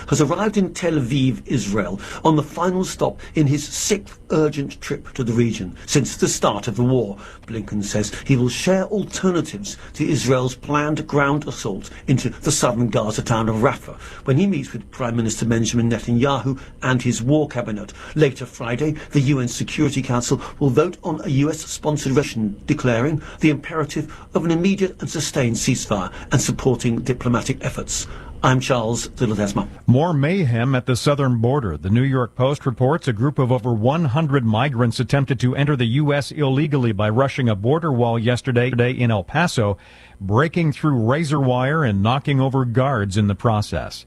has arrived in Tel Aviv, Israel, on the final stop in his 6th urgent trip to the region since the start of the war. Blinken says he will share alternatives to Israel's planned ground assault into the southern Gaza town of Rafah when he meets with Prime Minister Benjamin Netanyahu and his war cabinet. Later Friday, the UN Security Council will vote on a US-sponsored resolution declaring the imperative of an immediate and sustained ceasefire and supporting diplomatic efforts. I'm Charles de Ledesma. More mayhem at the southern border. The New York Post reports a group of over 100 migrants attempted to enter the U.S. illegally by rushing a border wall yesterday in El Paso, breaking through razor wire and knocking over guards in the process.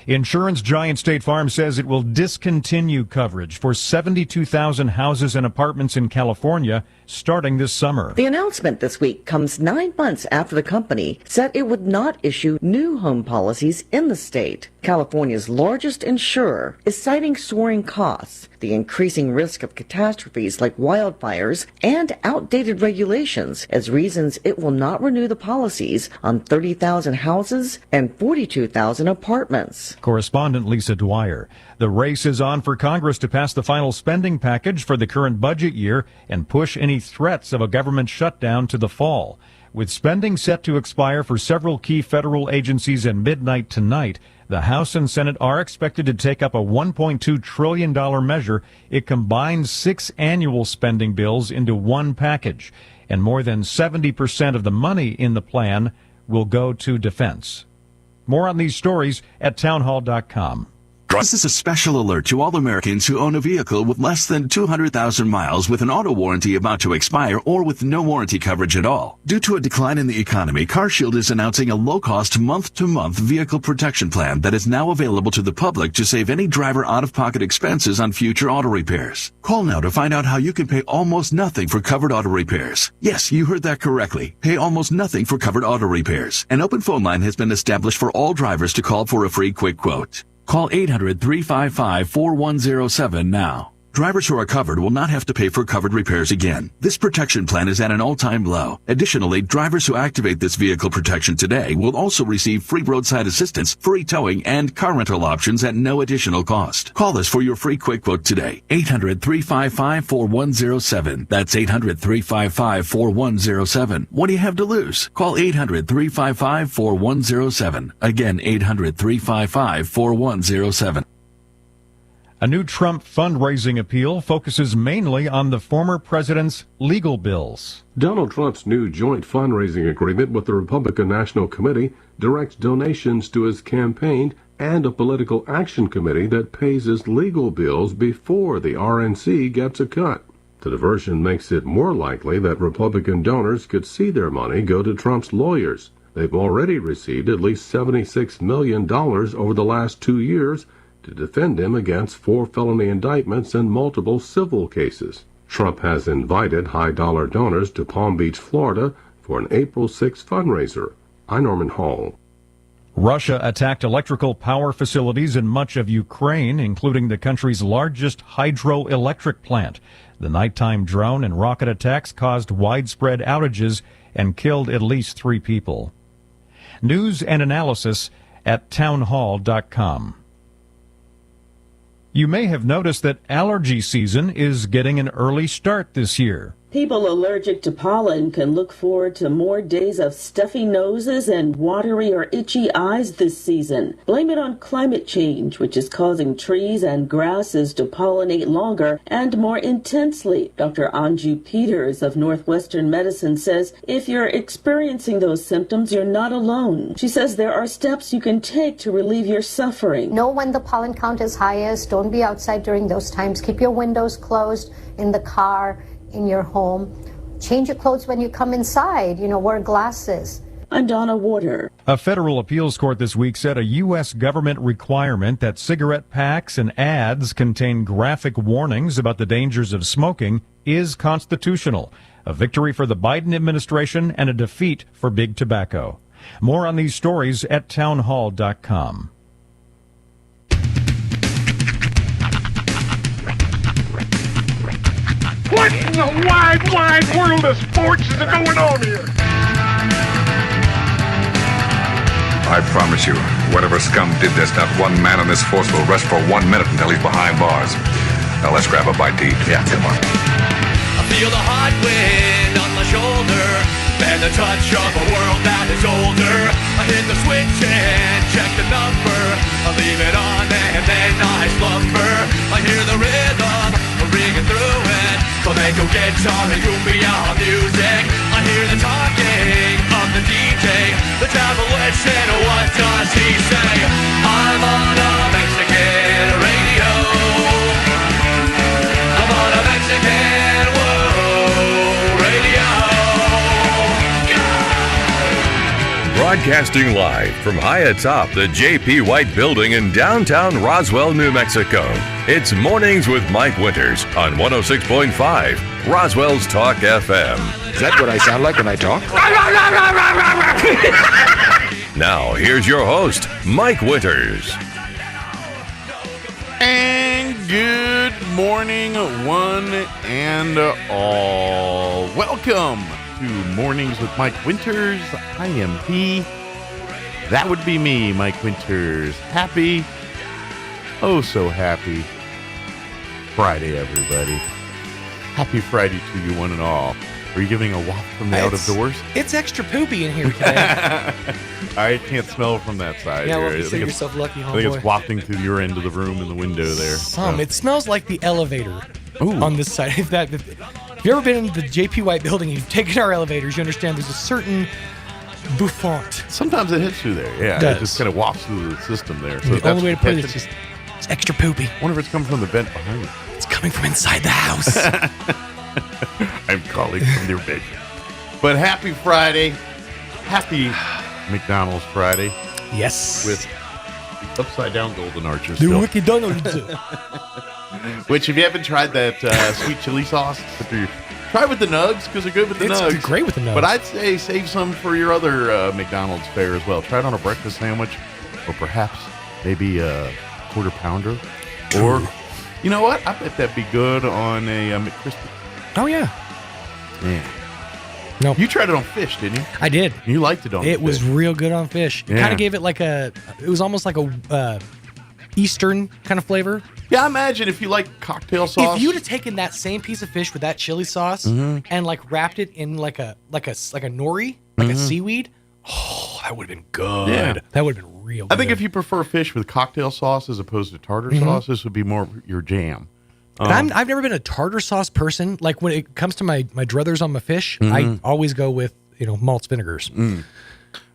Insurance giant State Farm says it will discontinue coverage for 72,000 houses and apartments in California starting this summer. The announcement this week comes 9 months after the company said it would not issue new home policies in the state. California's largest insurer is citing soaring costs, the increasing risk of catastrophes like wildfires, and outdated regulations as reasons it will not renew the policies on 30,000 houses and 42,000 apartments. Correspondent Lisa Dwyer. The race is on for Congress to pass the final spending package for the current budget year and push any threats of a government shutdown to the fall. With spending set to expire for several key federal agencies at midnight tonight, the House and Senate are expected to take up a $1.2 trillion measure. It combines 6 annual spending bills into one package, and more than 70% of the money in the plan will go to defense. More on these stories at townhall.com. This is a special alert to all Americans who own a vehicle with less than 200,000 miles with an auto warranty about to expire or with no warranty coverage at all. Due to a decline in the economy, CarShield is announcing a low-cost month-to-month vehicle protection plan that is now available to the public to save any driver out-of-pocket expenses on future auto repairs. Call now to find out how you can pay almost nothing for covered auto repairs. Yes, you heard that correctly. Pay almost nothing for covered auto repairs. An open phone line has been established for all drivers to call for a free quick quote. Call 800-355-4107 now. Drivers who are covered will not have to pay for covered repairs again. This protection plan is at an all-time low. Additionally, drivers who activate this vehicle protection today will also receive free roadside assistance, free towing, and car rental options at no additional cost. Call us for your free quick quote today. 800-355-4107. That's 800-355-4107. What do you have to lose? Call 800-355-4107. Again, 800-355-4107. A new Trump fundraising appeal focuses mainly on the former president's legal bills. Donald Trump's new joint fundraising agreement with the Republican National Committee directs donations to his campaign and a political action committee that pays his legal bills before the RNC gets a cut. The diversion makes it more likely that Republican donors could see their money go to Trump's lawyers. They've already received at least $76 million over the last 2 years to defend him against 4 felony indictments and multiple civil cases. Trump has invited high-dollar donors to Palm Beach, Florida for an April 6 fundraiser. I'm Norman Hall. Russia attacked electrical power facilities in much of Ukraine, including the country's largest hydroelectric plant. The nighttime drone and rocket attacks caused widespread outages and killed at least 3 people. News and analysis at townhall.com. You may have noticed that allergy season is getting an early start this year. People allergic to pollen can look forward to more days of stuffy noses and watery or itchy eyes this season. Blame it on climate change, which is causing trees and grasses to pollinate longer and more intensely. Dr. Anju Peters of Northwestern Medicine says if you're experiencing those symptoms, you're not alone. She says there are steps you can take to relieve your suffering. Know when the pollen count is highest. Don't be outside during those times. Keep your windows closed in the car, in your home. Change your clothes when you come inside. Wear glasses. I'm Donna Warder. A federal appeals court this week said a U.S. government requirement that cigarette packs and ads contain graphic warnings about the dangers of smoking is constitutional. A victory for the Biden administration and a defeat for big tobacco. More on these stories at townhall.com. What in the wide world of sports is going on here? I promise you, Whatever scum did this, not one man on this force will rest for 1 minute until he's behind bars. Now let's grab a bite to eat. Yeah, come on. I feel the hot wind on my shoulder and the touch of a world that is older. I hit the switch and check the number. I leave it on and then I slumber. I hear the rhythm ringing through it. Flamenco guitar and cumbia music. I hear the talking of the DJ. The devil listen, what does he say? I'm on a Mexican radio. I'm on a Mexican world radio. Broadcasting live from high atop the J.P. White Building in downtown Roswell, New Mexico. It's Mornings with Mike Winters on 106.5 Roswell's Talk FM. Is that what I sound like when I talk? Now, here's your host, Mike Winters. And good morning, one and all. Welcome to Mornings with Mike Winters. I am he. That would be me, Mike Winters. Happy, oh so happy Friday, everybody. Happy Friday to you, one and all. Are you giving a waft from the out of doors? It's extra poopy in here today. I can't smell from that side. Yeah, well, here. consider yourself lucky, homeboy. I think it's wafting through your end of the room in the window there. It smells like the elevator on this side. If you've ever been in the J.P. White Building and you've taken our elevators, you understand there's a certain bouffant. Sometimes it hits you there. Yeah, it just kind of wafts through the system there. So the only way to put it is just it's extra poopy. I wonder if it's coming from the vent behind you. It's coming from inside the house. I'm calling from your bedroom. But happy Friday. Happy McDonald's Friday. Yes. With the upside down golden arches. The Wiki Donald's. Which, if you haven't tried that sweet chili sauce, try with the nugs because they're good with the nugs. It's great with the nugs. But I'd say save some for your other McDonald's fare as well. Try it on a breakfast sandwich or perhaps maybe a quarter pounder. Or, you know what? I bet that'd be good on a McCrispy. Oh, yeah. Yeah. No. You tried it on fish, didn't you? I did. You liked it on fish. It was real good on fish. It kind of gave it like it was almost like a Eastern kind of flavor. Yeah, I imagine if you like cocktail sauce. If you'd have taken that same piece of fish with that chili sauce and like wrapped it in like a nori, like a seaweed, that would have been good. Yeah. That would have been real good. I think if you prefer fish with cocktail sauce as opposed to tartar sauce, this would be more your jam. I've never been a tartar sauce person. Like when it comes to my druthers on my fish, I always go with malts vinegars.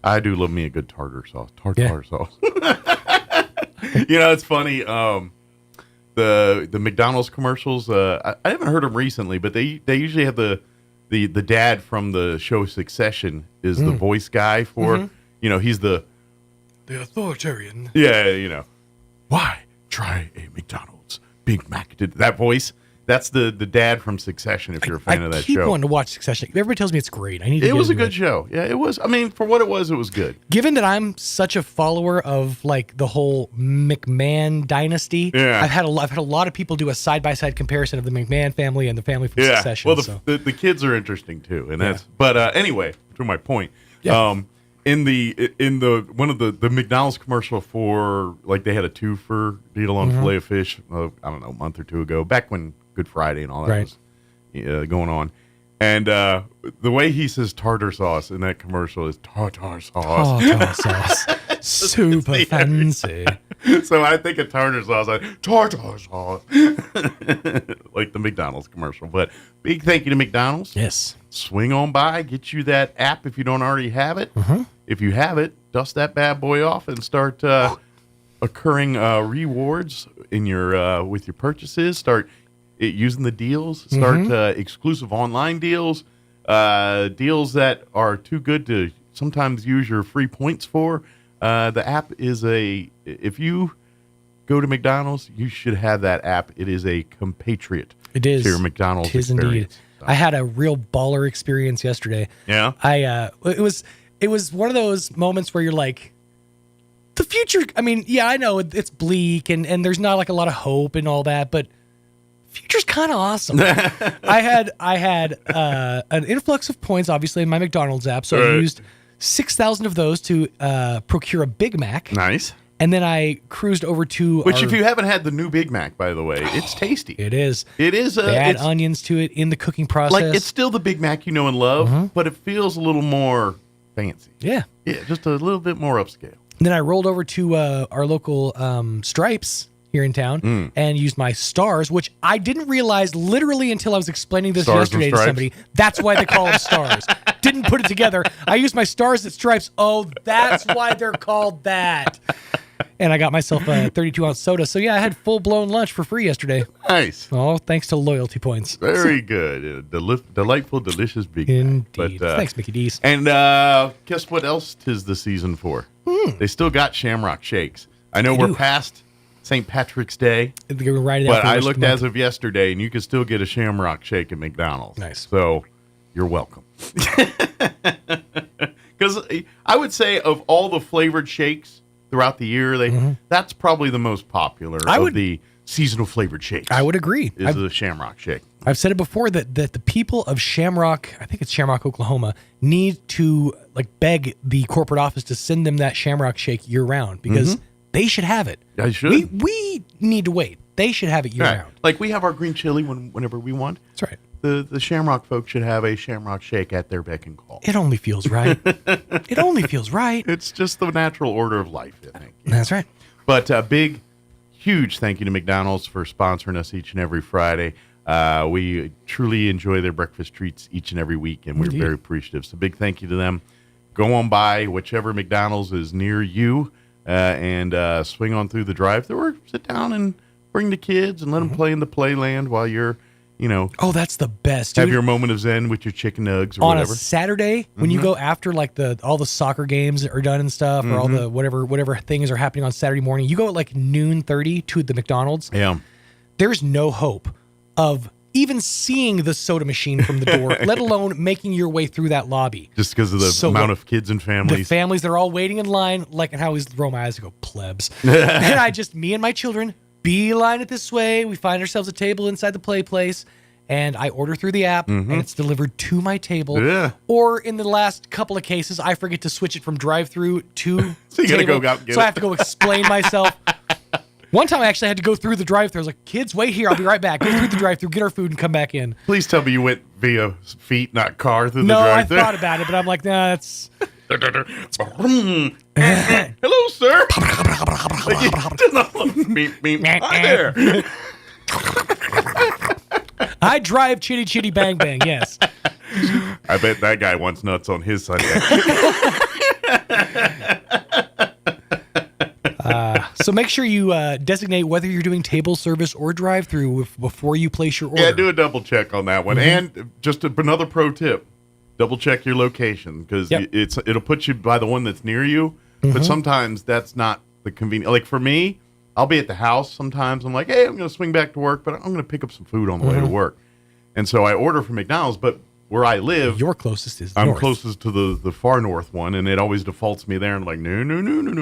I do love me a good tartar sauce. Tartar sauce. It's funny. The McDonald's commercials. I haven't heard them recently, but they usually have the dad from the show Succession is the voice guy for. He's the authoritarian. Yeah, why try a McDonald's Big Mac? That voice. That's the dad from Succession. If you're a fan of that show, I keep wanting to watch Succession. Everybody tells me it's great. I need. It was a good show. Yeah, it was. I mean, for what it was good. Given that I'm such a follower of like the whole McMahon dynasty, I've had a lot of people do a side by side comparison of the McMahon family and the family from Succession. Well, the kids are interesting too, and that's. But anyway, to my point. Yeah. In the one of the McDonald's commercial for like they had a 2-for deal on filet of fish. I don't know, a month or two ago, back when Good Friday and all that was going on, and the way he says tartar sauce in that commercial is tartar sauce. Tartar sauce, super fancy. So I think of tartar sauce, tartar sauce, like the McDonald's commercial. But big thank you to McDonald's. Yes. Swing on by, get you that app if you don't already have it. If you have it, dust that bad boy off and start accruing rewards in your with your purchases. Start using the deals. Start exclusive online deals, deals that are too good to sometimes use your free points for. The app is if you go to McDonald's, you should have that app. It is a compatriot. It is to your McDonald's experience. Indeed. I had a real baller experience yesterday. Yeah. It was one of those moments where you're like, the future. I mean, yeah, I know it's bleak and there's not like a lot of hope and all that, but future's kind of awesome. I had an influx of points, obviously, in my McDonald's app, so I used 6,000 of those to procure a Big Mac. Nice. And then I cruised over to Which, if you haven't had the new Big Mac, by the way, it's tasty. It is. It is. They add onions to it in the cooking process. Like, it's still the Big Mac you know and love, but it feels a little more fancy. Yeah. Yeah, just a little bit more upscale. Then I rolled over to our local Stripes here in town and used my Stars, which I didn't realize literally until I was explaining this Stars yesterday to somebody. That's why they call them Stars. Didn't put it together. I used my Stars at Stripes. Oh, that's why they're called that. And I got myself a 32-ounce soda. So, yeah, I had full-blown lunch for free yesterday. Nice. Oh, thanks to loyalty points. Very good. Delightful, delicious Big Mac. Indeed. Thanks, Mickey D's. And guess what else 'tis the season for? They still got Shamrock Shakes. I know we're past St. Patrick's Day, but I looked as of yesterday, and you can still get a Shamrock Shake at McDonald's. Nice. So you're welcome. Because I would say of all the flavored shakes throughout the year, that's probably the most popular of the seasonal flavored shakes. I would agree. Is the Shamrock Shake. I've said it before that the people of Shamrock, I think it's Shamrock, Oklahoma, need to beg the corporate office to send them that Shamrock Shake year round because they should have it. I should. We need to wait. They should have it year round. Like we have our green chili whenever we want. That's right. The Shamrock folks should have a Shamrock Shake at their beck and call. It only feels right. It only feels right. It's just the natural order of life, I think. That's right. But a big, huge thank you to McDonald's for sponsoring us each and every Friday. We truly enjoy their breakfast treats each and every week, and we're very appreciative. So big thank you to them. Go on by whichever McDonald's is near you and swing on through the drive-thru or sit down and bring the kids and let them play in the playland while you're, oh, that's the best. Have dude. your moment of zen with your chicken nugs or on whatever. A Saturday when you go after all the soccer games are done and stuff, or all the whatever things are happening on Saturday morning. You go at noon 30 to the McDonald's. Yeah, there's no hope of even seeing the soda machine from the door, let alone making your way through that lobby. Just because of the amount of kids and families. The families, they're all waiting in line, and how I roll my eyes and go, plebs. And me and my children beeline it this way. We find ourselves a table inside the play place, and I order through the app, and it's delivered to my table. Yeah. Or in the last couple of cases, I forget to switch it from drive-through to so you table. Gotta go out and get so it. I have to go explain myself. One time I actually had to go through the drive-thru. I was like, kids, wait here. I'll be right back. Go through the drive-thru, get our food, and come back in. Please tell me you went via feet, not car, through the No, I drive-thru. thought about it, but I'm like, nah, that's... Hello, sir. Beep, beep. Hi there. I drive chitty chitty bang bang, yes. I bet that guy wants nuts on his Sunday. So make sure you designate whether you're doing table service or drive-through before you place your order. Yeah, do a double check on that one. And just another pro tip, double check your location because it'll put you by the one that's near you, but sometimes that's not the convenient. Like for me, I'll be at the house sometimes. I'm like, hey, I'm going to swing back to work, but I'm going to pick up some food on the way to work. And so I order from McDonald's, but where I live, your closest is I'm north. closest to the far north one, and it always defaults me there. And I'm like, no,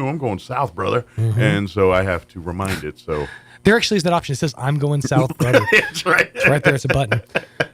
I'm going south, brother. And so I have to remind it. So there actually is that option. It says, I'm going south, brother. That's right. It's right there. It's a button.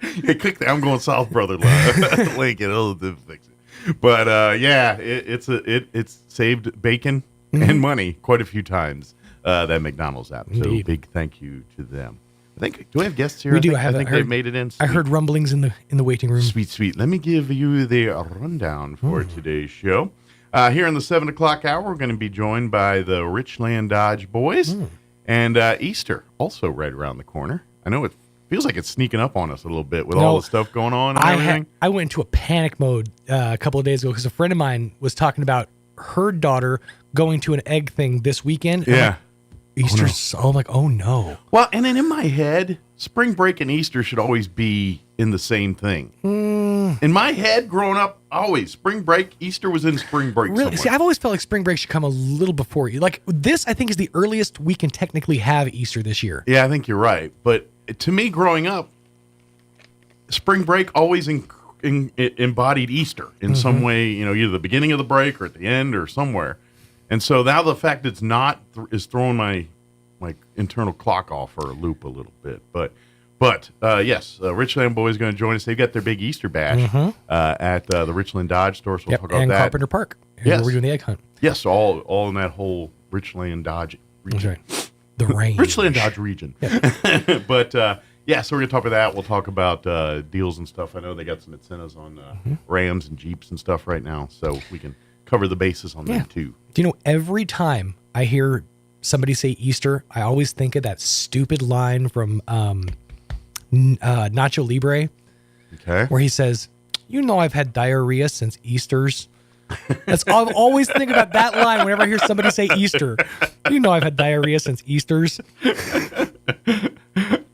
Hey, click the I'm going south, brother link, and it'll fix it. But it's saved bacon and money quite a few times. That McDonald's app. Indeed. So big thank you to them. Do we have guests here? We do. I think they've made it in. I heard rumblings in the waiting room. Sweet. Let me give you the rundown for today's show. Here in the 7 o'clock hour, we're going to be joined by the Richland Dodge Boys. And Easter, also right around the corner. I know it feels like it's sneaking up on us a little bit with all the stuff going on and everything. I went into a panic mode a couple of days ago because a friend of mine was talking about her daughter going to an egg thing this weekend. Yeah. Easter's, I'm like, oh no. Well, and then in my head, spring break and Easter should always be in the same thing. In my head, growing up, always spring break, Easter was in spring break. Really? Somewhere. See, I've always felt like spring break should come a little before you. Like this, I think is the earliest we can technically have Easter this year. Yeah, I think you're right. But to me, growing up, spring break always embodied Easter in some way. Either the beginning of the break or at the end or somewhere. And so now the fact it's not is throwing my internal clock off for a loop a little bit. But But yes, Richland Boys going to join us. They've got their big Easter bash at the Richland Dodge store. So we'll talk about and that. Carpenter Park. Yes, we're doing the egg hunt. Yes, all in that whole Richland Dodge region. That's right. The range. Richland Dodge region. But yeah, so we're going to talk about that. We'll talk about deals and stuff. I know they got some incentives on Rams and Jeeps and stuff right now, so we can cover the bases on them too. Do you know, every time I hear somebody say Easter, I always think of that stupid line from Nacho Libre, where he says, "You know, I've had diarrhea since Easter's." That's I always think about that line whenever I hear somebody say Easter. You know, I've had diarrhea since Easter's.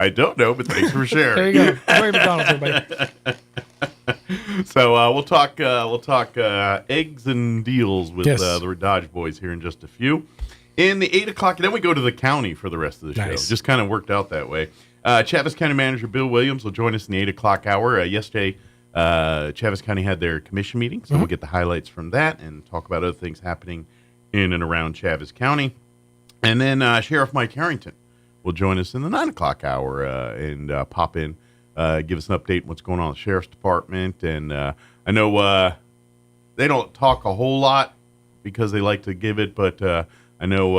I don't know, but thanks for sharing. There you go. Enjoy McDonald's, everybody. So we'll talk eggs and deals with the Dodge boys here in just a few. In the 8 o'clock, and then we go to the county for the rest of the show. Just kind of worked out that way. Chaves County Manager Bill Williams will join us in the 8 o'clock hour. Yesterday, Chaves County had their commission meeting, so we'll get the highlights from that and talk about other things happening in and around Chaves County. And then Sheriff Mike Harrington will join us in the 9 o'clock hour and pop in, give us an update on what's going on in the Sheriff's Department. And I know they don't talk a whole lot because they like to give it, but I know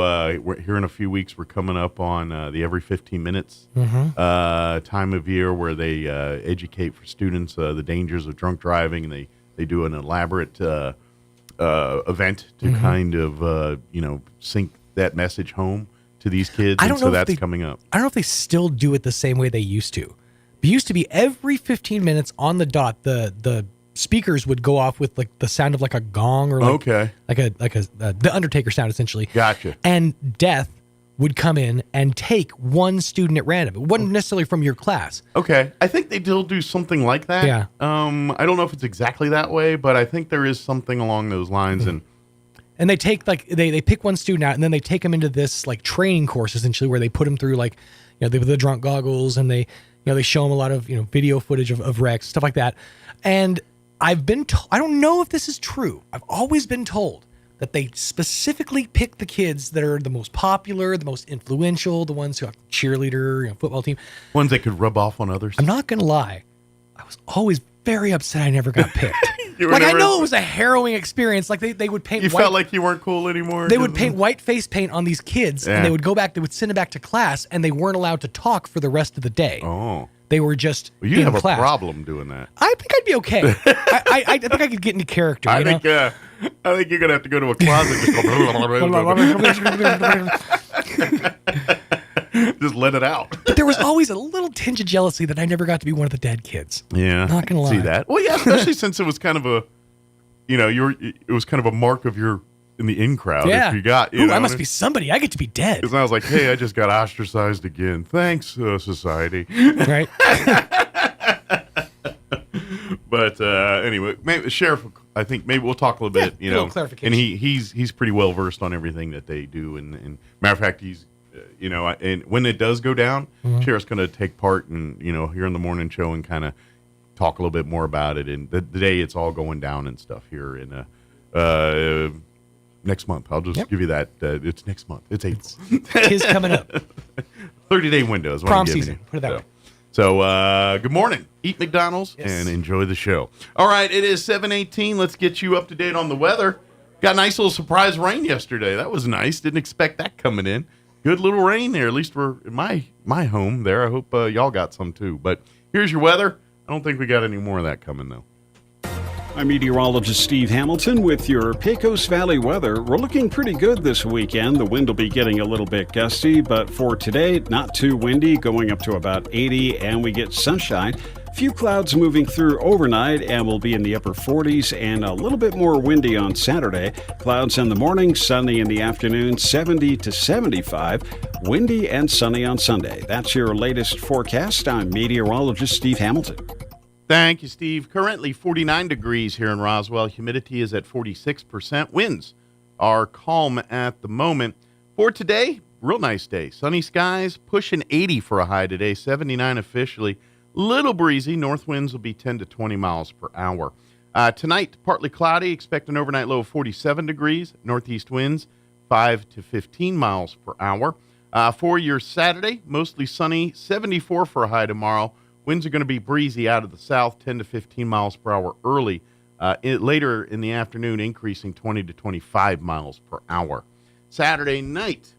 we're here in a few weeks. We're coming up on the every 15 minutes time of year where they educate for students the dangers of drunk driving, and they do an elaborate event to kind of sink that message home to these kids. And so that's coming up. I don't know if they still do it the same way they used to. It used to be every 15 minutes on the dot, the speakers would go off with like the sound of like a gong or like the Undertaker sound, essentially. Gotcha. And death would come in and take one student at random. It wasn't necessarily from your class. Okay. I think they still do something like that. Yeah. I don't know if it's exactly that way, but I think there is something along those lines. And they take they pick one student out and then they take them into this like training course, essentially, where they put them through like, the drunk goggles, and they show them a lot of, video footage of wrecks, stuff like that. And I've been I don't know if this is true. I've always been told that they specifically pick the kids that are the most popular, the most influential, the ones who have cheerleader, football team. Ones that could rub off on others. I'm not going to lie. I was always very upset I never got picked. I know it was a harrowing experience. Like they would paint. You felt like you weren't cool anymore. They would paint white face paint on these kids, and they would go back. They would send them back to class, and they weren't allowed to talk for the rest of the day. Oh, they were just. Well, you have class. a problem doing that. I think I'd be okay. I think I could get into character. I think you're gonna have to go to a closet. Just let it out. But there was always a little tinge of jealousy that I never got to be one of the dead kids. Yeah, not gonna lie. See that? Well, yeah, especially since it was kind of a, it was kind of a mark of your in the in crowd. Yeah, if you got. I must be somebody. I get to be dead. Because I was like, hey, I just got ostracized again. Thanks, society. Right. But anyway, maybe Sheriff, I think maybe we'll talk a little bit. A little clarification. And he's pretty well versed on everything that they do. And matter of fact, he's. And when it does go down, Sheriff's going to take part in, here in the morning show and kind of talk a little bit more about it. And the day it's all going down and stuff here in next month. I'll just give you that. It's next month. It's April. It's coming up. 30-day window is what Prom I'm giving season. you. Put it that way. So good morning. Eat McDonald's and enjoy the show. All right, it is 7:18. Let's get you up to date on the weather. Got a nice little surprise rain yesterday. That was nice. Didn't expect that coming in. Good little rain there. At least we're in my home there. I hope y'all got some too. But here's your weather. I don't think we got any more of that coming though. I'm meteorologist Steve Hamilton with your Pecos Valley weather. We're looking pretty good this weekend. The wind will be getting a little bit gusty, but for today, not too windy, going up to about 80, and we get sunshine. Few clouds moving through overnight, and we'll be in the upper 40s and a little bit more windy on Saturday. Clouds in the morning, sunny in the afternoon, 70 to 75. Windy and sunny on Sunday. That's your latest forecast. I'm meteorologist Steve Hamilton. Thank you, Steve. Currently 49 degrees here in Roswell. Humidity is at 46%. Winds are calm at the moment. For today, real nice day. Sunny skies, pushing 80 for a high today, 79 officially. Little breezy. North winds will be 10 to 20 miles per hour. Tonight, partly cloudy. Expect an overnight low of 47 degrees. Northeast winds, 5 to 15 miles per hour. For your Saturday, mostly sunny, 74 for a high tomorrow. Winds are going to be breezy out of the south, 10 to 15 miles per hour early. Later in the afternoon, increasing 20 to 25 miles per hour. Saturday night,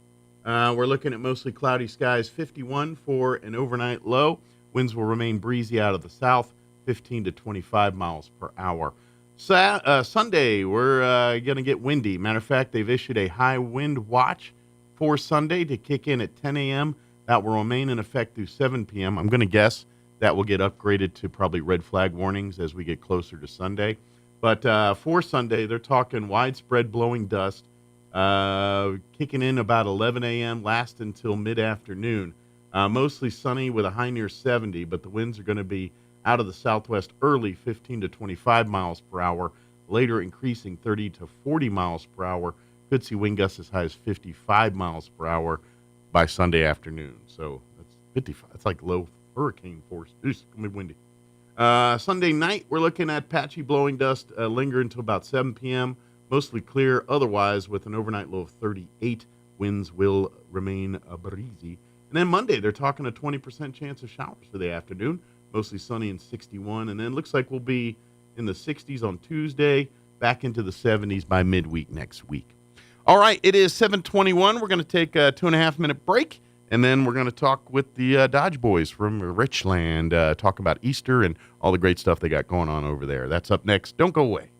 we're looking at mostly cloudy skies, 51 for an overnight low. Winds will remain breezy out of the south, 15 to 25 miles per hour. Sunday, we're going to get windy. Matter of fact, they've issued a high wind watch for Sunday to kick in at 10 a.m. That will remain in effect through 7 p.m. I'm going to guess that will get upgraded to probably red flag warnings as we get closer to Sunday. But for Sunday, they're talking widespread blowing dust, kicking in about 11 a.m., last until mid-afternoon. Mostly sunny with a high near 70, but the winds are going to be out of the southwest early, 15 to 25 miles per hour, later increasing 30 to 40 miles per hour. Could see wind gusts as high as 55 miles per hour by Sunday afternoon. So that's 55. That's like low hurricane force. It's going to be windy. Sunday night, we're looking at patchy blowing dust linger until about 7 p.m. Mostly clear otherwise with an overnight low of 38. Winds will remain breezy. And then Monday, they're talking a 20% chance of showers for the afternoon. Mostly sunny and 61. And then looks like we'll be in the 60s on Tuesday, back into the 70s by midweek next week. All right, it is 7:21. We're going to take a 2.5-minute break. And then we're going to talk with the Dodge boys from Richland, talk about Easter and all the great stuff they got going on over there. That's up next. Don't go away.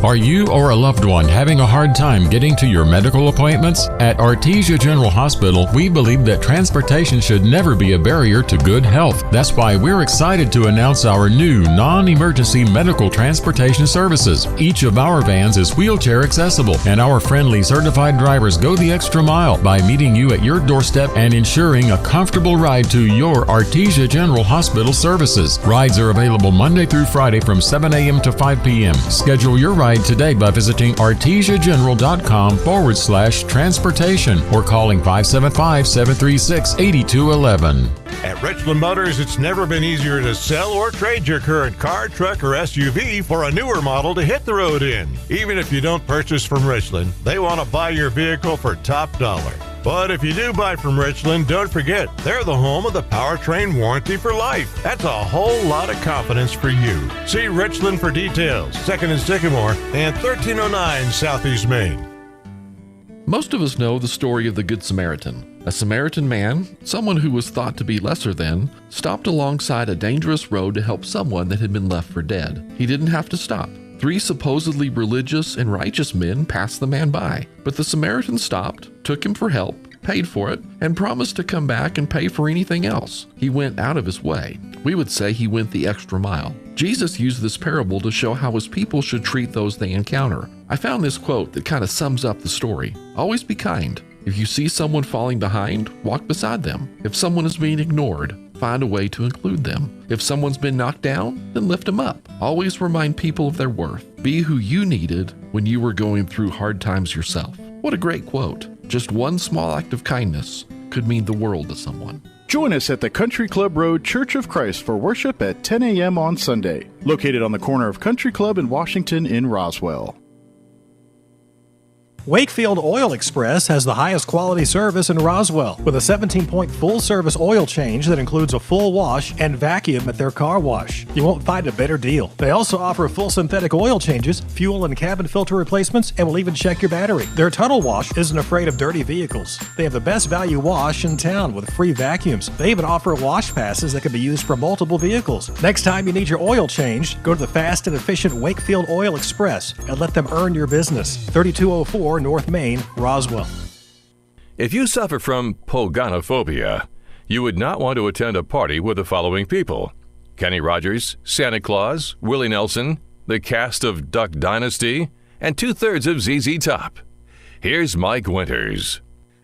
Are you or a loved one having a hard time getting to your medical appointments? At Artesia General Hospital, we believe that transportation should never be a barrier to good health. That's why we're excited to announce our new non-emergency medical transportation services. Each of our vans is wheelchair accessible, and our friendly certified drivers go the extra mile by meeting you at your doorstep and ensuring a comfortable ride to your Artesia General Hospital services. Rides are available Monday through Friday from 7 a.m. to 5 p.m. Schedule your ride today by visiting artesiageneral.com/transportation or calling 575-736-8211. At Richland Motors, it's never been easier to sell or trade your current car, truck, or SUV for a newer model to hit the road in. Even if you don't purchase from Richland, they want to buy your vehicle for top dollar. But if you do buy from Richland, don't forget, they're the home of the powertrain warranty for life. That's a whole lot of confidence for you. See Richland for details. 2nd and Sycamore and 1309 Southeast Main. Most of us know the story of the Good Samaritan. A Samaritan man, someone who was thought to be lesser than, stopped alongside a dangerous road to help someone that had been left for dead. He didn't have to stop. 3 supposedly religious and righteous men passed the man by, but the Samaritan stopped, took him for help, paid for it, and promised to come back and pay for anything else. He went out of his way. We would say he went the extra mile. Jesus used this parable to show how his people should treat those they encounter. I found this quote that kind of sums up the story. Always be kind. If you see someone falling behind, walk beside them. If someone is being ignored, find a way to include them. If someone's been knocked down, then lift them up. Always remind people of their worth. Be who you needed when you were going through hard times yourself. What a great quote. Just one small act of kindness could mean the world to someone. Join us at the Country Club Road Church of Christ for worship at 10 a.m. on Sunday, located on the corner of Country Club and Washington in Roswell. Wakefield Oil Express has the highest quality service in Roswell with a 17-point full-service oil change that includes a full wash and vacuum at their car wash. You won't find a better deal. They also offer full synthetic oil changes, fuel and cabin filter replacements, and will even check your battery. Their tunnel wash isn't afraid of dirty vehicles. They have the best value wash in town with free vacuums. They even offer wash passes that can be used for multiple vehicles. Next time you need your oil changed, go to the fast and efficient Wakefield Oil Express and let them earn your business. 3204 North Main, Roswell. If you suffer from pogonophobia, you would not want to attend a party with the following people: Kenny Rogers, Santa Claus, Willie Nelson, the cast of Duck Dynasty, and 2/3 of ZZ Top. Here's Mike Winters.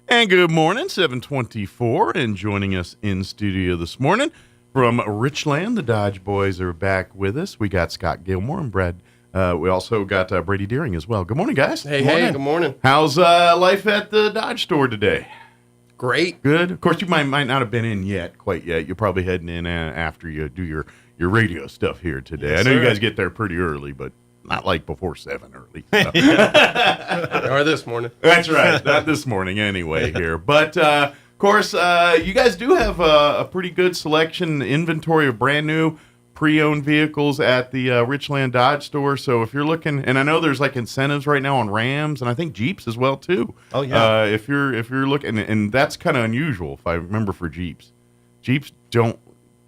And good morning, 724, and joining us in studio this morning from Richland, the Dodge boys are back with us. We got Scott Gilmore and Brad. We also got Brady Deering as well. Good morning, guys. Hey, good morning. How's life at the Dodge store today? Great. Good. Of course, you might not have been in quite yet. You're probably heading in after you do your radio stuff here today. Yes, I know sir. you guys get there pretty early, but Not like before 7 early. Or this morning. That's right. Not this morning anyway here. But, of course, you guys do have a pretty good selection, inventory of brand new pre-owned vehicles at the Richland Dodge store. So if you're looking, and I know there's like incentives right now on Rams and I think Jeeps as well too. Oh yeah. If you're looking, and that's kind of unusual if I remember for Jeeps. Jeeps don't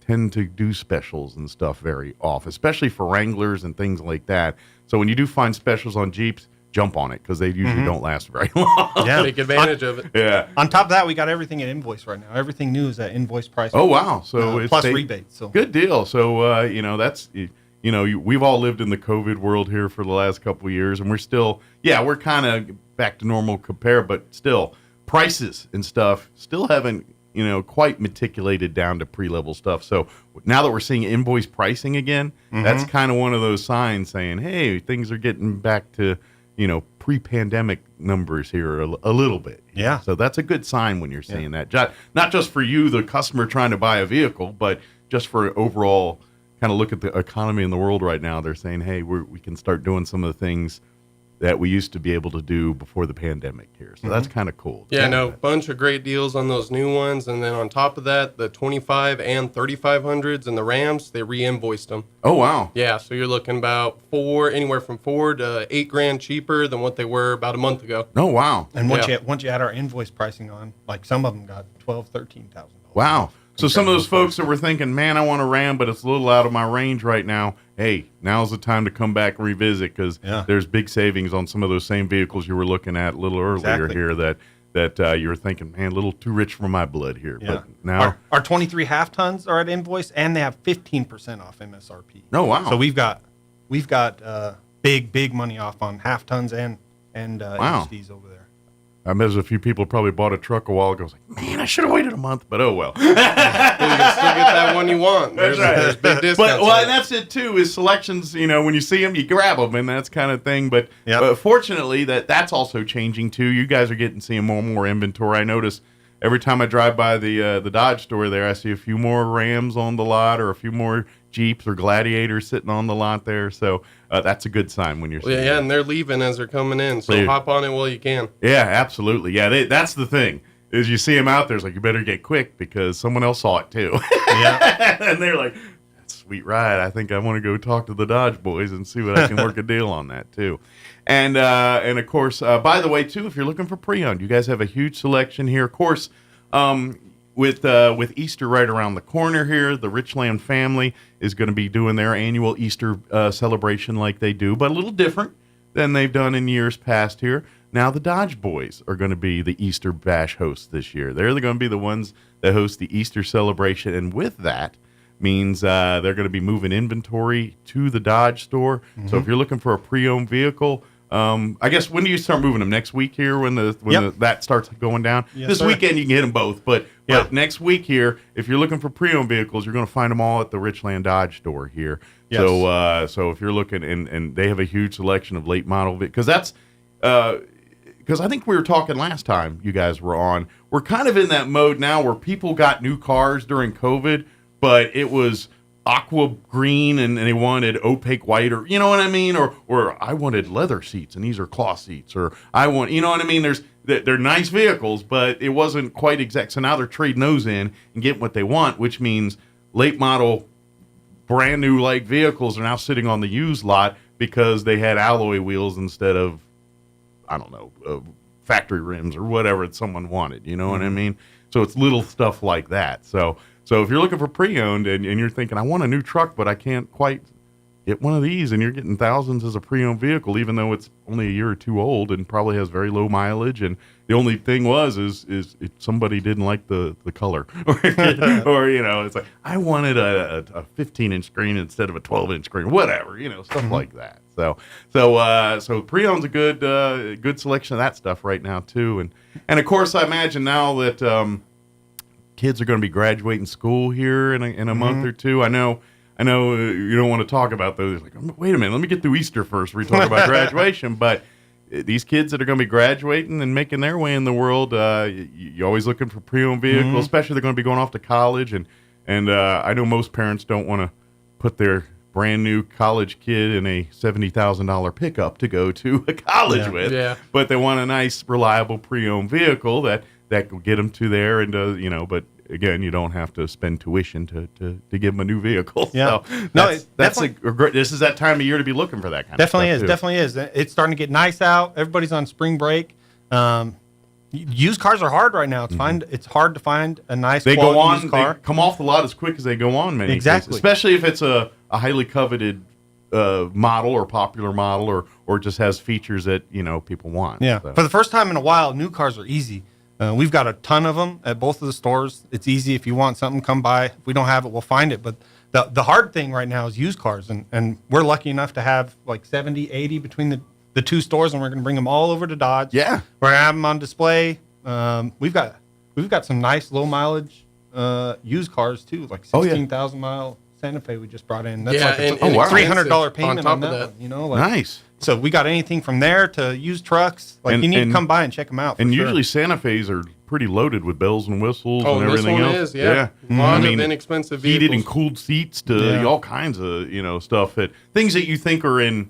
tend to do specials and stuff very often, especially for Wranglers and things like that. So when you do find specials on Jeeps, jump on it because they usually don't last very long. Yeah, take advantage of it. Yeah. On top of that, we got everything at invoice right now. Everything new is at invoice price. Oh wow! So it's plus rebates. So good deal. So that's we've all lived in the COVID world here for the last couple of years, and we're still we're kind of back to normal compare, but still prices and stuff still haven't quite meticulated down to pre-level stuff. So now that we're seeing invoice pricing again, that's kind of one of those signs saying, hey, things are getting back to pre-pandemic numbers here a little bit. Yeah. So that's a good sign when you're seeing that. Not just for you, the customer trying to buy a vehicle, but just for overall kind of look at the economy in the world right now. They're saying, hey, we can start doing some of the things that we used to be able to do before the pandemic here. So that's kind of cool. Yeah, no, bunch of great deals on those new ones. And then on top of that, the 25 and 3500s and the Rams, they re-invoiced them. Oh, wow. Yeah, so you're looking about anywhere from $4,000 to $8,000 cheaper than what they were about a month ago. Oh, wow. And once you add our invoice pricing on, like some of them got $12,000-$13,000. Wow. So some of those folks that were thinking, man, I want a Ram, but it's a little out of my range right now. Hey, now's the time to come back and revisit because there's big savings on some of those same vehicles you were looking at a little earlier here that you were thinking, man, a little too rich for my blood here. Yeah. But now our 23 half tons are at invoice, and they have 15% off MSRP. Oh, wow. So we've got big money off on half tons and HDs over there. I bet there's a few people probably bought a truck a while ago. I was like, man, I should have waited a month, but oh well. You can still get that one you want. There's big discounts. But and that's it too. Is selections. When you see them, you grab them, and that's kind of thing. But fortunately, that's also changing too. You guys are seeing more and more inventory. I notice every time I drive by the Dodge store there, I see a few more Rams on the lot, or a few more Jeeps or Gladiators sitting on the lot there. So that's a good sign when you're seeing that. And they're leaving as they're coming in. So hop on it while you can. Yeah, absolutely. Yeah, that's the thing. Is you see them out there, it's like, you better get quick because someone else saw it too. Yeah. And they're like, that's a sweet ride. I think I want to go talk to the Dodge boys and see what I can work a deal on that too. And of course, by the way, too, if you're looking for pre-owned, you guys have a huge selection here. Of course, with Easter right around the corner here, the Richland family is going to be doing their annual Easter celebration like they do, but a little different than they've done in years past here. Now the Dodge boys are going to be the Easter bash hosts this year. They're going to be the ones that host the Easter celebration, and with that means they're going to be moving inventory to the Dodge store. So if you're looking for a pre-owned vehicle, I guess when do you start moving them? Next week here when that starts going down? Yes, this sir. weekend you can get them both, but next week here, if you're looking for pre-owned vehicles, you're going to find them all at the Richland Dodge store here. Yes. So if you're looking, and they have a huge selection of late model because that's because I think we were talking last time you guys were on. We're kind of in that mode now where people got new cars during COVID, but it was aqua green and they wanted opaque white, or you know what I mean, or I wanted leather seats and these are cloth seats, or I want, you know what I mean. They're nice vehicles, but it wasn't quite exact. So now they're trading those in and getting what they want, which means late model, brand new like vehicles are now sitting on the used lot because they had alloy wheels instead of, I don't know, factory rims or whatever that someone wanted. You know what I mean? So it's little stuff like that. So if you're looking for pre-owned and you're thinking, I want a new truck, but I can't quite get one of these, and you're getting thousands as a pre-owned vehicle, even though it's only a year or two old and probably has very low mileage. And the only thing is if somebody didn't like the color or, it's like, I wanted a 15-inch screen instead of a 12-inch screen, whatever, stuff like that. So pre-owned's a good selection of that stuff right now too. And of course, I imagine now that, kids are going to be graduating school here in a month or two. I know you don't want to talk about those. Like, wait a minute, let me get through Easter first before we talk about graduation. But these kids that are going to be graduating and making their way in the world, you're always looking for pre-owned vehicles, especially they're going to be going off to college. And I know most parents don't want to put their brand new college kid in a $70,000 pickup to go to a college with. Yeah. But they want a nice, reliable pre-owned vehicle that will get them to there and but again, you don't have to spend tuition to give them a new vehicle. Yeah. So that's a great. This is that time of year to be looking for that kind of stuff. Definitely is. It's starting to get nice out. Everybody's on spring break. Used cars are hard right now. It's hard to find a nice quality used car. They come off the lot as quick as they go on. Many exactly, cases, especially if it's a highly coveted model or popular model or just has features that people want. Yeah. So. For the first time in a while, new cars are easy. We've got a ton of them at both of the stores. It's easy. If you want something, come by. If we don't have it, we'll find it. But the hard thing right now is used cars. And we're lucky enough to have like 70, 80 between the two stores, and we're going to bring them all over to Dodge. Yeah. We're going to have them on display. We've got some nice low mileage used cars too, like 16,000 mile Santa Fe we just brought in. That's like a $300 payment on that one, nice. So we got anything from there to used trucks. Like you need to come by and check them out. And usually Santa Fe's are pretty loaded with bells and whistles and this everything one else. Is, yeah. A lot of inexpensive vehicles. Heated and cooled seats to all kinds of stuff things that you think are in.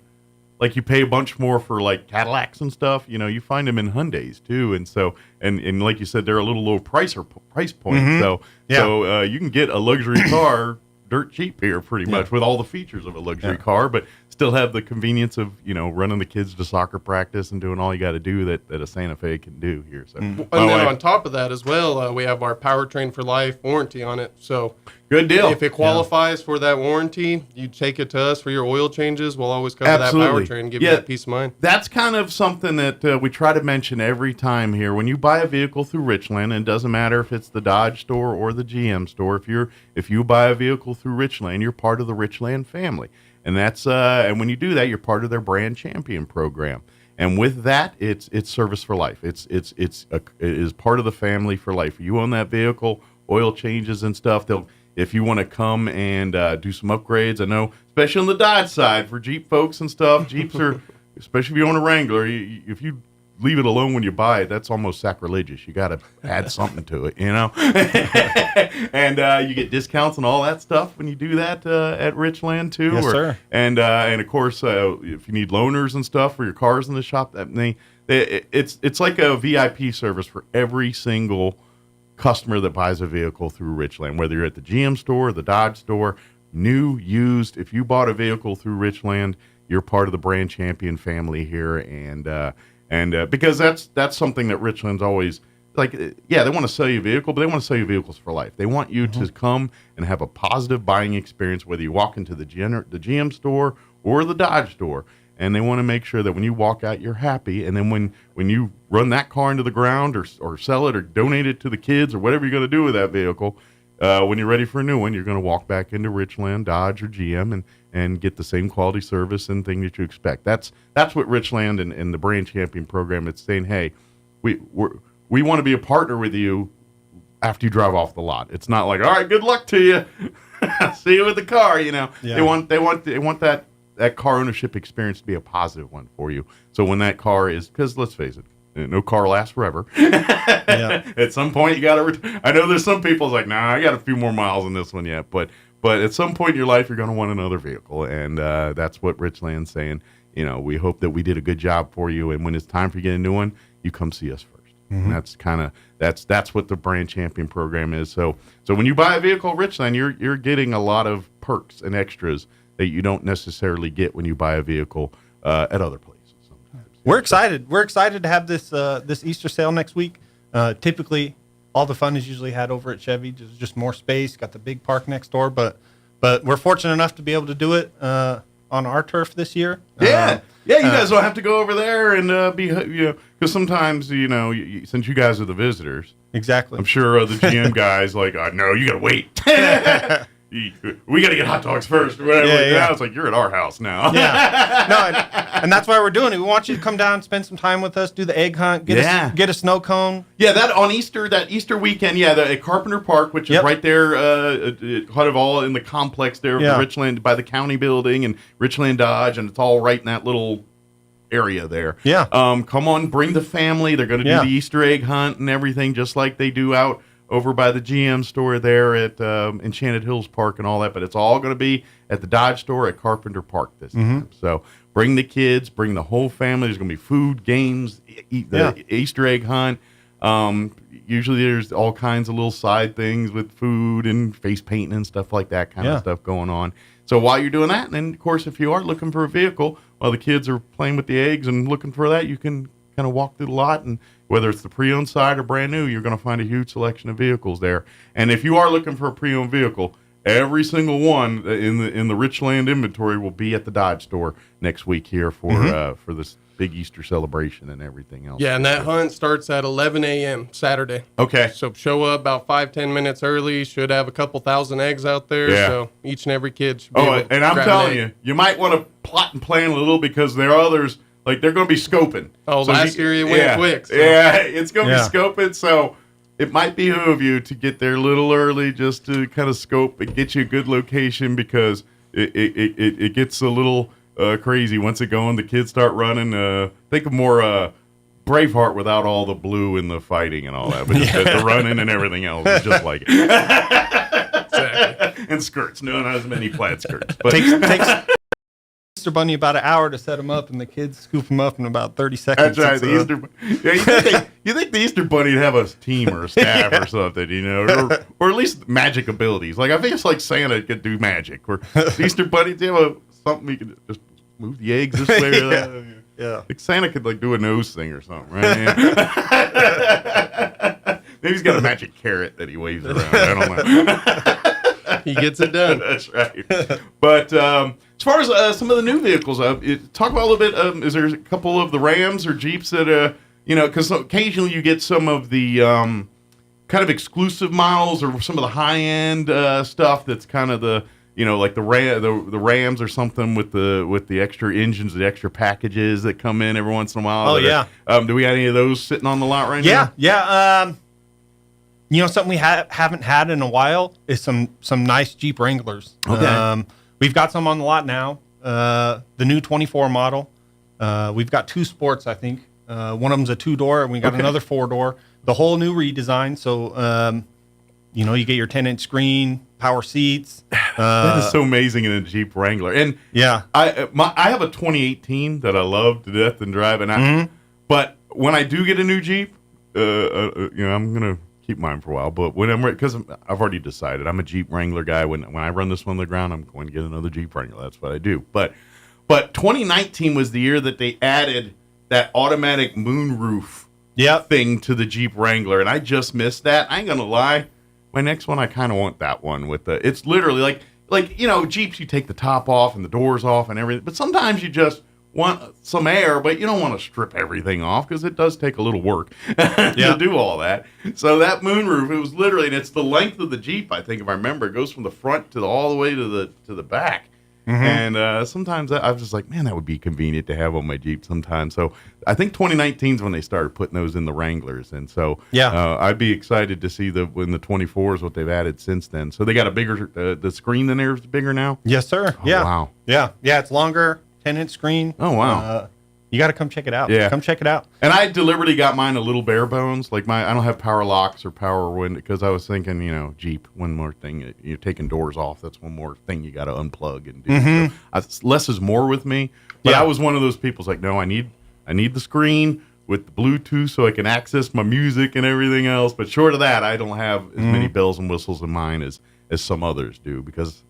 Like you pay a bunch more for like Cadillacs and stuff, you find them in Hyundais too, and so and like you said, they're a little low price point. So you can get a luxury car dirt cheap here, pretty much with all the features of a luxury car, but still have the convenience of running the kids to soccer practice and doing all you got to do that a Santa Fe can do here. So and then on top of that as well, we have our powertrain for life warranty on it. So good deal. If it qualifies for that warranty, you take it to us for your oil changes. We'll always cover that powertrain and give you that peace of mind. That's kind of something that we try to mention every time here. When you buy a vehicle through Richland, and it doesn't matter if it's the Dodge store or the GM store, if you buy a vehicle through Richland, you're part of the Richland family. And that's and when you do that, you're part of their brand champion program. And with that, it's service for life. It is part of the family for life. You own that vehicle, oil changes and stuff. If you want to come and do some upgrades, I know, especially on the Dodge side for Jeep folks and stuff. Jeeps are, especially if you own a Wrangler, if you leave it alone when you buy it, that's almost sacrilegious. You got to add something to it, and you get discounts and all that stuff when you do that at Richland too. Yes, sir. And of course, if you need loaners and stuff for your cars in the shop, it's like a VIP service for every single customer that buys a vehicle through Richland, whether you're at the GM store or the Dodge store, new, used. If you bought a vehicle through Richland, you're part of the brand champion family here, and because that's something that Richland's always like. They want to sell you a vehicle, but they want to sell you vehicles for life. They want you to come and have a positive buying experience, whether you walk into the GM store or the Dodge store. And they want to make sure that when you walk out, you're happy. And then when you run that car into the ground or sell it or donate it to the kids or whatever you're going to do with that vehicle, when you're ready for a new one, you're going to walk back into Richland, Dodge, or GM and get the same quality service and thing that you expect. That's what Richland and the Brand Champion program is saying, hey, we want to be a partner with you after you drive off the lot. It's not like, all right, good luck to you. See you with the car, Yeah. They want that car ownership experience to be a positive one for you. So when that car is, because let's face it, no car lasts forever. At some point, you got to. I know there's some people like, nah, I got a few more miles in this one yet, but at some point in your life, you're going to want another vehicle, and that's what Richland's saying. We hope that we did a good job for you, and when it's time for you to get a new one, you come see us first. And that's what the Brand Champion program is. So when you buy a vehicle at Richland, you're getting a lot of perks and extras that you don't necessarily get when you buy a vehicle at other places. Sometimes. We're excited. We're excited to have this Easter sale next week. Typically, all the fun is usually had over at Chevy. Just more space. Got the big park next door, but we're fortunate enough to be able to do it on our turf this year. You guys don't have to go over there and be because sometimes since you guys are the visitors, exactly. I'm sure the GM guys like, no, you got to wait. We got to get hot dogs first. Or whatever. Yeah. It's like you're at our house now. And that's why we're doing it. We want you to come down, spend some time with us, do the egg hunt, get a snow cone. Yeah, that on that Easter weekend. Yeah, at Carpenter Park, which is right there, kind of all in the complex there of Richland by the county building and Richland Dodge, and it's all right in that little area there. Yeah. Come on, bring the family. They're going to do the Easter egg hunt and everything, just like they do out over by the GM store there at Enchanted Hills Park and all that. But it's all going to be at the Dodge store at Carpenter Park this time. So bring the kids, bring the whole family. There's going to be food, games, the Easter egg hunt. Usually there's all kinds of little side things with food and face painting and stuff like that kind of stuff going on. So while you're doing that, and then, of course, if you are looking for a vehicle, while the kids are playing with the eggs and looking for that, you can kind of walk through the lot, and whether it's the pre-owned side or brand new, you're going to find a huge selection of vehicles there. And if you are looking for a pre-owned vehicle, every single one in the Richland inventory will be at the Dodge store next week here for this big Easter celebration and everything else. Yeah, and that hunt starts at 11 a.m. Saturday. Okay. So show up about 5-10 minutes early. Should have a couple thousand eggs out there. Yeah. So each and every kid should be Oh, able to and I'm grab telling an egg. you might want to plot and plan a little because there are others, like they're going to be scoping. Oh, So last year it went quick. So. Yeah, it's going to be scoping, so it might behoove you to get there a little early just to kind of scope and get you a good location because it gets a little crazy once it going. The kids start running. Think of more Braveheart without all the blue and the fighting and all that, but just the running and everything else is just like it. Exactly. And skirts, no, not as many plaid skirts. But takes Easter Bunny about an hour to set them up, and the kids scoop them up in about 30 seconds. That's right. The Easter, you think the Easter Bunny'd have a team or a staff or something, you know, or at least magic abilities. Like I think it's like Santa could do magic, or the Easter Bunny have something he could just move the eggs this way or that. Yeah. Like Santa could like do a nose thing or something, right? Yeah. Maybe he's got a magic carrot that he waves around. I don't know. He gets it done. That's right. But as far as some of the new vehicles, talk about a little bit. Is there a couple of the Rams or Jeeps that, because occasionally you get some of the kind of exclusive models or some of the high-end stuff that's kind of the, like the Rams or something with the extra engines, the extra packages that come in every once in a while. Oh, yeah. Do we have any of those sitting on the lot right now? Yeah. Something we haven't had in a while is some nice Jeep Wranglers. Okay. We've got some on the lot now. The new 24 model. We've got two sports, I think. One of them's a 2-door, and we got another 4-door. The whole new redesign. So, you get your 10-inch screen, power seats. That is so amazing in a Jeep Wrangler. And yeah, I have a 2018 that I love to death and drive. And but when I do get a new Jeep, I'm gonna keep mine for a while. But when because I've already decided I'm a Jeep Wrangler guy. When I run this one to the ground, I'm going to get another Jeep Wrangler. That's what I do. But 2019 was the year that they added that automatic moonroof thing to the Jeep Wrangler, and I just missed that. I ain't gonna lie. My next one, I kind of want that one with the. It's literally like Jeeps. You take the top off and the doors off and everything, but sometimes you just want some air, but you don't want to strip everything off because it does take a little work to do all that. So that moonroof, it was literally, and it's the length of the Jeep. I think if I remember, it goes from the front to all the way to the back. And sometimes I was just like, man, that would be convenient to have on my Jeep sometimes. So I think 2019 is when they started putting those in the Wranglers. And so I'd be excited to see when the 24s, what they've added since then. So they got a bigger, the screen than theirs bigger now? Yes, sir. Oh, wow. Yeah, it's longer, 10-inch screen. Oh, wow. You got to come check it out. Yeah. Come check it out. And I deliberately got mine a little bare bones. Like I don't have power locks or power window because I was thinking, Jeep, one more thing. You're taking doors off. That's one more thing you got to unplug and do. So less is more with me. But I was one of those people like, no, I need the screen with the Bluetooth so I can access my music and everything else. But short of that, I don't have as many bells and whistles in mine as some others do because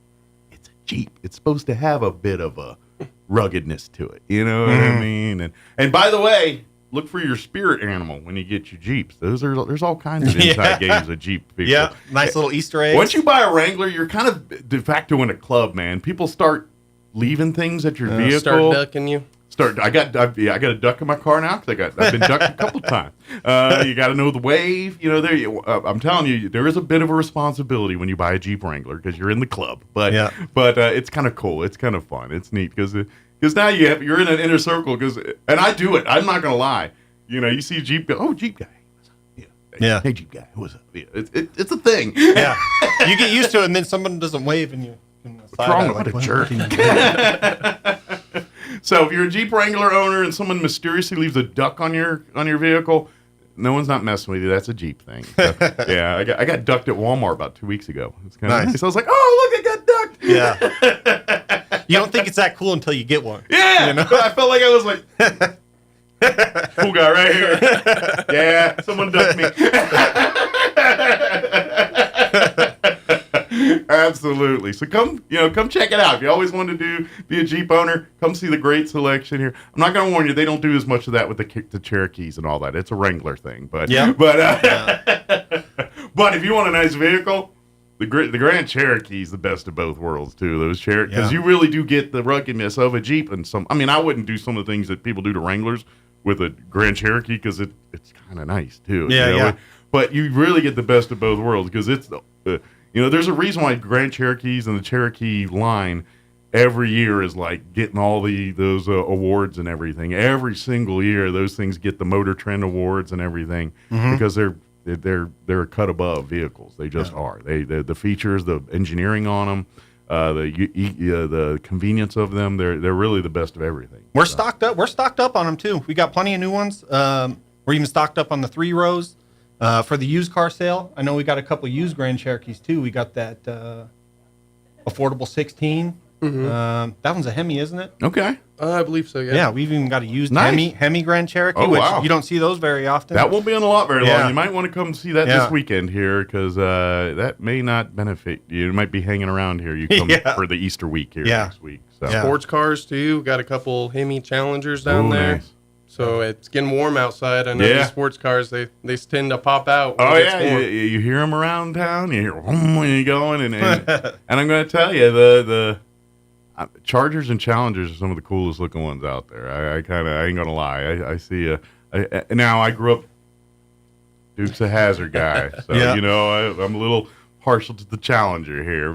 it's a Jeep. It's supposed to have a bit of a ruggedness to it, you know what I mean? And by the way, look for your spirit animal when you get your Jeeps. There's all kinds of inside games of Jeep people. Yeah, nice little Easter eggs. Once you buy a Wrangler, you're kind of de facto in a club, man. People start leaving things at your vehicle. Start ducking you. I got a duck in my car now because I've been ducked a couple times. You got to know the wave. I'm telling you, there is a bit of a responsibility when you buy a Jeep Wrangler because you're in the club. But it's kind of cool. It's kind of fun. It's neat because now you're in an inner circle. And I do it. I'm not gonna lie. You see a Jeep go, Jeep guy. Yeah. Hey Jeep guy, what's up? Yeah, it's a thing. Yeah. You get used to it, and then someone doesn't wave, and you. What's wrong? What a jerk. So if you're a Jeep Wrangler owner and someone mysteriously leaves a duck on your vehicle, no one's not messing with you. That's a Jeep thing. So, yeah, I got ducked at Walmart about 2 weeks ago. It's kind of nice. I was like, oh, look, I got ducked. Yeah. You don't think it's that cool until you get one. Yeah. You know? I felt like I was like, cool guy right here. Yeah, someone ducked me. Absolutely. So come check it out. If you always wanted to be a Jeep owner, come see the great selection here. I'm not going to warn you, they don't do as much of that with the Cherokees and all that. It's a Wrangler thing, but but if you want a nice vehicle, the Grand Cherokee is the best of both worlds too. Those Cherokees, because you really do get the ruggedness of a Jeep and some. I mean, I wouldn't do some of the things that people do to Wranglers with a Grand Cherokee because it's kind of nice too. Yeah. But you really get the best of both worlds because it's there's a reason why Grand Cherokees and the Cherokee line every year is like getting all those awards and everything. Every single year, those things get the Motor Trend Awards and everything because they're a cut above vehicles. They just are. The features, the engineering on them, the convenience of them. They're really the best of everything. We're stocked up. We're stocked up on them too. We got plenty of new ones. We're even stocked up on the 3 rows. For the used car sale, I know we got a couple used Grand Cherokees too. We got that affordable 16. That one's a Hemi, isn't it? Okay. I believe so, yeah. Yeah, we've even got a used Hemi Grand Cherokee, which you don't see those very often. That won't be on the lot very long. You might want to come see that this weekend here because that may not benefit you. It might be hanging around here. You come for the Easter week here next week. So. Sports cars too. Got a couple Hemi Challengers down there. Nice. So it's getting warm outside. I know these sports cars, they tend to pop out. Oh, yeah. You hear them around town. You hear them when you're going. And I'm going to tell you, the Chargers and Challengers are some of the coolest looking ones out there. I ain't going to lie. I see now I grew up Dukes of Hazzard guy. So, I'm a little partial to the Challenger here.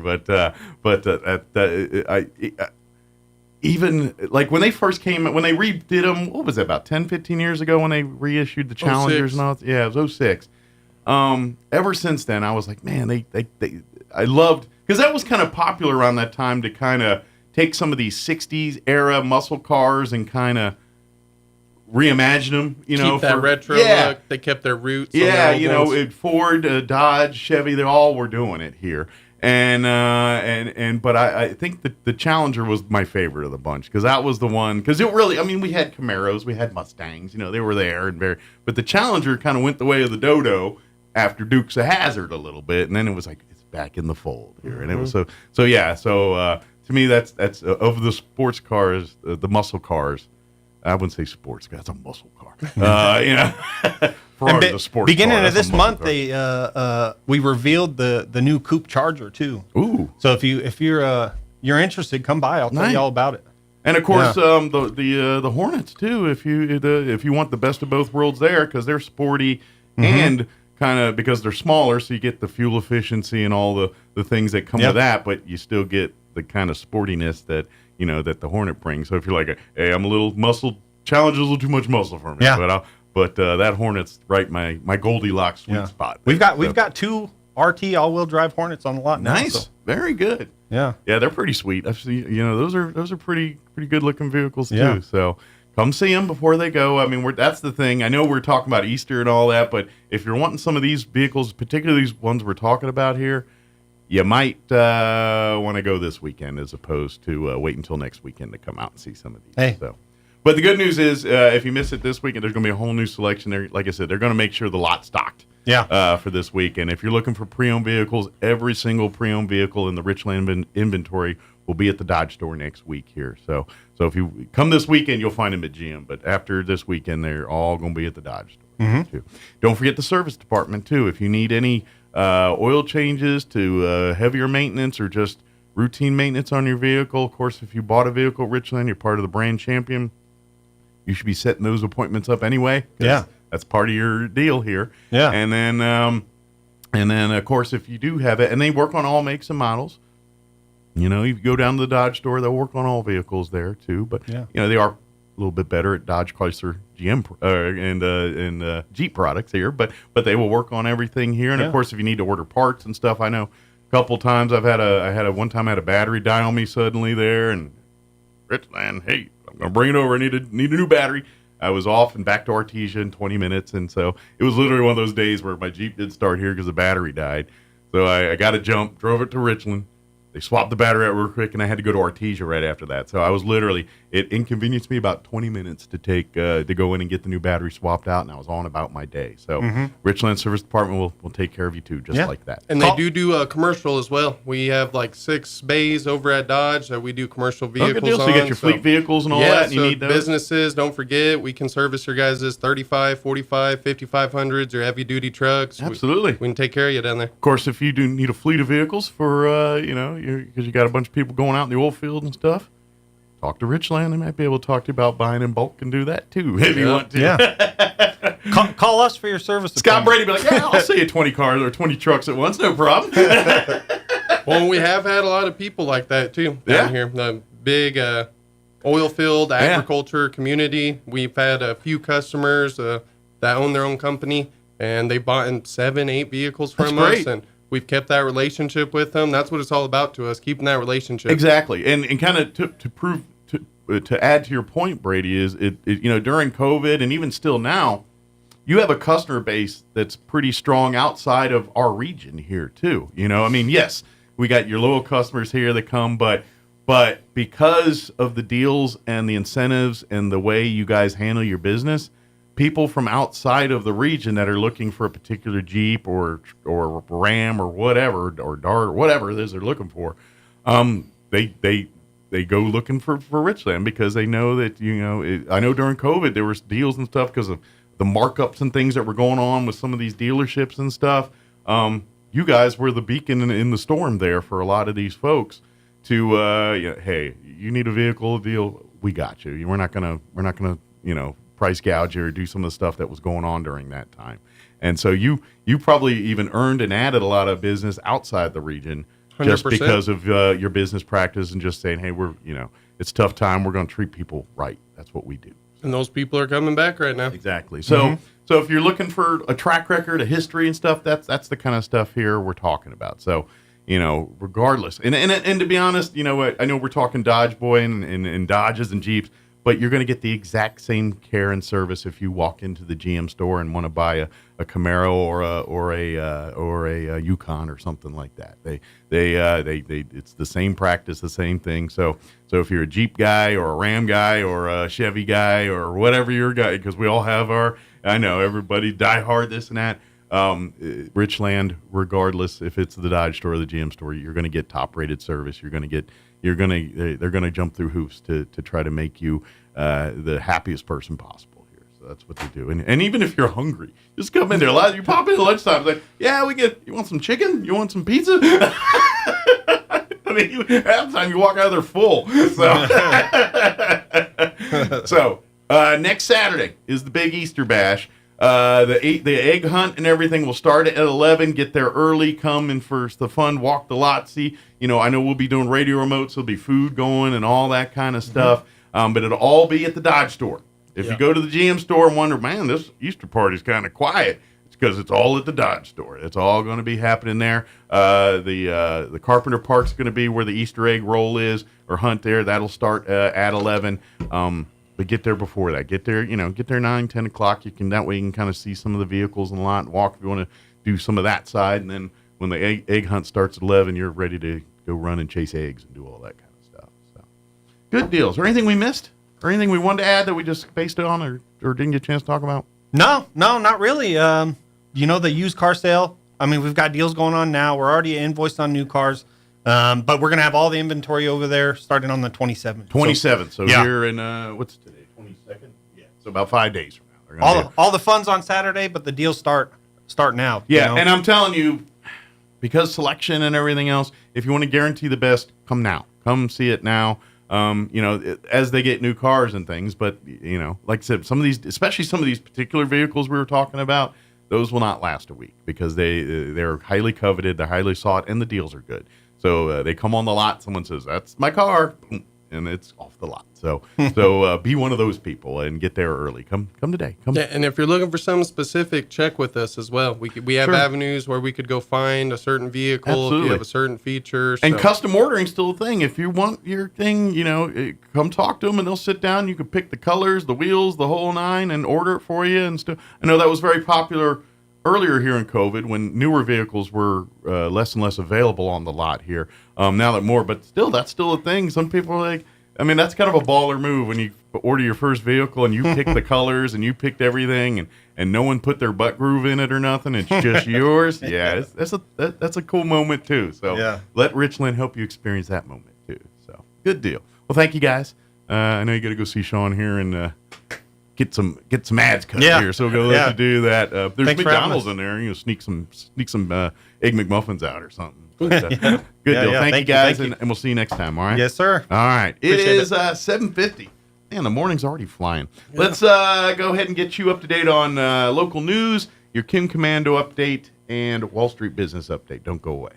Even like when they first came, when they redid them, what was it, about 10, 15 years ago when they reissued the Challengers and all that? Yeah, it was 06. Ever since then, I was like, man, I loved, because that was kind of popular around that time to kind of take some of these 60s era muscle cars and kind of reimagine them, Keep that retro look. They kept their roots. Yeah, Ford, Dodge, Chevy, they all were doing it here. But I think that the Challenger was my favorite of the bunch because that was the one, because it really, I mean, we had Camaros, we had Mustangs, they were there but the Challenger kind of went the way of the Dodo after Dukes of Hazzard a little bit, and then it was like it's back in the fold here, and it was so to me that's of the sports cars, the muscle cars. I wouldn't say sports car, that's a muscle car. Ferrari, the sports beginning car, of this month, we revealed the new Coupe Charger too. Ooh! So if you're interested, come by. I'll tell you all about it. And of course, the Hornets too. If you want the best of both worlds there, because they're sporty and kind of because they're smaller, so you get the fuel efficiency and all the things that come with that, but you still get the kind of sportiness that that the Hornet brings. So if you're like, hey, I'm a little muscle, Challenger's a little too much muscle for me, but that Hornet's right my Goldilocks sweet spot. We've got 2 RT all-wheel drive Hornets on the lot now. Nice, very good. Yeah, they're pretty sweet. I've seen, those are pretty good looking vehicles too. Yeah. So come see them before they go. I mean, that's the thing. I know we're talking about Easter and all that, but if you're wanting some of these vehicles, particularly these ones we're talking about here, you might want to go this weekend as opposed to wait until next weekend to come out and see some of these. Hey. So. But the good news is, if you miss it this weekend, there's going to be a whole new selection there. Like I said, they're going to make sure the lot's stocked for this week. And if you're looking for pre-owned vehicles, every single pre-owned vehicle in the Richland inventory will be at the Dodge store next week here. So if you come this weekend, you'll find them at GM. But after this weekend, they're all going to be at the Dodge store too. Don't forget the service department too. If you need any oil changes to heavier maintenance or just routine maintenance on your vehicle, of course, if you bought a vehicle at Richland, you're part of the brand champion. You should be setting those appointments up anyway. Yeah, that's part of your deal here. Yeah, and then of course, if you do have it, and they work on all makes and models. You go down to the Dodge store, they'll work on all vehicles there too. But they are a little bit better at Dodge, Chrysler, GM, and Jeep products here. But they will work on everything here. And of course, if you need to order parts and stuff, I know a couple times one time I had a battery die on me suddenly there, and Richland, hey, I'm gonna bring it over. I need a new battery. I was off and back to Artesia in 20 minutes. And so it was literally one of those days where my Jeep did start here because the battery died. So I got a jump, drove it to Richland. They swapped the battery out real quick, and I had to go to Artesia right after that. So I was literally, it inconvenienced me about 20 minutes to take to go in and get the new battery swapped out, and I was on about my day. So Richland Service Department will take care of you too, just like that. And they do a commercial as well. We have like 6 bays over at Dodge that we do commercial vehicles good deal. So you get your fleet vehicles and all that, and you need those? Businesses, don't forget, we can service your guys' 35, 45, 5500s, your heavy-duty trucks. Absolutely. We can take care of you down there. Of course, if you do need a fleet of vehicles for, because you got a bunch of people going out in the oil field and stuff, talk to Richland. They might be able to talk to you about buying in bulk and do that too, if you want to. Yeah. Call us for your service. Scott Brady be like, yeah, I'll sell you 20 cars or 20 trucks at once, no problem. Well, we have had a lot of people like that too down here. The big oil field agriculture community. We've had a few customers that own their own company, and they bought 7, 8 vehicles from us, and we've kept that relationship with them. That's what it's all about to us, keeping that relationship. Exactly. And kind of to prove, to add to your point, Brady, is it during COVID and even still now, you have a customer base that's pretty strong outside of our region here too. Yes, we got your loyal customers here that come, but because of the deals and the incentives and the way you guys handle your business, people from outside of the region that are looking for a particular Jeep or Ram or whatever, or Dart or whatever it is they're looking for, they go looking for Richland because they know that, I know during COVID there was deals and stuff because of the markups and things that were going on with some of these dealerships and stuff. You guys were the beacon in the storm there for a lot of these folks to, hey, you need a vehicle deal, we got you. We're not gonna price gouge or do some of the stuff that was going on during that time. And so you probably even earned and added a lot of business outside the region 100%. Just because of your business practice and just saying, hey, it's a tough time. We're going to treat people right. That's what we do. And those people are coming back right now. Exactly. So if you're looking for a track record, a history and stuff, that's the kind of stuff here we're talking about. So, regardless. And to be honest, I know we're talking Dodge Boy and Dodges and Jeeps, but you're going to get the exact same care and service if you walk into the GM store and want to buy a Camaro or a Yukon or something like that. They it's the same practice, the same thing. So if you're a Jeep guy or a Ram guy or a Chevy guy or whatever your guy, because we all have I know everybody die hard this and that. Richland, regardless if it's the Dodge store or the GM store, you're going to get top rated service. They're going to jump through hoops to try to make you the happiest person possible here. So that's what they do. And even if you're hungry, just come in there. You pop in at lunchtime, it's like, yeah, you want some chicken? You want some pizza? Half the time you walk out of there full. So next Saturday is the big Easter bash. The egg hunt and everything will start at 11. Get there early. Come in for the fun. Walk the lot. See, I know we'll be doing radio remotes. There'll be food going and all that kind of stuff. But it'll all be at the Dodge store. If you go to the GM store and wonder, man, this Easter party's kind of quiet, it's because it's all at the Dodge store. It's all going to be happening there. The Carpenter Park's going to be where the Easter egg roll is or hunt there. That'll start at 11. But get there before that. Get there 9, 10 o'clock. That way you can kind of see some of the vehicles and lot and walk if you want to do some of that side. And then when the egg hunt starts at 11, you're ready to go run and chase eggs and do all that kind of stuff. So good deals. Or anything we missed? Or anything we wanted to add that we just based it on or didn't get a chance to talk about? No, not really. The used car sale. We've got deals going on now. We're already invoiced on new cars. But we're going to have all the inventory over there starting on the 27th. 27th. So here in, what's today, 22nd? Yeah. So about 5 days from now. All the fun's on Saturday, but the deals start now. Yeah, and I'm telling you, because selection and everything else, if you want to guarantee the best, come now. Come see it now. As they get new cars and things. But, like I said, some of these, especially some of these particular vehicles we were talking about, those will not last a week because they're highly coveted, they're highly sought, and the deals are good. So they come on the lot. Someone says, "That's my car," and it's off the lot. So be one of those people and get there early. Come today. Yeah, and if you're looking for something specific, check with us as well. We have avenues where we could go find a certain vehicle Absolutely. if you have a certain feature. And custom ordering still a thing. If you want your thing, come talk to them and they'll sit down. You can pick the colors, the wheels, the whole nine, and order it for you and stuff. I know that was very popular earlier here in COVID when newer vehicles were less and less available on the lot here. Now that more, but still, that's still a thing. Some people are like, that's kind of a baller move when you order your first vehicle and you pick the colors and you picked everything and no one put their butt groove in it or nothing. It's just yours. Yeah, that's a cool moment too. So let Richland help you experience that moment too. So good deal. Well, thank you guys. I know you got to go see Sean here and get some ads cut here. So we'll go let you do that. There's Thanks McDonald's in there. Sneak some Egg McMuffins out or something. But, good deal. Thank you guys, and we'll see you next time. All right. Yes, sir. All right. It is 7:50. Man, the morning's already flying. Yeah. Let's go ahead and get you up to date on local news, your Kim Commando update, and Wall Street business update. Don't go away.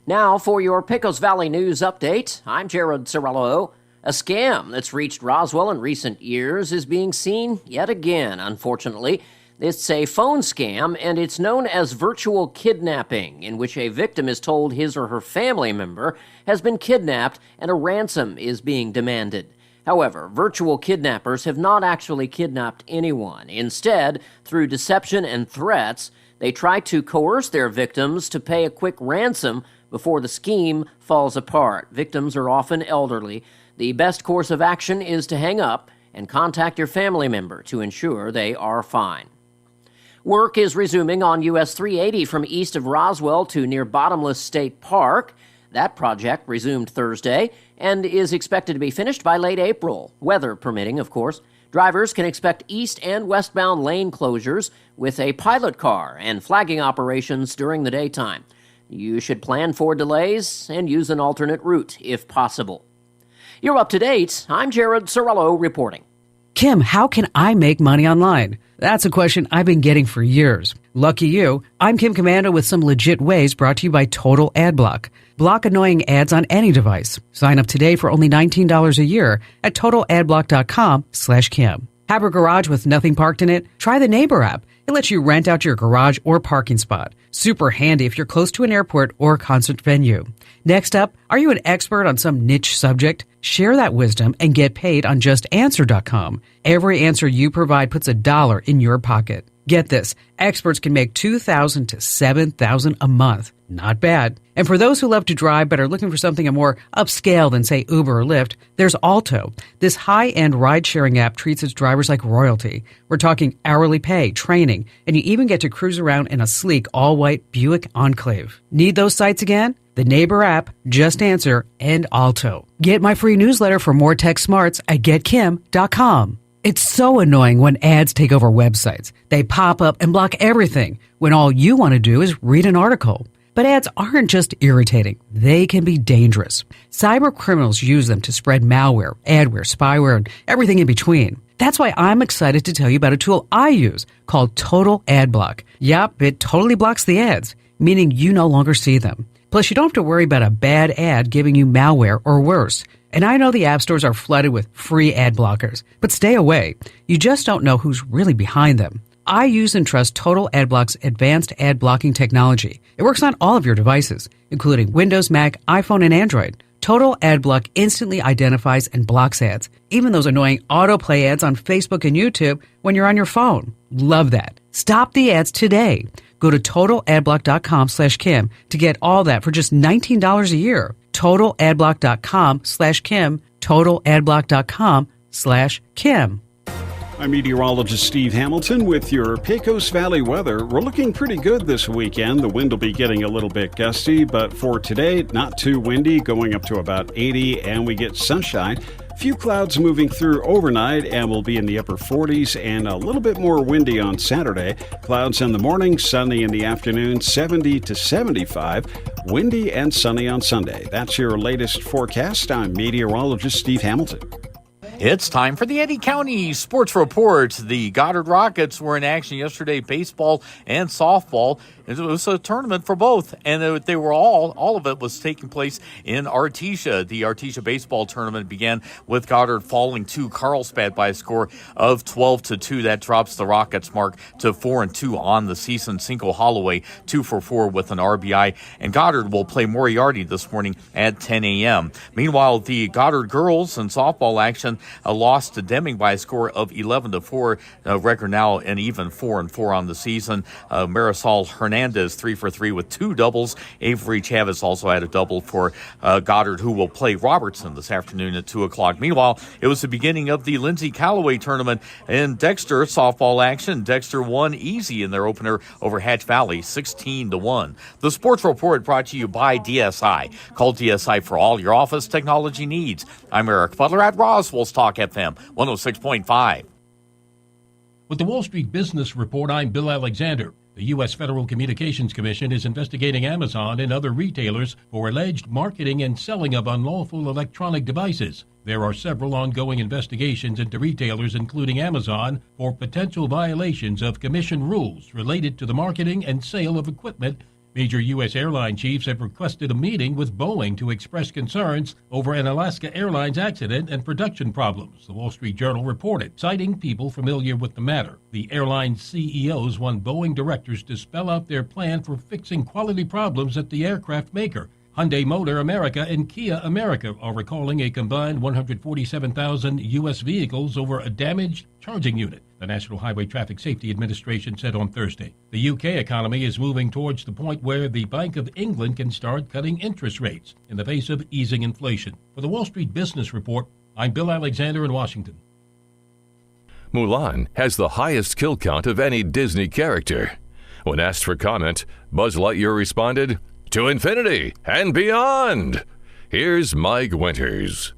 Now for your Pecos Valley News update, I'm Jared Cirillo. A scam that's reached Roswell in recent years is being seen yet again, unfortunately. It's a phone scam, and it's known as virtual kidnapping, in which a victim is told his or her family member has been kidnapped and a ransom is being demanded. However, virtual kidnappers have not actually kidnapped anyone. Instead, through deception and threats, they try to coerce their victims to pay a quick ransom before the scheme falls apart. Victims are often elderly. The best course of action is to hang up and contact your family member to ensure they are fine. Work is resuming on US 380 from east of Roswell to near Bottomless State Park. That project resumed Thursday and is expected to be finished by late April, weather permitting, of course. Drivers can expect east and westbound lane closures with a pilot car and flagging operations during the daytime. You should plan for delays and use an alternate route if possible. You're up to date. I'm Jared Cirillo reporting. Kim, how can I make money online? That's a question I've been getting for years. Lucky you, I'm Kim Commando with some legit ways brought to you by Total Ad Block. Block annoying ads on any device. Sign up today for only $19 a year at totaladblock.com/Kim. Have a garage with nothing parked in it? Try the Neighbor app. It lets you rent out your garage or parking spot. Super handy if you're close to an airport or concert venue. Next up, are you an expert on some niche subject? Share that wisdom and get paid on justanswer.com. Every answer you provide puts $1 in your pocket. Get this, experts can make $2,000 to $7,000 a month. Not bad. And for those who love to drive but are looking for something more upscale than, say, Uber or Lyft, there's Alto. This high-end ride-sharing app treats its drivers like royalty. We're talking hourly pay, training, and you even get to cruise around in a sleek, all-white Buick Enclave. Need those sites again? The Neighbor app, Just Answer, and Alto. Get my free newsletter for more tech smarts at getkim.com. It's so annoying when ads take over websites. They pop up and block everything when all you want to do is read an article. But ads aren't just irritating. They can be dangerous. Cyber criminals use them to spread malware, adware, spyware, and everything in between. That's why I'm excited to tell you about a tool I use called Total Ad Block. Yep, it totally blocks the ads, meaning you no longer see them. Plus, you don't have to worry about a bad ad giving you malware or worse. And I know the app stores are flooded with free ad blockers, but stay away. You just don't know who's really behind them. I use and trust Total Ad Block's advanced ad blocking technology. It works on all of your devices, including Windows, Mac, iPhone, and Android. Total Ad Block instantly identifies and blocks ads, even those annoying autoplay ads on Facebook and YouTube when you're on your phone. Love that. Stop the ads today. Go to totaladblock.com/Kim to get all that for just $19 a year. totaladblock.com/Kim. totaladblock.com/Kim. I'm meteorologist Steve Hamilton with your Pecos Valley weather. We're looking pretty good this weekend. The wind will be getting a little bit gusty, but for today, not too windy, going up to about 80, and we get sunshine. Few clouds moving through overnight, and we'll be in the upper 40s and a little bit more windy on Saturday. Clouds in the morning, sunny in the afternoon, 70 to 75. Windy and sunny on Sunday. That's your latest forecast. I'm meteorologist Steve Hamilton. It's time for the Eddy County Sports Report. The Goddard Rockets were in action yesterday, baseball and softball. It was a tournament for both, and they were all of it was taking place in Artesia. The Artesia baseball tournament began with Goddard falling to Carlsbad by a score of 12-2. That drops the Rockets' mark to 4-2 on the season. Cinco Holloway 2 for 4 with an RBI, and Goddard will play Moriarty this morning at 10 a.m. Meanwhile, the Goddard girls in softball action lost to Deming by a score of 11-4. Record now an even 4-4 on the season. Marisol Hernandez 3 for 3 with 2 doubles. Avery Chavez also had a double for Goddard, who will play Robertson this afternoon at 2 o'clock. Meanwhile, it was the beginning of the Lindsay Callaway tournament in Dexter softball action. Dexter won easy in their opener over Hatch Valley, 16-1. The Sports Report brought to you by DSI. Call DSI for all your office technology needs. I'm Eric Butler at Roswell's Talk FM 106.5. With the Wall Street Business Report, I'm Bill Alexander. The U.S. Federal Communications Commission is investigating Amazon and other retailers for alleged marketing and selling of unlawful electronic devices. There are several ongoing investigations into retailers, including Amazon, for potential violations of commission rules related to the marketing and sale of equipment. Major U.S. airline chiefs have requested a meeting with Boeing to express concerns over an Alaska Airlines accident and production problems, the Wall Street Journal reported, citing people familiar with the matter. The airline's CEOs want Boeing directors to spell out their plan for fixing quality problems at the aircraft maker. Hyundai Motor America and Kia America are recalling a combined 147,000 U.S. vehicles over a damaged charging unit, the National Highway Traffic Safety Administration said on Thursday. The UK economy is moving towards the point where the Bank of England can start cutting interest rates in the face of easing inflation. For the Wall Street Business Report, I'm Bill Alexander in Washington. Mulan has the highest kill count of any Disney character. When asked for comment, Buzz Lightyear responded, "To infinity and beyond." Here's Mike Winters.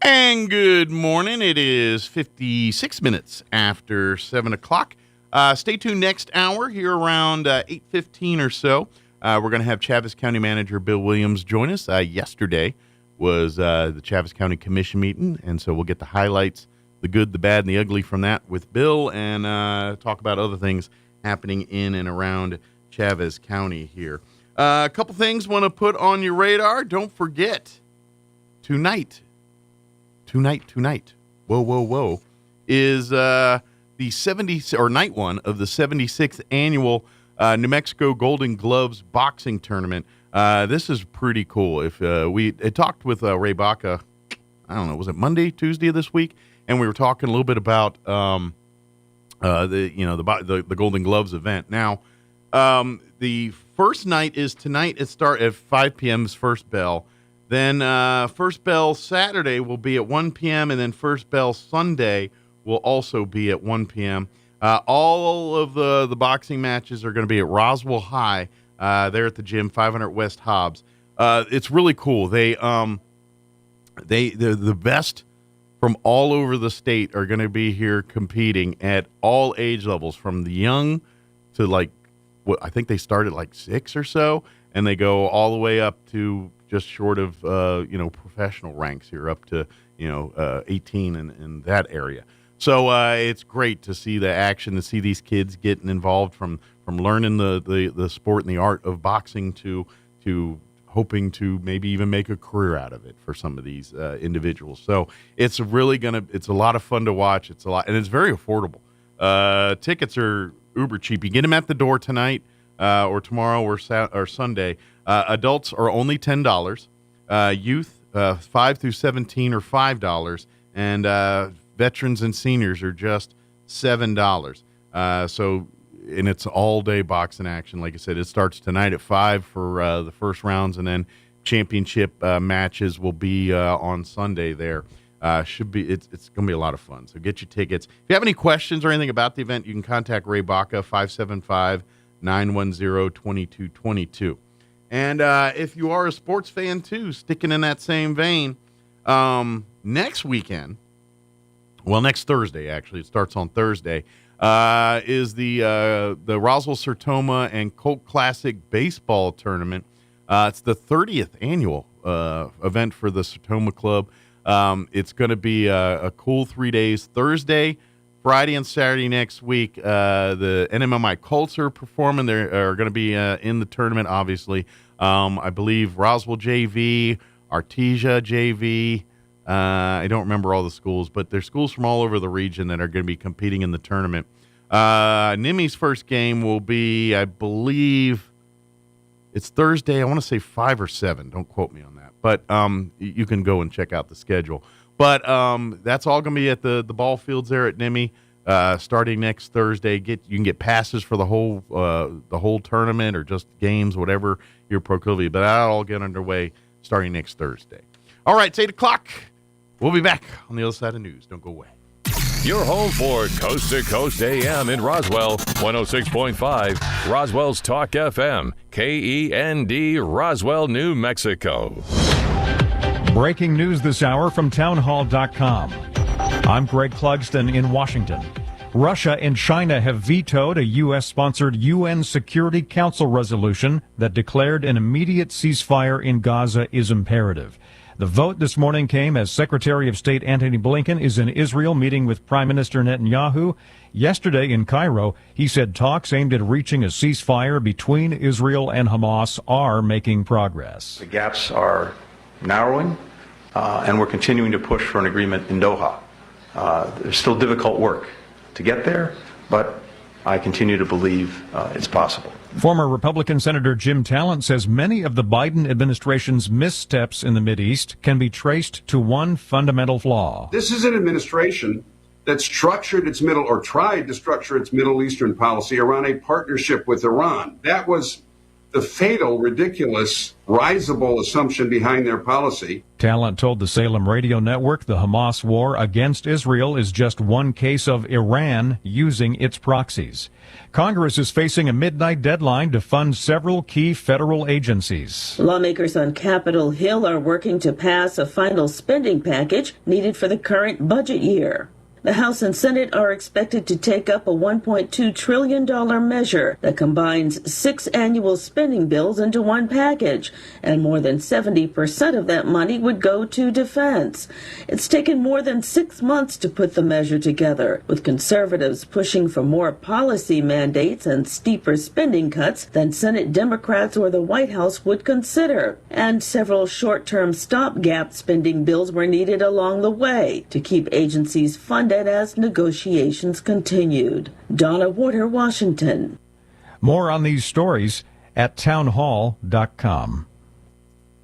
And good morning. It is 56 minutes after 7 o'clock. Stay tuned next hour here around 8:15 or so. We're going to have Chaves County Manager Bill Williams join us. Yesterday was the Chaves County Commission meeting, and so we'll get the highlights, the good, the bad, and the ugly from that with Bill, and talk about other things happening in and around Chaves County here. A couple things want to put on your radar. Don't forget, tonight, whoa, is the 70 or night one of the 76th annual New Mexico Golden Gloves boxing tournament. This is pretty cool. If we talked with Ray Baca, I don't know, was it Monday, Tuesday of this week, and we were talking a little bit about the Golden Gloves event. Now, the first night is tonight. It starts at 5 p.m.'s first bell. Then first bell Saturday will be at 1 p.m. and then first bell Sunday will also be at 1 p.m. All of the boxing matches are going to be at Roswell High. There at the gym, 500 West Hobbs. It's really cool. They're the best from all over the state are going to be here competing at all age levels, from the young to I think they start at 6 or so, and they go all the way up to just short of professional ranks here, up to 18 in that area. So it's great to see the action, to see these kids getting involved from learning the sport and the art of boxing to hoping to maybe even make a career out of it for some of these individuals. So it's really it's a lot of fun to watch. It's a lot, and it's very affordable. Tickets are uber cheap. You get them at the door tonight or tomorrow or Sunday. Adults are only $10. Youth 5 through 17 are $5, and veterans and seniors are just $7. And it's all-day boxing action. Like I said, it starts tonight at 5 for the first rounds, and then championship matches will be on Sunday there. It's going to be a lot of fun. So get your tickets. If you have any questions or anything about the event, you can contact Ray Baca, 575-910-2222. And if you are a sports fan, too, sticking in that same vein, next Thursday, actually, it starts on Thursday, is the Roswell Sertoma and Colt Classic Baseball Tournament. It's the 30th annual event for the Sertoma Club. It's going to be a cool 3 days. Thursday Friday and Saturday next week, the NMMI Colts are performing. They are going to be in the tournament, obviously. I believe Roswell JV, Artesia JV. I don't remember all the schools, but there's schools from all over the region that are going to be competing in the tournament. NIMI's first game will be, I believe, it's Thursday. I want to say 5 or 7. Don't quote me on that. But you can go and check out the schedule. But that's all going to be at the ball fields there at NIMI starting next Thursday. You can get passes for the whole tournament or just games, whatever your proclivity. But that'll all get underway starting next Thursday. All right, it's 8 o'clock. We'll be back on the other side of news. Don't go away. Your home for Coast to Coast AM in Roswell, 106.5, Roswell's Talk FM, KEND, Roswell, New Mexico. Breaking news this hour from townhall.com. I'm Greg Clugston in Washington. Russia and China have vetoed a U.S.-sponsored UN Security Council resolution that declared an immediate ceasefire in Gaza is imperative. The vote this morning came as Secretary of State Antony Blinken is in Israel meeting with Prime Minister Netanyahu. Yesterday in Cairo, he said talks aimed at reaching a ceasefire between Israel and Hamas are making progress. The gaps are narrowing, and we're continuing to push for an agreement in Doha. There's still difficult work to get there, but I continue to believe it's possible. Former Republican Senator Jim Talent says many of the Biden administration's missteps in the Mideast can be traced to one fundamental flaw. This is an administration that structured its tried to structure its Middle Eastern policy around a partnership with Iran. That was the fatal, ridiculous, risible assumption behind their policy. Talent told the Salem Radio Network the Hamas war against Israel is just one case of Iran using its proxies. Congress is facing a midnight deadline to fund several key federal agencies. Lawmakers on Capitol Hill are working to pass a final spending package needed for the current budget year. The House and Senate are expected to take up a $1.2 trillion measure that combines 6 annual spending bills into one package, and more than 70% of that money would go to defense. It's taken more than 6 months to put the measure together, with conservatives pushing for more policy mandates and steeper spending cuts than Senate Democrats or the White House would consider. And several short-term stopgap spending bills were needed along the way to keep agencies funded as negotiations continued. Donna Warder, Washington. More on these stories at townhall.com.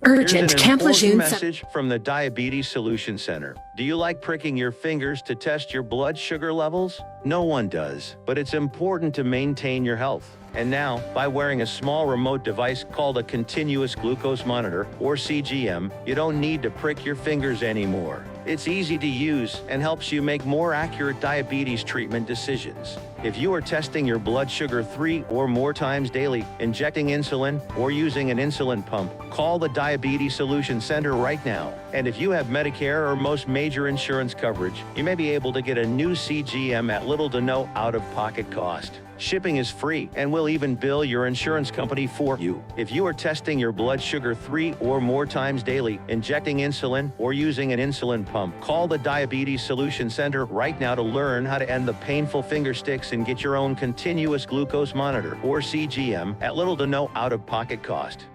Urgent Camp-Lejeune message from the Diabetes Solution Center. Do you like pricking your fingers to test your blood sugar levels? No one does, but it's important to maintain your health. And now, by wearing a small remote device called a continuous glucose monitor, or CGM, you don't need to prick your fingers anymore. It's easy to use and helps you make more accurate diabetes treatment decisions. If you are testing your blood sugar 3 or more times daily, injecting insulin, or using an insulin pump, call the Diabetes Solution Center right now. And if you have Medicare or most major insurance coverage, you may be able to get a new CGM at little to no out-of-pocket cost. Shipping is free, and we'll even bill your insurance company for you. If you are testing your blood sugar 3 or more times daily, injecting insulin, or using an insulin pump, call the Diabetes Solution Center right now to learn how to end the painful finger sticks and get your own continuous glucose monitor, or CGM, at little to no out-of-pocket cost.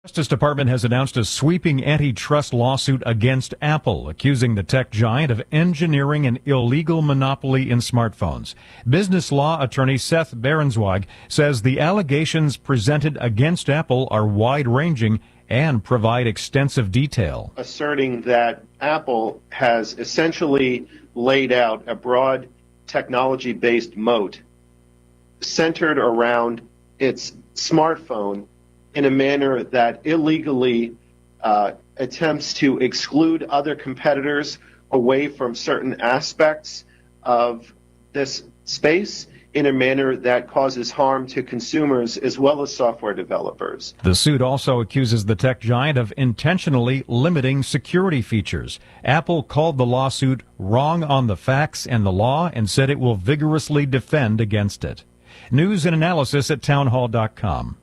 Justice Department has announced a sweeping antitrust lawsuit against Apple, accusing the tech giant of engineering an illegal monopoly in smartphones. Business law attorney Seth Berenswag says the allegations presented against Apple are wide-ranging and provide extensive detail. Asserting that Apple has essentially laid out a broad technology-based moat centered around its smartphone in a manner that illegally attempts to exclude other competitors away from certain aspects of this space in a manner that causes harm to consumers as well as software developers. The suit also accuses the tech giant of intentionally limiting security features. Apple called the lawsuit wrong on the facts and the law and said it will vigorously defend against it. News and analysis at townhall.com.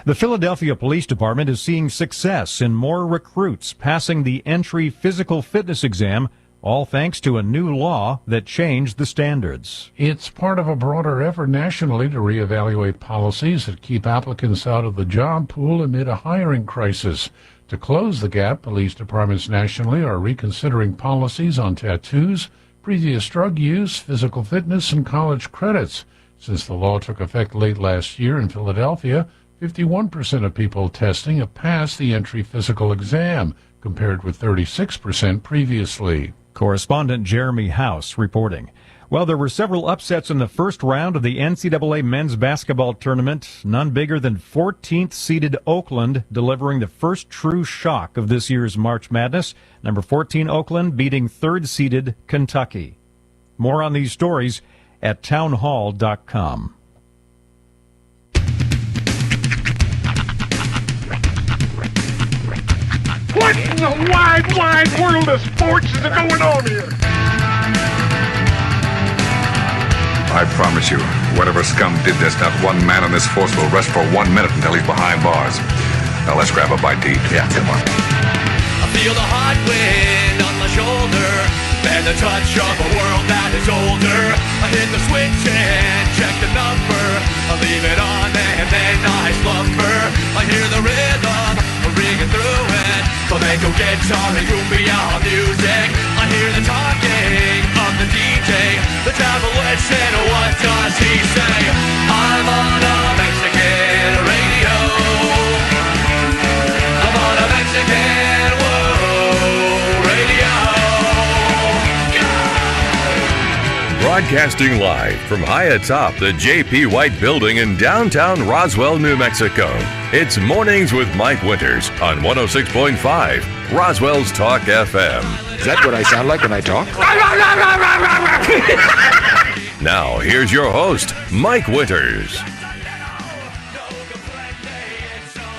The Philadelphia Police Department is seeing success in more recruits passing the entry physical fitness exam, all thanks to a new law that changed the standards. It's part of a broader effort nationally to reevaluate policies that keep applicants out of the job pool amid a hiring crisis. To close the gap, police departments nationally are reconsidering policies on tattoos, previous drug use, physical fitness, and college credits. Since the law took effect late last year in Philadelphia, 51% of people testing have passed the entry physical exam, compared with 36% previously. Correspondent Jeremy House reporting. Well, there were several upsets in the first round of the NCAA men's basketball tournament, none bigger than 14th seeded Oakland delivering the first true shock of this year's March Madness. Number 14 Oakland beating third seeded Kentucky. More on these stories at townhall.com. What in the wide, wide world of sports is going on here? I promise you, whatever scum did this, not one man on this force will rest for 1 minute until he's behind bars. Now let's grab a bite to eat. Yeah, come on. I feel the hot wind on my shoulder and the touch of a world that is older. I hit the switch and check the number. I leave it on and then I slumber. I hear the rhythm ringing through it. Flamenco guitar and cumbia music. I hear the talking of the DJ. The travel listen, what does he say? I'm on a Mexican radio. I'm on a Mexican radio. Broadcasting live from high atop the J.P. White Building in downtown Roswell, New Mexico. It's Mornings with Mike Winters on 106.5 Roswell's Talk FM. Is that what I sound like when I talk? Now, here's your host, Mike Winters.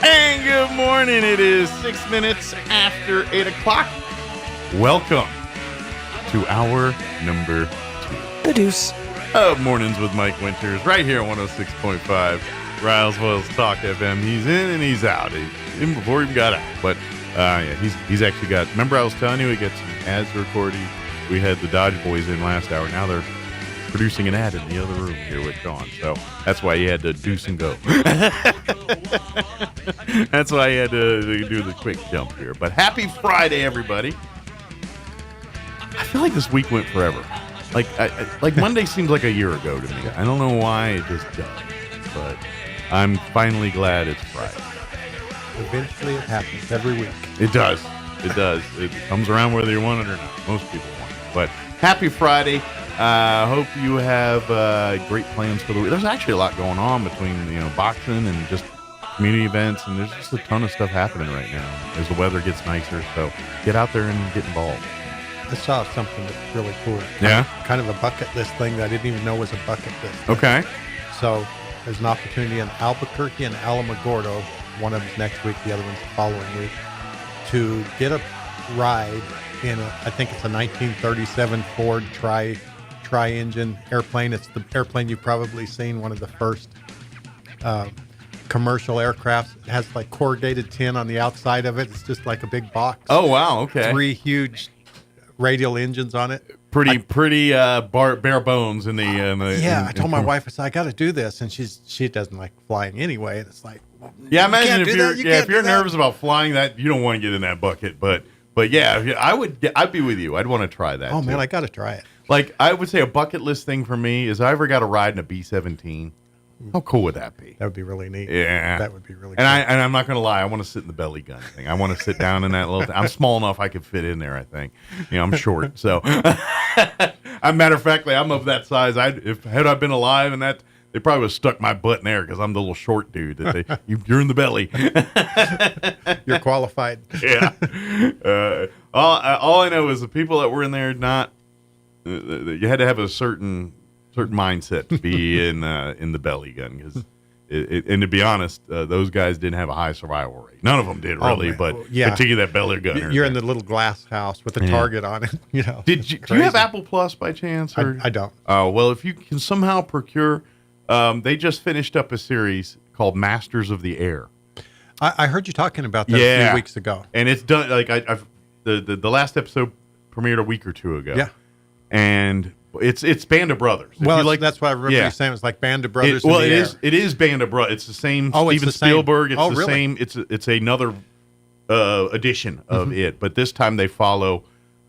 And good morning. It is 6 minutes after 8 o'clock. Welcome to hour number 2. The deuce. Of Mornings with Mike Winters, right here on 106.5 Roswell's Talk FM. He's in and he's out. Even before he got out. But yeah, he's actually got, remember I was telling you, he got some ads recording. We had the Dodge Boys in last hour. Now they're producing an ad in the other room here with Sean. So that's why he had to deuce and go. That's why he had to do the quick jump here. But happy Friday, everybody. I feel like this week went forever. Like Monday seems like a year ago to me. I don't know why it just does. But I'm finally glad it's Friday. Eventually it happens every week. It does. It does. It comes around whether you want it or not. Most people want it. But happy Friday. Hope you have great plans for the week. There's actually a lot going on between, boxing and just community events. And there's just a ton of stuff happening right now as the weather gets nicer. So get out there and get involved. I saw something that's really cool. Yeah? Kind of a bucket list thing that I didn't even know was a bucket list. Okay. So there's an opportunity in Albuquerque and Alamogordo. One of them's next week, the other one's the following week, to get a ride in I think it's a 1937 Ford tri-engine airplane. It's the airplane you've probably seen, one of the first commercial aircrafts. It has like corrugated tin on the outside of it. It's just like a big box. Oh, wow. Okay. 3 huge radial engines on it. Pretty bare bones in the. Yeah, I told my wife, I said, I got to do this, and she doesn't like flying anyway. And it's like, yeah, imagine if you're nervous about flying that, you don't want to get in that bucket. But yeah, I'd be with you. I'd want to try that. Oh too. Man, I got to try it. Like I would say, a bucket list thing for me is I ever got a ride in a B-17. How cool would that be? That would be really neat. Yeah, that would be really. And I'm not gonna lie, I want to sit in the belly gun thing. I want to sit down in that little thing. I'm small enough I could fit in there. I think. I'm short, so. As a matter of fact, I'm of that size. Had I been alive and that, they probably would have stuck my butt in there because I'm the little short dude. You're in the belly. You're qualified. Yeah. All I know is the people that were in there you had to have a certain mindset to be in the belly gun because. And to be honest, those guys didn't have a high survival rate. None of them did, really. But to get that belly gun, you're in the little glass house with a target on it. Do you have Apple Plus by chance? Or? I don't. Oh well, if you can somehow procure, they just finished up a series called Masters of the Air. I heard you talking about that a few weeks ago. And it's done, like, I've the last episode premiered a week or two ago. Yeah. And it's Band of Brothers. Well, that's what I remember you saying. It was like Band of Brothers. It is Band of Brothers. It's the same Steven Spielberg. It's the same. It's another edition of it. But this time they follow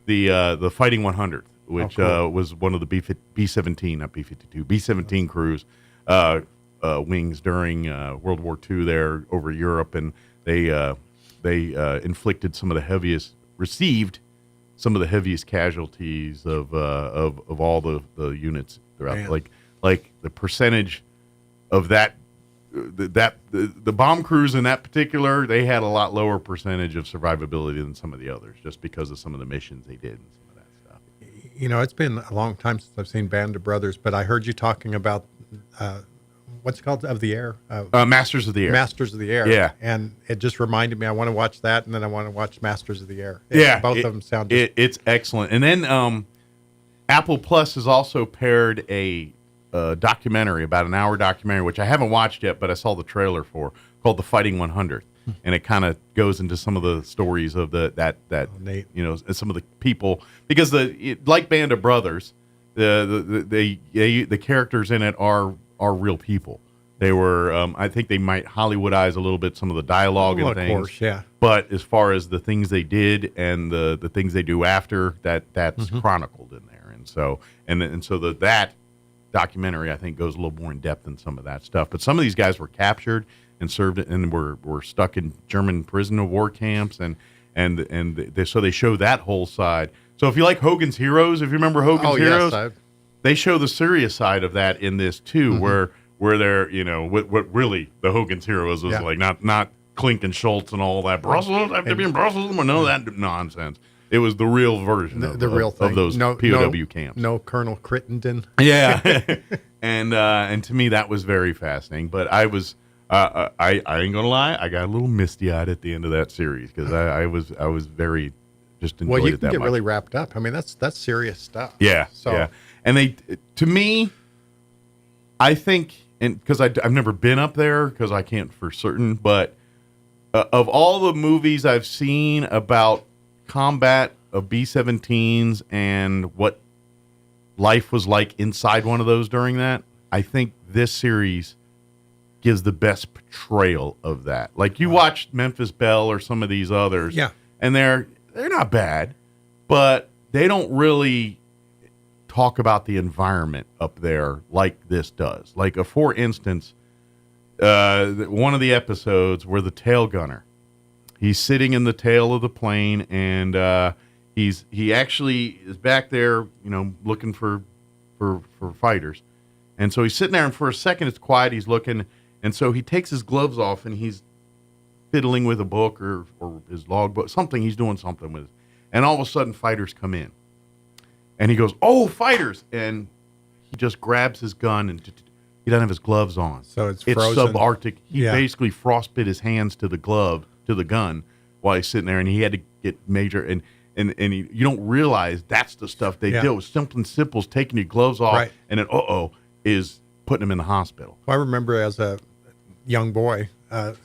the Fighting 100th, which was one of the B-17, not B-52, B-17 crews wings during World War II there over Europe, and they inflicted some of the heaviest casualties of all the units throughout. Man. Like the percentage of that the bomb crews in that particular, they had a lot lower percentage of survivability than some of the others, just because of some of the missions they did and some of that stuff. You know, it's been a long time since I've seen Band of Brothers, but I heard you talking about what's it called, of the Air? Masters of the Air. Masters of the Air. Yeah. And it just reminded me, I want to watch that, and then I want to watch Masters of the Air. Both of them sound it's excellent. And then Apple Plus has also paired a documentary, about an hour documentary, which I haven't watched yet, but I saw the trailer for, called The Fighting 100th. And it kind of goes into some of the stories of that you know, some of the people, because like Band of Brothers, the characters in it are real people. They were, I think they might Hollywoodize a little bit some of the dialogue and things. Of course, yeah. But as far as the things they did and the things they do after, that's chronicled in there. And so that documentary, I think, goes a little more in depth than some of that stuff. But some of these guys were captured and served and were stuck in German prisoner of war camps, so they show that whole side. So if you like Hogan's Heroes, if you remember Hogan's Heroes, yes, they show the serious side of that in this too, where they're, you know, what really the Hogan's Heroes was like, not Klink and Schultz and all that. Brussels, I have to be in Brussels, or none of that nonsense. It was the real version of those POW camps. No Colonel Crittenden. Yeah. And to me, that was very fascinating. But I was, I ain't gonna lie, I got a little misty-eyed at the end of that series, because I was very just enjoyed it that much. Well, you can get really wrapped up. I mean, that's serious stuff. Yeah. So. Yeah. And to me, I think, and because I've never been up there, because I can't for certain, but of all the movies I've seen about combat of B-17s and what life was like inside one of those during that, I think this series gives the best portrayal of that. Like, you watch Memphis Belle or some of these others, and they're not bad, but they don't really talk about the environment up there like this does. Like, for instance, one of the episodes where the tail gunner, he's sitting in the tail of the plane, and he actually is back there, you know, looking for fighters. And so he's sitting there, and for a second it's quiet, he's looking, and so he takes his gloves off and he's fiddling with a book or his logbook, something, he's doing something with it. And all of a sudden fighters come in. And he goes, "Oh, fighters!" And he just grabs his gun, and he doesn't have his gloves on. So it's frozen. Subarctic. He basically frostbit his hands to the gun while he's sitting there, and he had to get major. And you don't realize that's the stuff they do. Something simple as taking your gloves off, and then is putting him in the hospital. Well, I remember as a young boy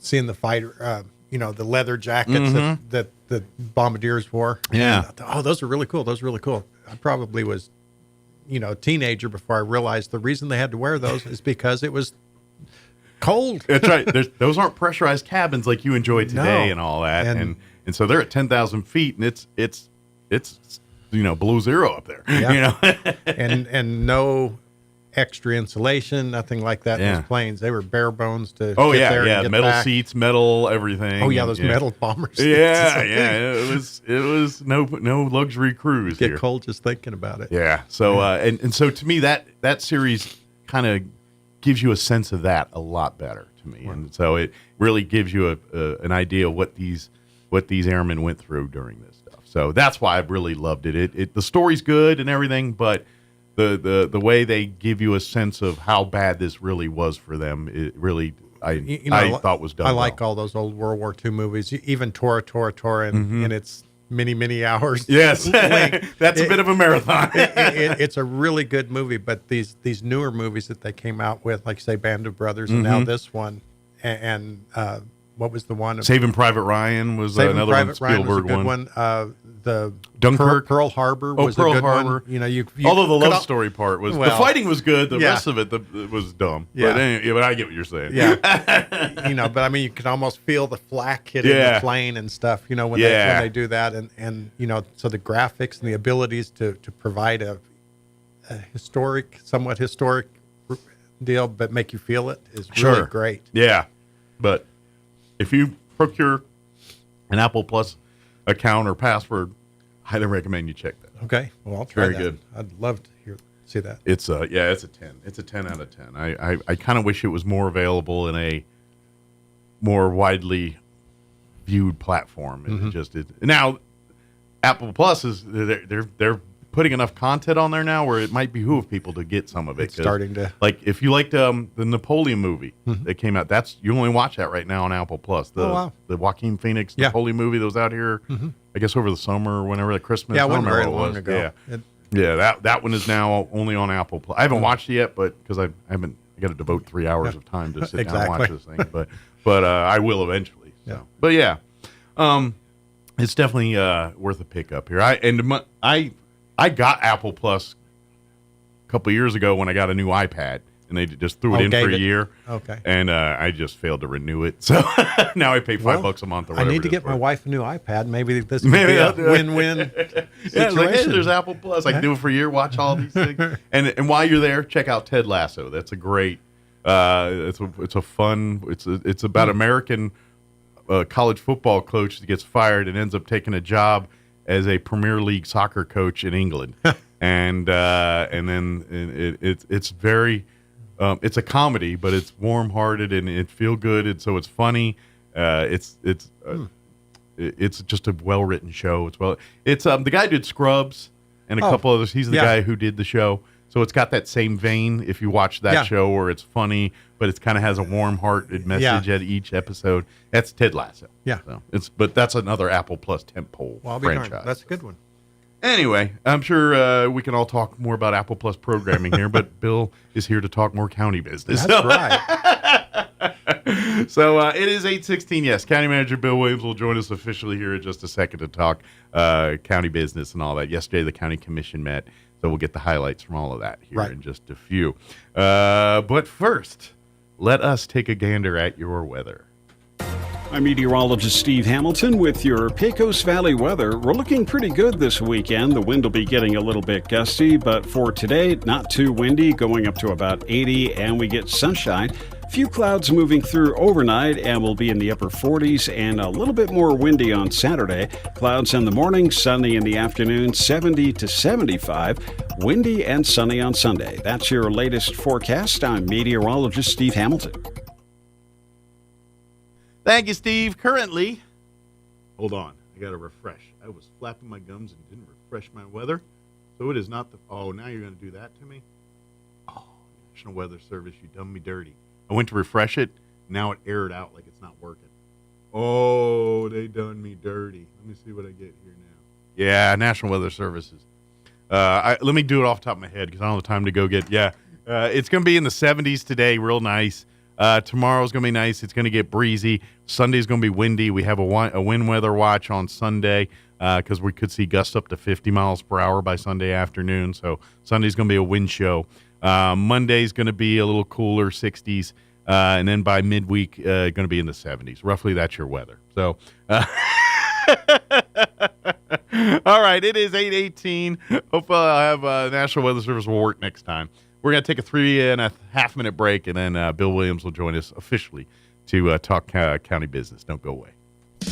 seeing the fighter, the leather jackets that the bombardiers wore. Yeah. Thought, those are really cool. Those are really cool. I probably was, a teenager before I realized the reason they had to wear those is because it was cold. That's right. Those aren't pressurized cabins like you enjoy today and all that. And so they're at 10,000 feet, and it's below zero up there. Yeah. and no extra insulation, nothing like that in those planes. They were bare bones to get there and get metal back. Seats, metal everything. Oh yeah, those metal bombers. Yeah. It was no luxury cruise. Get cold just thinking about it. Yeah. So and so to me that series kind of gives you a sense of that a lot better to me, and so it really gives you an idea of what these airmen went through during this stuff. So that's why I really loved it. The story's good and everything, but the way they give you a sense of how bad this really was for them, it really I thought was done. I like all those old World War II movies, even Tora in its many hours. Yes, that's a bit of a marathon. It's a really good movie, but these newer movies that they came out with, like say Band of Brothers, and now this one, and what was the one? Saving Private Ryan was another one. Spielberg one. The Dunkirk, Pearl Harbor was a good one. You know, you although the love story part was the fighting was good, the rest of it was dumb. Yeah. But anyway, but I get what you're saying. Yeah, you know, but I mean, you can almost feel the flak hitting the plane and stuff. You know, when they do that, and you know, so the graphics and the abilities to provide a somewhat historic deal, but make you feel it is really great. Yeah, but if you procure an Apple Plus account or password, highly recommend you check that. Okay, well, I'll try Very that. good. I'd love to see that. It's a 10. It's a 10 out of 10. I kind of wish it was more available in a more widely viewed platform. Now Apple Plus is they're putting enough content on there now where it might behoove people to get some of it. It's starting to, like if you liked the Napoleon movie that came out, you only watch that right now on Apple Plus. The Joaquin Phoenix Napoleon movie that was out here, I guess over the summer or whenever the Christmas. Yeah, it wasn't very long ago. Yeah, that one is now only on Apple Plus. I haven't watched it yet, but because I got to devote 3 hours of time to sit down and watch this thing. But I will eventually. So. Yeah. But yeah, it's definitely worth a pickup here. I got Apple Plus a couple of years ago when I got a new iPad, and they just threw it in for a year. Okay. And I just failed to renew it, so now I pay $5 a month or whatever. I need to get my wife a new iPad. Maybe this would be a win-win situation. It's like, hey, there's Apple Plus. I can do it for a year. Watch all these things, and while you're there, check out Ted Lasso. That's a great. It's a fun. It's about American college football coach that gets fired and ends up taking a job as a Premier League soccer coach in England, and then it's very, it's a comedy, but it's warm-hearted and it feel good, and so it's funny. It's just a well-written show. It's the guy who did Scrubs and a couple others. He's the guy who did the show, so it's got that same vein. If you watch that show, where it's funny, but it kind of has a warm-hearted message at each episode. That's Ted Lasso. Yeah. So but that's another Apple Plus tentpole franchise. That's a good one. Anyway, I'm sure we can all talk more about Apple Plus programming here, but Bill is here to talk more county business. That's right. So it is 8:16. Yes, County Manager Bill Williams will join us officially here in just a second to talk county business and all that. Yesterday, the county commission met, so we'll get the highlights from all of that here in just a few. But first, let us take a gander at your weather. I'm meteorologist Steve Hamilton with your Pecos Valley weather. We're looking pretty good this weekend. The wind will be getting a little bit gusty, but for today, not too windy, going up to about 80, and we get sunshine. Few clouds moving through overnight, and we'll be in the upper 40s and a little bit more windy on Saturday. Clouds in the morning, sunny in the afternoon, 70 to 75. Windy and sunny on Sunday. That's your latest forecast. I'm meteorologist Steve Hamilton. Thank you, Steve. Currently, hold on. I got to refresh. I was flapping my gums and didn't refresh my weather. So it is not the... Oh, now you're going to do that to me? Oh, National Weather Service, you done me dirty. I went to refresh it. Now it aired out like it's not working. Oh, they done me dirty. Let me see what I get here now. Yeah, National Weather Services. Let me do it off the top of my head because I don't have time to go get... Yeah, it's going to be in the 70s today. Real nice. Tomorrow's going to be nice. It's going to get breezy. Sunday's going to be windy. We have a wind weather watch on Sunday because we could see gusts up to 50 miles per hour by Sunday afternoon. So Sunday's going to be a wind show. Monday's going to be a little cooler, 60s. And then by midweek, going to be in the 70s. Roughly, that's your weather. So, all right, it is 8:18. Hopefully I'll have National Weather Service will work next time. We're going to take a 3.5 minute break, and then Bill Williams will join us officially to talk county business. Don't go away.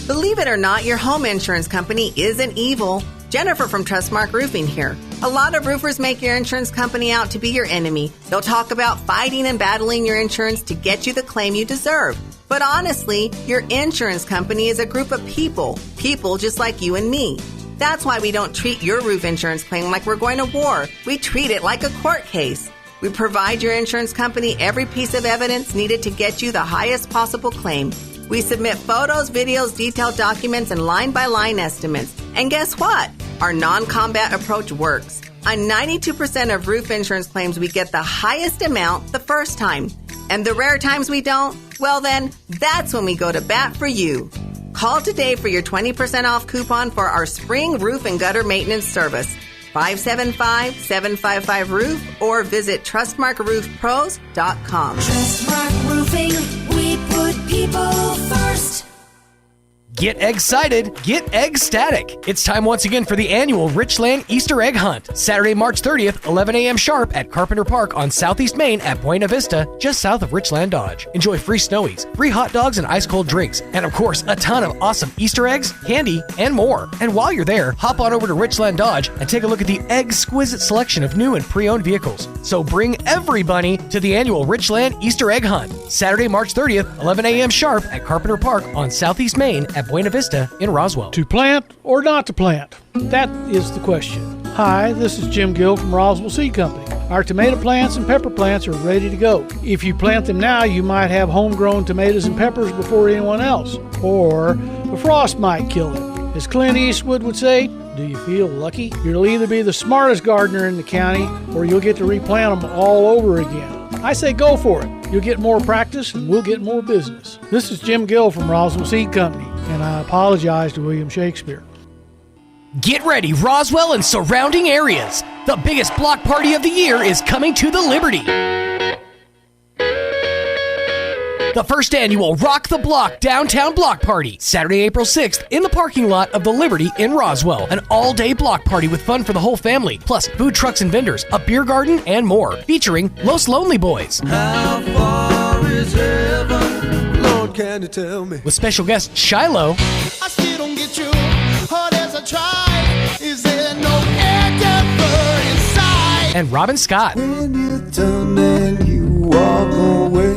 Believe it or not, your home insurance company isn't evil. Jennifer from Trustmark Roofing here. A lot of roofers make your insurance company out to be your enemy. They'll talk about fighting and battling your insurance to get you the claim you deserve. But honestly, your insurance company is a group of people just like you and me. That's why we don't treat your roof insurance claim like we're going to war. We treat it like a court case. We provide your insurance company every piece of evidence needed to get you the highest possible claim. We submit photos, videos, detailed documents, and line-by-line estimates. And guess what? Our non-combat approach works. On 92% of roof insurance claims, we get the highest amount the first time. And the rare times we don't, Well then, that's when we go to bat for you. Call today for your 20% off coupon for our spring roof and gutter maintenance service. 575-755-ROOF or visit TrustmarkRoofPros.com. Trustmark Roofing, we put people first. Get excited, get ecstatic. It's time once again for the annual Richland Easter Egg Hunt. Saturday, March 30th, 11 a.m. sharp at Carpenter Park on Southeast Main at Buena Vista, just south of Richland Dodge. Enjoy free snowies, free hot dogs and ice-cold drinks, and of course, a ton of awesome Easter eggs, candy, and more. And while you're there, hop on over to Richland Dodge and take a look at the exquisite selection of new and pre-owned vehicles. So bring everybody to the annual Richland Easter Egg Hunt. Saturday, March 30th, 11 a.m. sharp at Carpenter Park on Southeast Main at Buena Vista in Roswell. To plant or not to plant? That is the question. Hi, this is Jim Gill from Roswell Seed Company. Our tomato plants and pepper plants are ready to go. If you plant them now, you might have homegrown tomatoes and peppers before anyone else. Or the frost might kill them. As Clint Eastwood would say, do you feel lucky? You'll either be the smartest gardener in the county or you'll get to replant them all over again. I say go for it. You'll get more practice and we'll get more business. This is Jim Gill from Roswell Seed Company, and I apologize to William Shakespeare. Get ready, Roswell and surrounding areas. The biggest block party of the year is coming to the Liberty. The first annual Rock the Block Downtown Block Party, Saturday, April 6th, in the parking lot of the Liberty in Roswell. An all-day block party with fun for the whole family, plus food trucks and vendors, a beer garden, and more, featuring Los Lonely Boys. How far is heaven? Lord, can you tell me? With special guest Shiloh. I still don't get you, hard as I try. Is there no endeavor inside? And Robin Scott. When you turn and you walk away,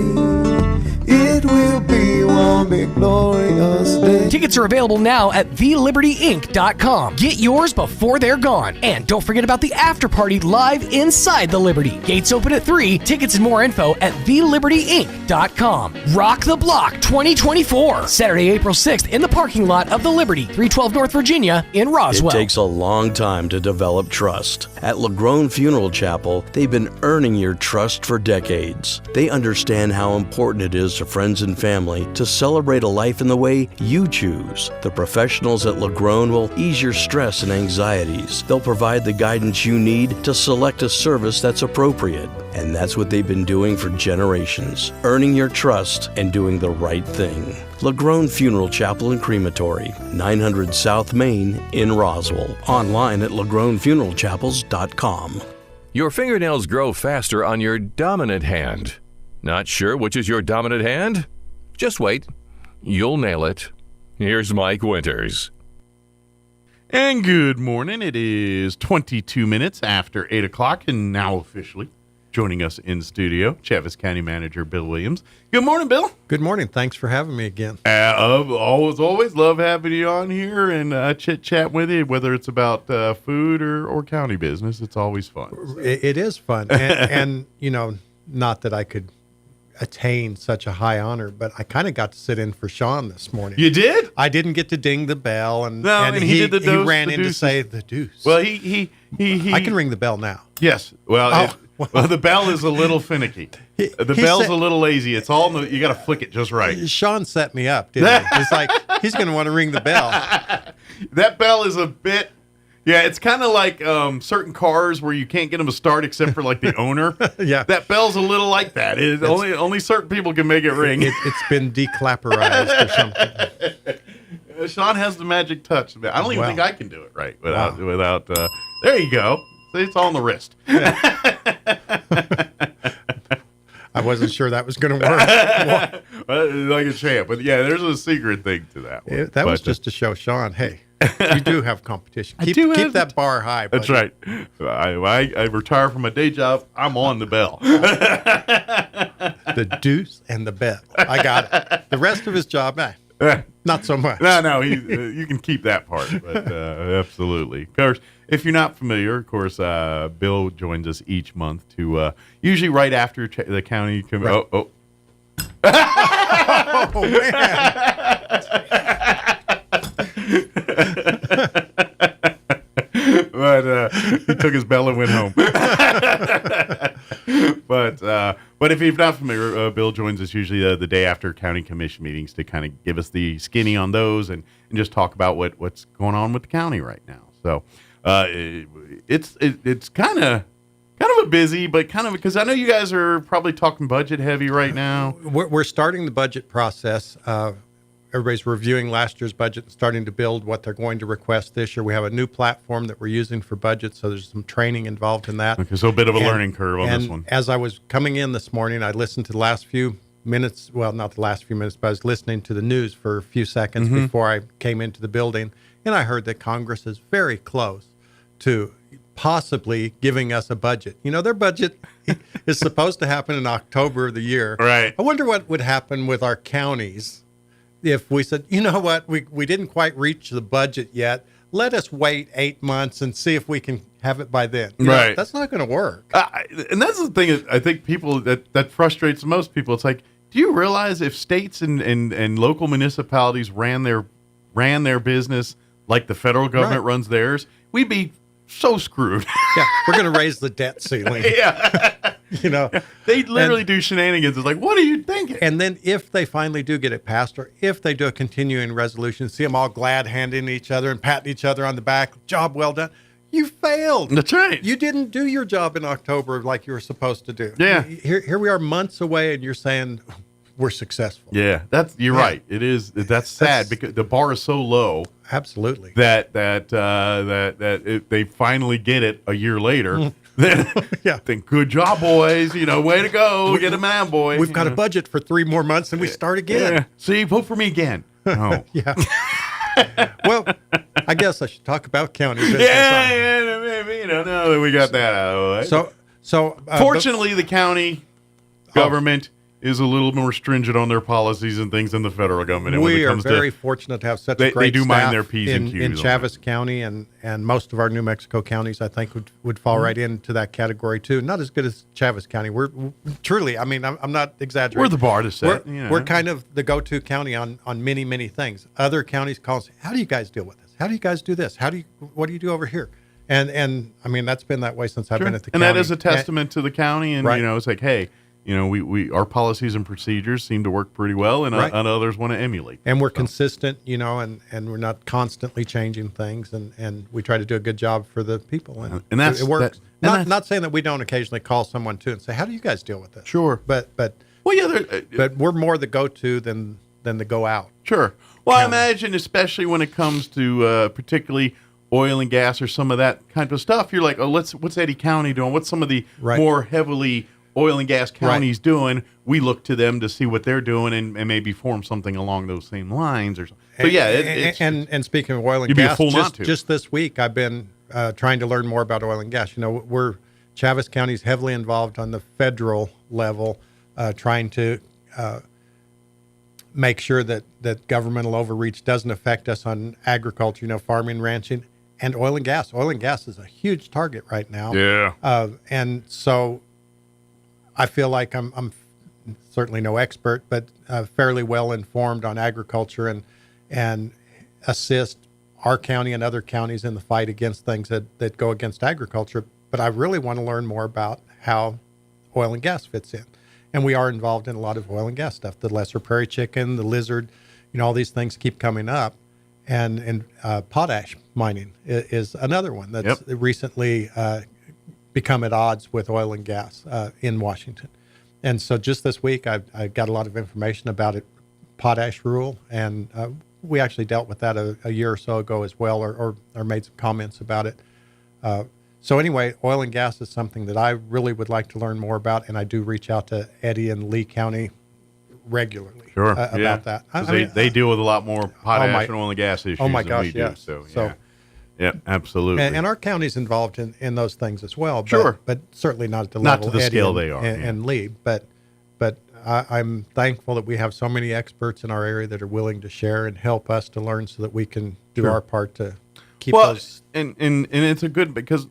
it will be one big glorious day. Tickets are available now at thelibertyinc.com. Get yours before they're gone. And don't forget about the after party live inside the Liberty. Gates open at 3. Tickets and more info at thelibertyinc.com. Rock the Block 2024. Saturday, April 6th in the parking lot of the Liberty, 312 North Virginia in Roswell. It takes a long time to develop trust. At LaGrone Funeral Chapel, they've been earning your trust for decades. They understand how important it is to friends and family to celebrate a life in the way you choose. The professionals at LaGrone will ease your stress and anxieties. They'll provide the guidance you need to select a service that's appropriate. And that's what they've been doing for generations, earning your trust and doing the right thing. LaGrone Funeral Chapel and Crematory, 900 South Main in Roswell. Online at LaGroneFuneralChapels.com. Your fingernails grow faster on your dominant hand. Not sure which is your dominant hand? Just wait. You'll nail it. Here's Mike Winters. And good morning. It is 22 minutes after 8 o'clock, and now officially joining us in studio, Chavis County Manager Bill Williams. Good morning, Bill. Good morning. Thanks for having me again. Always love having you on here and chit-chat with you, whether it's about food or county business. It's always fun. It is fun. And you know, not that I could attain such a high honor, but I kind of got to sit in for Sean this morning. You did? I didn't get to ding the bell, and he did the deuce, he ran the in to deuces. say the deuce. Well, he I can ring the bell now. Yes. Well, the bell is a little finicky. The bell's a little lazy. It's all you got to flick it just right. Sean set me up, didn't he? It's like he's going to want to ring the bell. That bell is a bit. Yeah, it's kind of like certain cars where you can't get them to start except for like the owner. Yeah, that bell's a little like that. Only certain people can make it ring. It's been declapperized or something. Sean has the magic touch. I don't even think I can do it right without. There you go. It's on the wrist. I wasn't sure that was going to work. Like a champ, but yeah, there's a secret thing to that one. That was just to show Sean, hey, you do have competition. Keep that bar high. That's buddy. right. I retire from a day job. I'm on the bell. The deuce and the bell. I got it. The rest of his job, not so much. No, you can keep that part, but absolutely. Of course, if you're not familiar, of course, Bill joins us each month to usually right after the county. Right. Oh, man. But he took his bell and went home. But But if you're not familiar, Bill joins us usually the day after county commission meetings to kind of give us the skinny on those and just talk about what's going on with the county right now. So it's kind of a busy, but kind of because I know you guys are probably talking budget heavy right now. We're starting the budget process. Everybody's reviewing last year's budget and starting to build what they're going to request this year. We have a new platform that we're using for budget, so there's some training involved in that. Okay, so a bit of a learning curve on this one. As I was coming in this morning, I listened to the last few minutes, well, not the last few minutes, but I was listening to the news for a few seconds before I came into the building, and I heard that Congress is very close to possibly giving us a budget. You know, their budget is supposed to happen in October of the year. Right. I wonder what would happen with our counties if we said, you know what, we didn't quite reach the budget yet. Let us wait 8 months and see if we can have it by then. You know, that's not going to work. And that's the thing. I think people that frustrates most people. It's like, do you realize if states and local municipalities ran their business like the federal government runs theirs, we'd be so screwed. Yeah, we're going to raise the debt ceiling. Yeah. You know, they literally do shenanigans. It's like, what are you thinking? And then if they finally do get it passed, or if they do a continuing resolution, see them all glad handing each other and patting each other on the back, job well done. You failed. That's right. You didn't do your job in October like you were supposed to do. Yeah. Here we are months away, and you're saying we're successful. Yeah, you're right. It is. That's sad because the bar is so low. Absolutely. That they finally get it a year later. Then good job, boys. You know, way to go. Get a man, boy. We've got a budget for 3 more months, and we start again. Yeah. See, vote for me again. Oh. Yeah. Well, I guess I should talk about county business. Maybe, now that we got that out of the way. So fortunately, the county government is a little more stringent on their policies and things than the federal government. And we are very fortunate to have such a great they do mind staff their P's and Q's in Chaves County, and most of our New Mexico counties, I think, would fall right into that category too. Not as good as Chaves County. We're truly, I mean, I'm not exaggerating. We're the bar to set. We're kind of the go-to county on many, many things. Other counties call us, how do you guys deal with this? How do you guys do this? What do you do over here? And I mean, that's been that way since I've been at the county. And that is a testament to the county. And, you know, it's like, hey, you know, we our policies and procedures seem to work pretty well, and others want to emulate. And we're consistent, you know, and we're not constantly changing things, and we try to do a good job for the people, and it works. Not saying that we don't occasionally call someone too and say, "How do you guys deal with this?" Sure, but we're more the go-to than the go out. Sure. Well, I imagine, especially when it comes to particularly oil and gas or some of that kind of stuff, you're like, oh, what's Eddy County doing? What's some of the more heavily oil and gas counties doing? We look to them to see what they're doing and maybe form something along those same lines or something. So and speaking of oil and gas, just this week I've been trying to learn more about oil and gas. You know, Chaves County is heavily involved on the federal level, trying to make sure that governmental overreach doesn't affect us on agriculture, you know, farming, ranching, and oil and gas. Oil and gas is a huge target right now. Yeah. And so I feel like I'm certainly no expert, but fairly well informed on agriculture and assist our county and other counties in the fight against things that go against agriculture. But I really want to learn more about how oil and gas fits in. And we are involved in a lot of oil and gas stuff. The lesser prairie chicken, the lizard, you know, all these things keep coming up. And potash mining is another one that's recently become at odds with oil and gas in Washington. And so just this week, I got a lot of information about it, potash rule, and we actually dealt with that a year or so ago as well, or made some comments about it. So anyway, oil and gas is something that I really would like to learn more about, and I do reach out to Eddy and Lee County regularly about that. They deal with a lot more potash and oil and gas issues than we do. So yeah, absolutely. And our county's involved in those things as well. Sure. But certainly not at the not level to the Eddy scale they are. And Lee. But I'm thankful that we have so many experts in our area that are willing to share and help us to learn so that we can do our part to keep those. And it's a good, because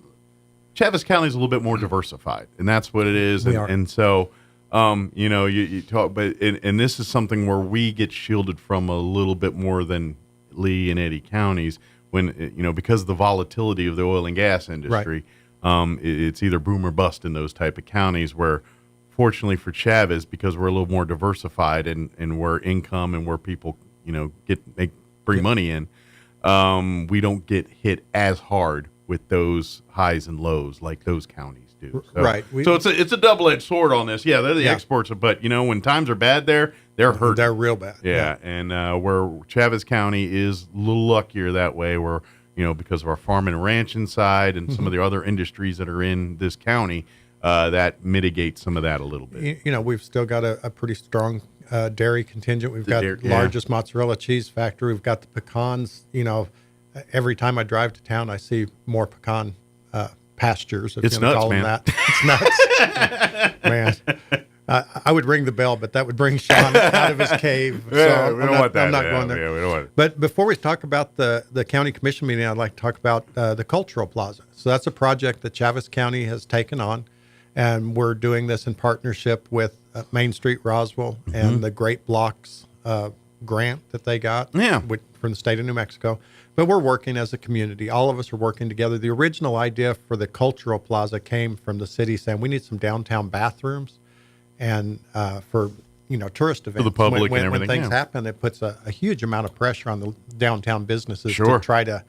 Chaves County is a little bit more diversified, and that's what it is. And so, you know, you talk, and this is something where we get shielded from a little bit more than Lee and Eddy counties. When, you know, because of the volatility of the oil and gas industry, it's either boom or bust in those type of counties where unfortunately for Chavez, because we're a little more diversified and where income and where people, bring money in, we don't get hit as hard with those highs and lows like those counties do. So, right. So it's a double-edged sword on this. Yeah, they're the exports, but when times are bad there, they're hurt. They're real bad. Yeah, and where Chavez County is a little luckier that way, where because of our farm and ranching side and some of the other industries that are in this county, that mitigates some of that a little bit. We've still got a pretty strong dairy contingent. We've got largest mozzarella cheese factory. We've got the pecans. Every time I drive to town, I see more pecan pastures. If it's you nuts, call man. them that. It's nuts, man. I would ring the bell, but that would bring Sean out of his cave. So Yeah, we don't want that. I'm not going there. Yeah, we don't want it. But before we talk about the county commission meeting, I'd like to talk about the Cultural Plaza. So that's a project that Chavez County has taken on, and we're doing this in partnership with Main Street Roswell and the Great Blocks grant that they got from the state of New Mexico. But we're working as a community. All of us are working together. The original idea for the Cultural Plaza came from the city saying we need some downtown bathrooms. And for tourist events, for the public when and everything, things happen, it puts a huge amount of pressure on the downtown businesses Sure. to try to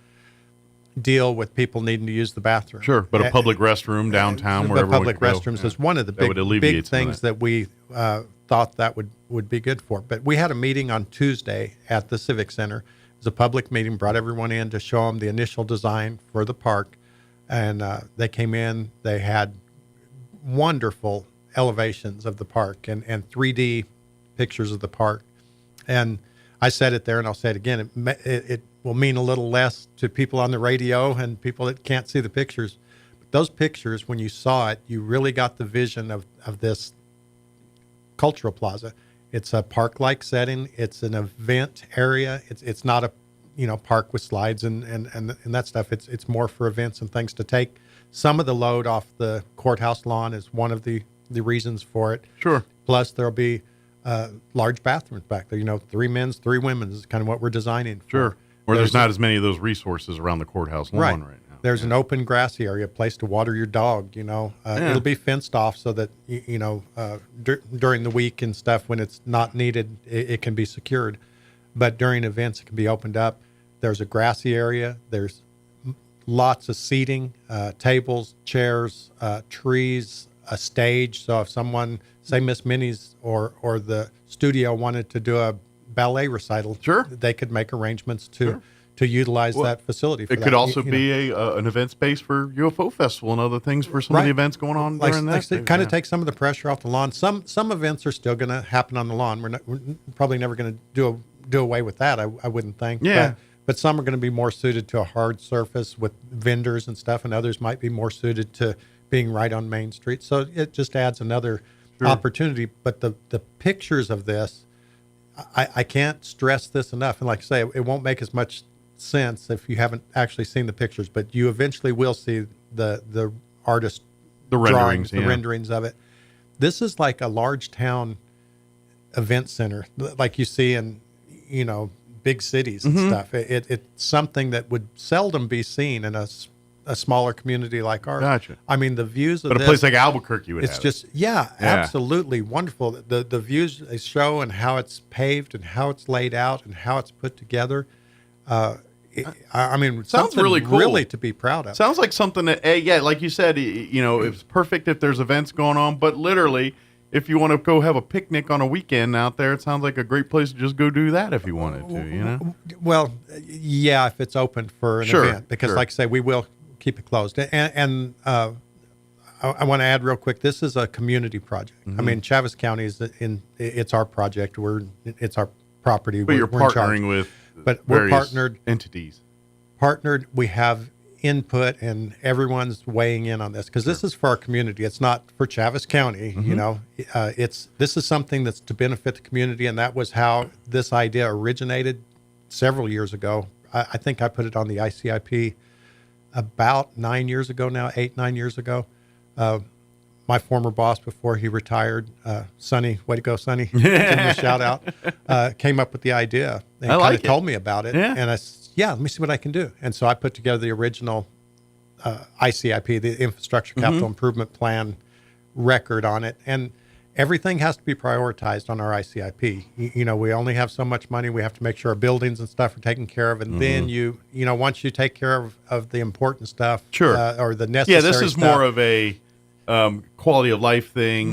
deal with people needing to use the bathroom. Sure, but a public restroom downtown, the wherever public we go, restrooms is one of the that would big alleviate some of things that we thought that would be good for. But we had a meeting on Tuesday at the Civic Center. It was a public meeting, brought everyone in to show them the initial design for the park, and they came in. They had wonderful elevations of the park and 3D pictures of the park. And I said it there, and I'll say it again. It will mean a little less to people on the radio and people that can't see the pictures. But those pictures, when you saw it, you really got the vision of this Cultural Plaza. It's a park-like setting. It's an event area. It's not a park with slides and that stuff. It's more for events and things to take some of the load off the courthouse lawn is one of the reasons for it. Sure. Plus, there'll be large bathrooms back there. 3 men's, 3 women's is kind of what we're designing for. Sure. Where there's not as many of those resources around the courthouse lawn right now. There's an open grassy area, a place to water your dog. It'll be fenced off so that during the week and stuff when it's not needed, it can be secured. But during events, it can be opened up. There's a grassy area. There's lots of seating, tables, chairs, trees, a stage. So if someone, say Miss Minnie's or the studio wanted to do a ballet recital, they could make arrangements to utilize that facility. For it could also be an event space for UFO Festival and other things for some of the events going on during that. It kind of takes some of the pressure off the lawn. Some events are still going to happen on the lawn. We're probably never going to do away with that. I wouldn't think. Yeah. But some are going to be more suited to a hard surface with vendors and stuff, and others might be more suited to being right on Main Street. So it just adds another opportunity. But the pictures of this, I can't stress this enough. And like I say, it won't make as much sense if you haven't actually seen the pictures, but you eventually will see the artist drawings, the renderings of it. This is like a large town event center, like you see in big cities and stuff. It's something that would seldom be seen in a smaller community like ours. Gotcha. I mean, the views of but a place like Albuquerque would it's have just absolutely wonderful. The views they show and how it's paved and how it's laid out and how it's put together. I mean, sounds really cool. Really to be proud of. Sounds like something that, like you said, it's perfect if there's events going on, but literally, if you want to go have a picnic on a weekend out there, it sounds like a great place to just go do that if you wanted to, Well, yeah, if it's open for an event, because like I say, we will keep it closed. And I want to add real quick, this is a community project. I mean, Chavez County it's our project. It's our property. But you're partnering with we're partnered entities. We have input and everyone's weighing in on this because this is for our community. It's not for Chavez County. This is something that's to benefit the community, and that was how this idea originated several years ago. I think I put it on the ICIP about 9 years ago now, 8-9 years ago. My former boss before he retired, Sonny, way to go, Sonny, give me a shout out, came up with the idea and kind of told me about it. Yeah. And I said, let me see what I can do. And so I put together the original ICIP, the Infrastructure Capital Improvement Plan record on it. And everything has to be prioritized on our ICIP. You know, we only have so much money. We have to make sure our buildings and stuff are taken care of. And then you know, once you take care of the important stuff, or the necessary Yeah, this is stuff, more of a quality of life thing.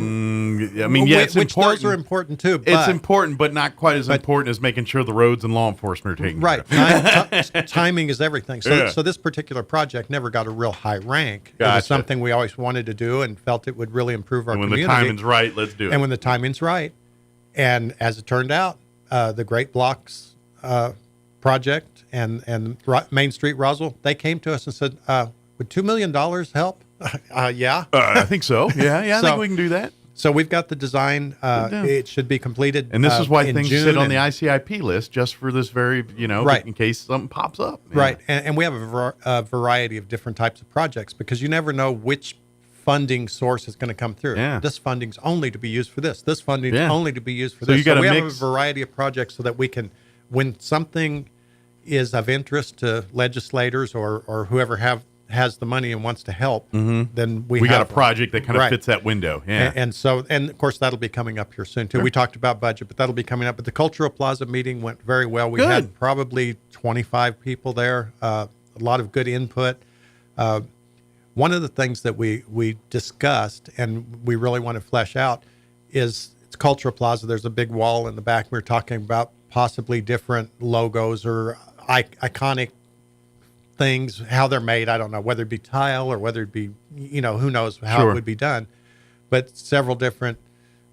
I mean, yeah, it's which important. those are important too. But, It's important, but not quite as important as making sure the roads and law enforcement are taken care of. Timing is everything. So this particular project never got a real high rank. It was something we always wanted to do and felt it would really improve our community. When the timing's right, let's do it. And when the timing's right. And as it turned out, the Great Blocks project and Main Street Roswell, they came to us and said, would $2 million help? Yeah. I think so. Yeah, I think we can do that. So we've got the design. It should be completed. And this is why things June sit on the ICIP list, just for this very, in case something pops up. Yeah. Right. And we have a variety of different types of projects because you never know which funding source is going to come through. Yeah. This funding's only to be used for this. This funding's only to be used for So this. you gotta we have mix- a variety of projects so that we can, when something is of interest to legislators or whoever has the money and wants to help, then we got a have project that kind of fits that window. Yeah. And of course that'll be coming up here soon too. We talked about budget, but that'll be coming up. But the Cultural Plaza meeting went very well. We had probably 25 people there, a lot of good input. One of the things that we discussed and we really want to flesh out is it's Cultural Plaza. There's a big wall in the back. We were talking about possibly different logos or iconic things, how they're made. I don't know whether it be tile or whether it be, who knows how it would be done, but several different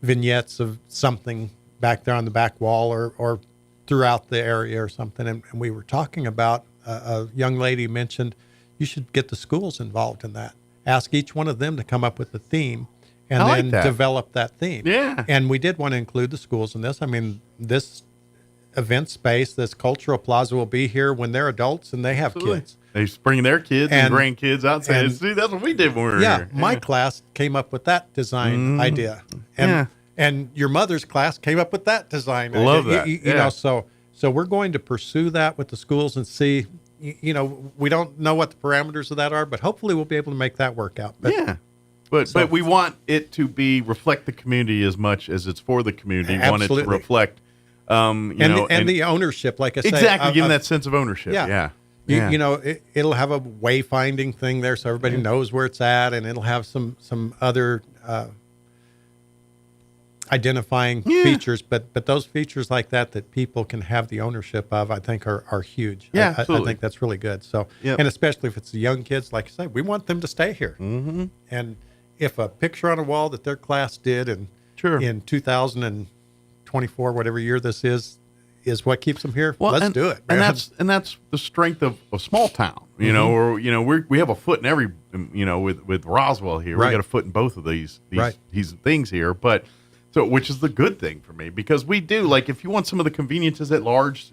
vignettes of something back there on the back wall or throughout the area or something. And we were talking about, a young lady mentioned, you should get the schools involved in that. Ask each one of them to come up with a theme and then develop that theme. Yeah. And we did want to include the schools in this. I mean, this event space, this Cultural Plaza will be here when they're adults and they have kids. They bring their kids and grandkids out and say, see, that's what we did when we were here. My class came up with that design idea. And your mother's class came up with that design idea. Love that. You know, so we're going to pursue that with the schools and see, we don't know what the parameters of that are, but hopefully we'll be able to make that work out. But we want it to reflect the community as much as it's for the community. We want it to reflect, and the ownership, like I say. Exactly, give them that sense of ownership. Yeah. It'll have a wayfinding thing there so everybody knows where it's at, and it'll have some other identifying features, but those features like that people can have the ownership of, I think are huge. Yeah, I think that's really good. So, and especially if it's the young kids, like I say, we want them to stay here. Mm-hmm. And if a picture on a wall that their class did in 2024, whatever year this is what keeps them here, let's do it, man. And that's the strength of a small town, or we have a foot in every, with Roswell here, we got a foot in both of these things here, but. So, which is the good thing for me, because we do, like, if you want some of the conveniences at large,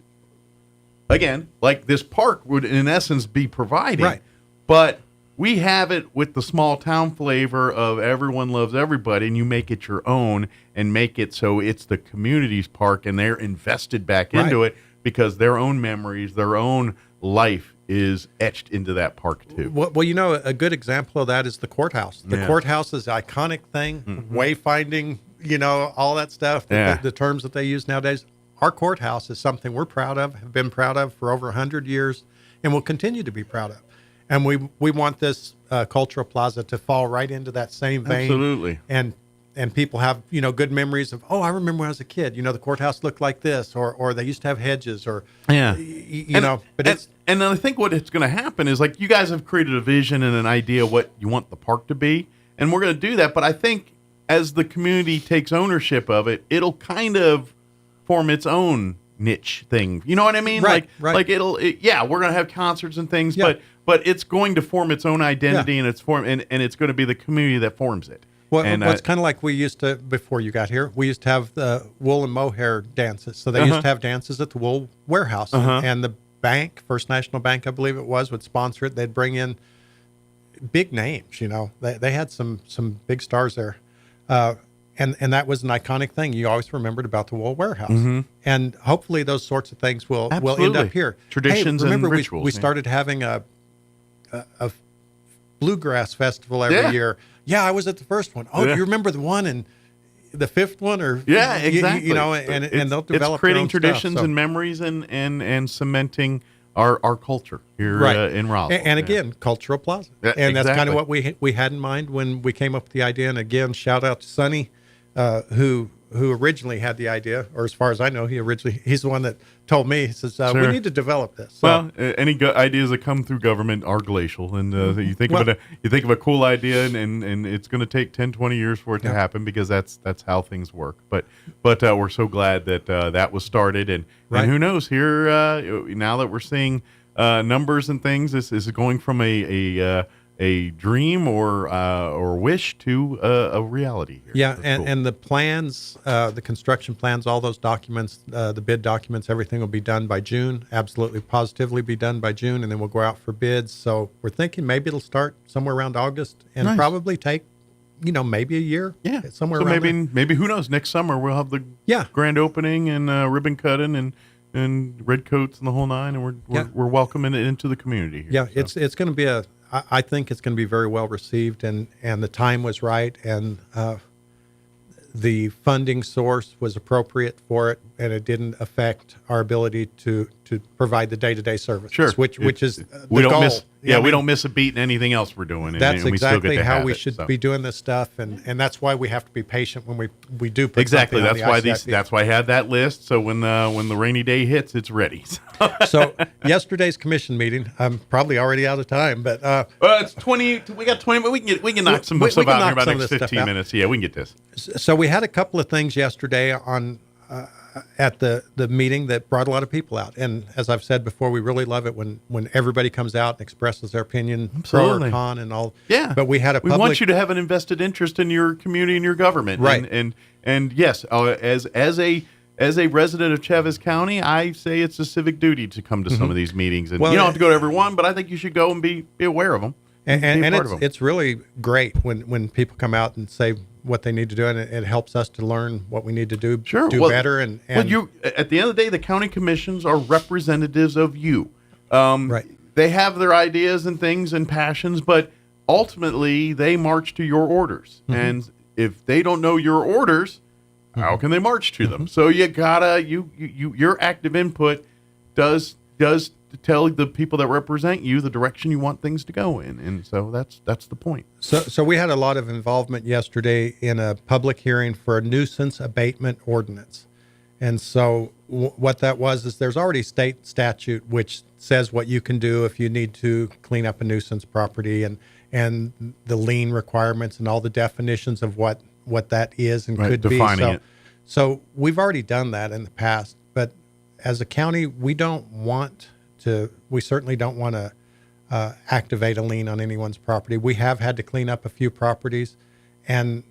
again, like this park would in essence be providing, but we have it with the small town flavor of everyone loves everybody, and you make it your own and make it so it's the community's park, and they're invested back into it because their own memories, their own life is etched into that park too. Well, a good example of that is the courthouse. The courthouse is an iconic thing, wayfinding, all that stuff, the terms that they use nowadays. Our courthouse is something we're proud of, have been proud of for over 100 years, and will continue to be proud of. And we want this Cultural Plaza to fall right into that same vein. Absolutely. And people have, good memories of, I remember when I was a kid, the courthouse looked like this, or they used to have hedges, or, but and I think what it's going to happen is, like, you guys have created a vision and an idea what you want the park to be, and we're going to do that. But I think as the community takes ownership of it, it'll kind of form its own niche thing. You know what I mean? Right. Like we're going to have concerts and things, but it's going to form its own identity, and it's it's going to be the community that forms it. Well, it's kind of like we used to, before you got here, we used to have the wool and mohair dances. So they used to have dances at the wool warehouse. And the bank, First National Bank, I believe it was, would sponsor it. They'd bring in big names, They had some big stars there. And that was an iconic thing. You always remembered about the wool warehouse. And hopefully those sorts of things will end up here. Traditions and rituals. We started having a bluegrass festival every year. Yeah, I was at the first one. Oh, do you remember the one the fifth one, or yeah, exactly. You know, and they'll develop it's creating their own traditions stuff, so. and memories and cementing our culture here in Roswell. And again, Cultural Plaza. Yeah, and that's kind exactly. of what we had in mind when we came up with the idea. And again, shout out to Sonny, who originally had the idea, or as far as I know, he's the one that told me. He says, we need to develop this. So, well, any ideas that come through government are glacial, and you think of a cool idea, and it's going to take 10, 20 years for it to happen, because that's how things work. But we're so glad that that was started, and who knows, here now that we're seeing numbers and things, this is going from a dream or wish to a reality here. Yeah, That's cool. and the plans, the construction plans, all those documents, the bid documents, everything will be done by June. Absolutely, positively be done by June, and then we'll go out for bids. So we're thinking maybe it'll start somewhere around August, and probably take, maybe a year. Yeah, somewhere so around maybe who knows? Next summer we'll have the grand opening and ribbon cutting and red coats and the whole nine, and we're welcoming it into the community here. Yeah, so. it's going to be I think it's going to be very well received, and the time was right, and the funding source was appropriate for it, and it didn't affect our ability to provide the day-to-day services. Sure, which is we the don't goal. miss. Yeah, we don't miss a beat in anything else we're doing. That's and we still get exactly to how have we it, should so. be doing this stuff, and that's why we have to be patient when we do put exactly. something That's on why the ICIP. that's why I had that list. So when the rainy day hits, it's ready. So yesterday's commission meeting, I'm probably already out of time, but it's 20. We got 20, but we can knock some stuff out in here about the next 15 minutes. Yeah, we can get this. So we had a couple of things yesterday on at the meeting that brought a lot of people out, and as I've said before, we really love it when everybody comes out and expresses their opinion, pro or con, and all. Yeah, but we had we want you to have an invested interest in your community and your government, right? And yes, as a resident of Chavez County, I say it's a civic duty to come to some of these meetings, and you don't have to go to every one, but I think you should go and be aware of them. And it's really great when people come out and say what they need to do, and it helps us to learn what we need to do better. And you, at the end of the day, the county commissions are representatives of you. Right. They have their ideas and things and passions, but ultimately they march to your orders. And if they don't know your orders, how can they march to them? So you gotta your active input does tell the people that represent you the direction you want things to go in, and so that's the point. So we had a lot of involvement yesterday in a public hearing for a nuisance abatement ordinance, and so what that was is there's already state statute which says what you can do if you need to clean up a nuisance property, and the lien requirements and all the definitions of what that is and could be. So we've already done that in the past, but as a county, we certainly don't want to activate a lien on anyone's property. We have had to clean up a few properties, and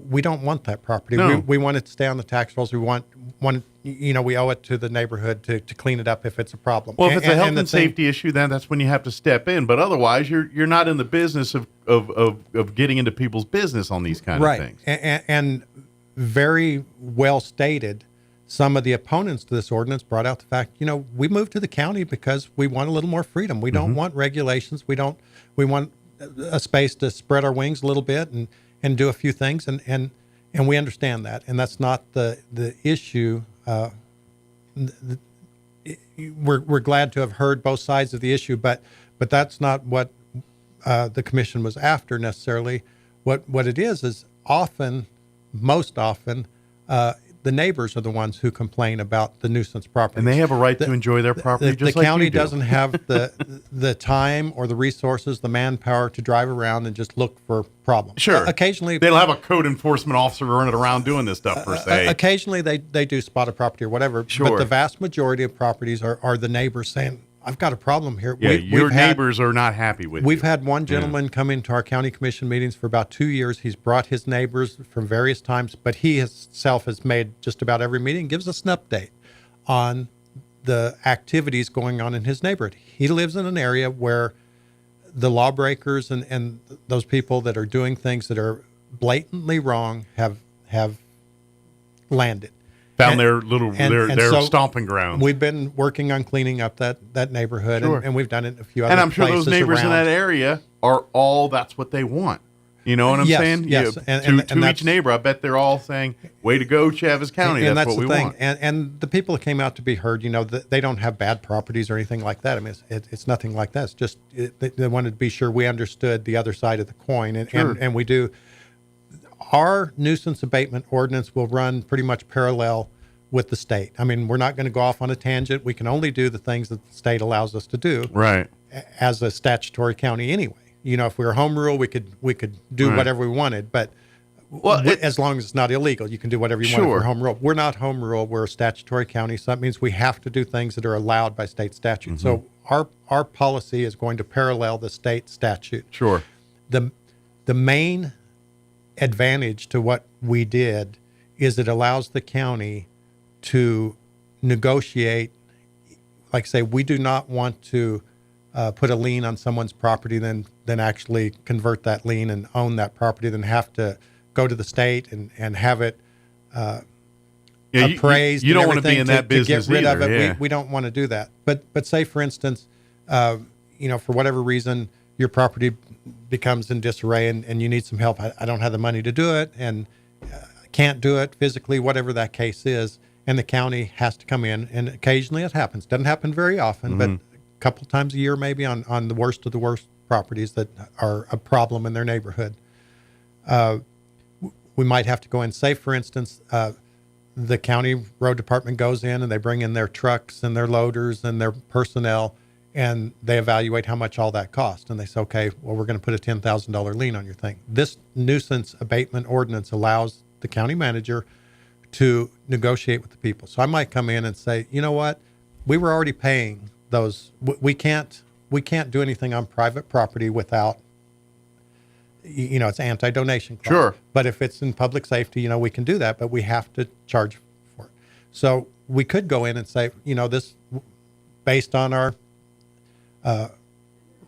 we don't want that property. No. We want it to stay on the tax rolls. We want we owe it to the neighborhood to clean it up if it's a problem. Well, if it's a health and safety issue, then that's when you have to step in. But otherwise, you're not in the business of getting into people's business on these kind of things. And very well stated. Some of the opponents to this ordinance brought out the fact, we moved to the county because we want a little more freedom. We don't want regulations. We want a space to spread our wings a little bit and do a few things. And we understand that. And that's not the issue. We're glad to have heard both sides of the issue, but that's not what the commission was after necessarily. What it is most often, the neighbors are the ones who complain about the nuisance property, and they have a right to enjoy their property. The county doesn't have the time or the resources, the manpower to drive around and just look for problems. Sure, occasionally they don't have a code enforcement officer running around doing this stuff per se. Occasionally they do spot a property or whatever. Sure. But the vast majority of properties are the neighbors saying, I've got a problem here. Yeah, your neighbors are not happy with you. We've had one gentleman come into our county commission meetings for about 2 years. He's brought his neighbors from various times, but he himself has made just about every meeting, gives us an update on the activities going on in his neighborhood. He lives in an area where the lawbreakers and those people that are doing things that are blatantly wrong have landed. Found their stomping grounds. We've been working on cleaning up that neighborhood, Sure. and we've done it in a few other places. And I'm sure those neighbors around. in that area are all that's what they want. You know what I'm saying? Yes. To each neighbor, I bet they're all saying, "Way to go, Chaves County." And that's what the we thing. want. And the people that came out to be heard, they don't have bad properties or anything like that. I mean, it's nothing like that. It's just they wanted to be sure we understood the other side of the coin, and we do. Our nuisance abatement ordinance will run pretty much parallel with the state. I mean, we're not going to go off on a tangent. We can only do the things that the state allows us to do. Right. As a statutory county anyway. If we were home rule, we could do whatever we wanted, but as long as it's not illegal, you can do whatever you want if you're home rule. We're not home rule. We're a statutory county, so that means we have to do things that are allowed by state statute. So our policy is going to parallel the state statute. Sure. The main advantage to what we did is it allows the county to negotiate. Like say, we do not want to put a lien on someone's property, then actually convert that lien and own that property, then have to go to the state and have it appraised. You don't want to be in that business to get rid either, of it. yeah. We don't want to do that. But say for instance, for whatever reason, your property becomes in disarray and you need some help. I don't have the money to do it and can't do it physically, whatever that case is, and the county has to come in. And occasionally it happens. Doesn't happen very often, but a couple times a year maybe on the worst of the worst properties that are a problem in their neighborhood. We might have to go in. Say, for instance, the county road department goes in and they bring in their trucks and their loaders and their personnel, and they evaluate how much all that costs. And they say, okay, well, we're going to put a $10,000 lien on your thing. This nuisance abatement ordinance allows the county manager to negotiate with the people. So I might come in and say, you know what, we were already paying those. We can't do anything on private property without, it's anti-donation clause. Sure. But if it's in public safety, we can do that, but we have to charge for it. So we could go in and say, this based on our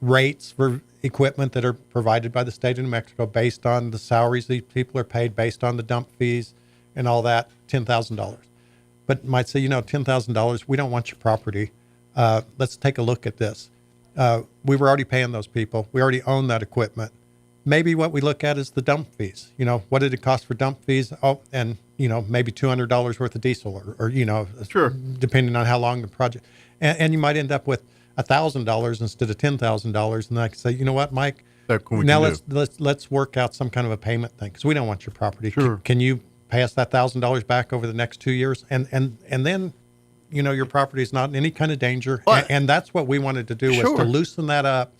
rates for equipment that are provided by the state of New Mexico, based on the salaries these people are paid, based on the dump fees and all that, $10,000. But might say, $10,000, we don't want your property. Let's take a look at this. We were already paying those people. We already own that equipment. Maybe what we look at is the dump fees. What did it cost for dump fees? Oh, and, maybe $200 worth of diesel or sure, depending on how long the project. And you might end up with $1,000 instead of $10,000. And I can say, you know what, Mike, now let's work out some kind of a payment thing because we don't want your property. Sure. Can you pay us that $1,000 back over the next 2 years? And then, your property is not in any kind of danger. And that's what we wanted to do was to loosen that up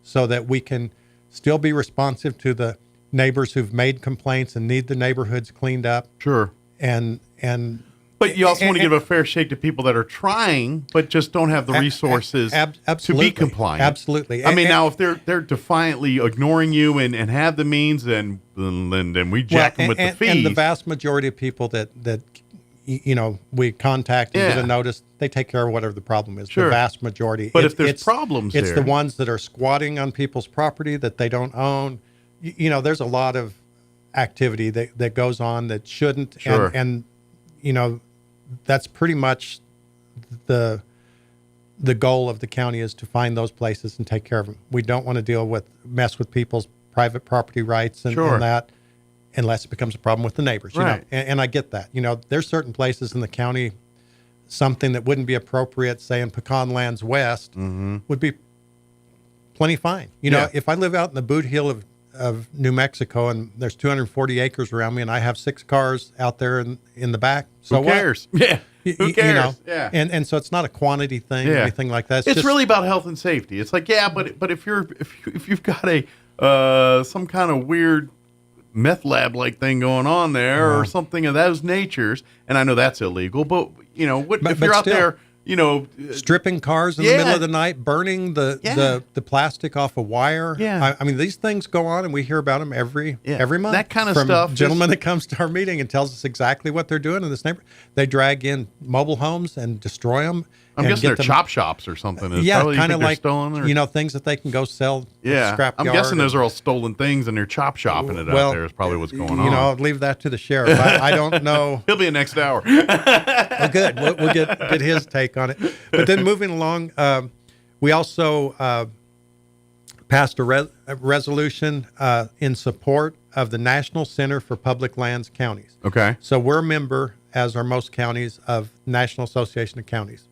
so that we can still be responsive to the neighbors who've made complaints and need the neighborhoods cleaned up. Sure. But you also want to give a fair shake to people that are trying, but just don't have the resources to be compliant. Absolutely. I mean, now if they're defiantly ignoring you and have the means, then we jack them with the fees. And the vast majority of people that we contact and get a notice, they take care of whatever the problem is. Sure. The vast majority. But if there's problems it's the ones that are squatting on people's property that they don't own. There's a lot of activity that goes on that shouldn't. Sure. And that's pretty much the goal of the county is to find those places and take care of them. We don't want to mess with people's private property rights and that unless it becomes a problem with the neighbors. Right. And I get that. There's certain places in the county, something that wouldn't be appropriate, say in Pecan Lands West, would be plenty fine. If I live out in the boot heel of New Mexico and there's 240 acres around me and I have 6 cars out there in the back, so who cares? What? Yeah. Who cares? Yeah. And so it's not a quantity thing or anything like that. It's just really about health and safety. It's like, but if you've got a some kind of weird meth lab like thing going on there or something of those natures, and I know that's illegal, but if you're out there stripping cars in the middle of the night, burning the plastic off a wire. Yeah. I mean, these things go on and we hear about them every month. That kind of from stuff. Gentleman that comes to our meeting and tells us exactly what they're doing in this neighborhood. They drag in mobile homes and destroy them. I'm guessing they're chop shops or something. Kind of like stolen things that they can go sell. Scrap I'm yard. guessing those are all stolen things, and they're chop shopping it out there. Is probably what's going on. I'll leave that to the sheriff. I don't know. He'll be in next hour. Well, good. We'll get his take on it. But then moving along, we also passed a resolution in support of the National Center for Public Lands Counties. Okay. So we're a member, as are most counties, of National Association of Counties.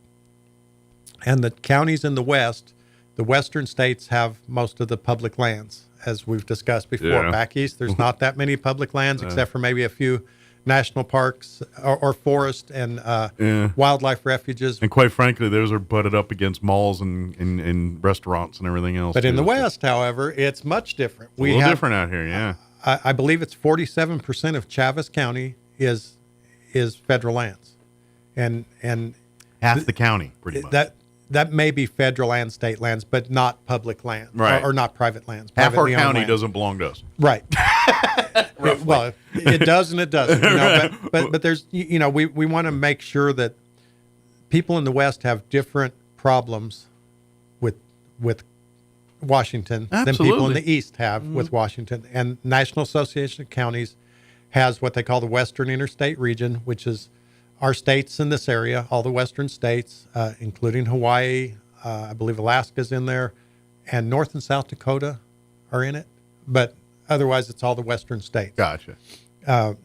And the counties in the West, the western states have most of the public lands, as we've discussed before. Yeah. Back east, there's not that many public lands, except for maybe a few national parks or forest and wildlife refuges. And quite frankly, those are butted up against malls and restaurants and everything else. But in the too. West, however, it's much different. It's a little different out here, yeah. I believe it's 47% of Chaves County is federal lands, and half the county, pretty much. That may be federal and state lands, but not public lands, right? Or not private lands. Half our privately owned county land. doesn't belong to us, right? Well, it does and it doesn't. You know, but there's we want to make sure that people in the West have different problems with Washington than people in the East have with Washington. And National Association of Counties has what they call the Western Interstate Region, which is our states in this area, all the western states, including Hawaii, I believe Alaska's in there, and North and South Dakota are in it. But otherwise, it's all the western states. Gotcha. And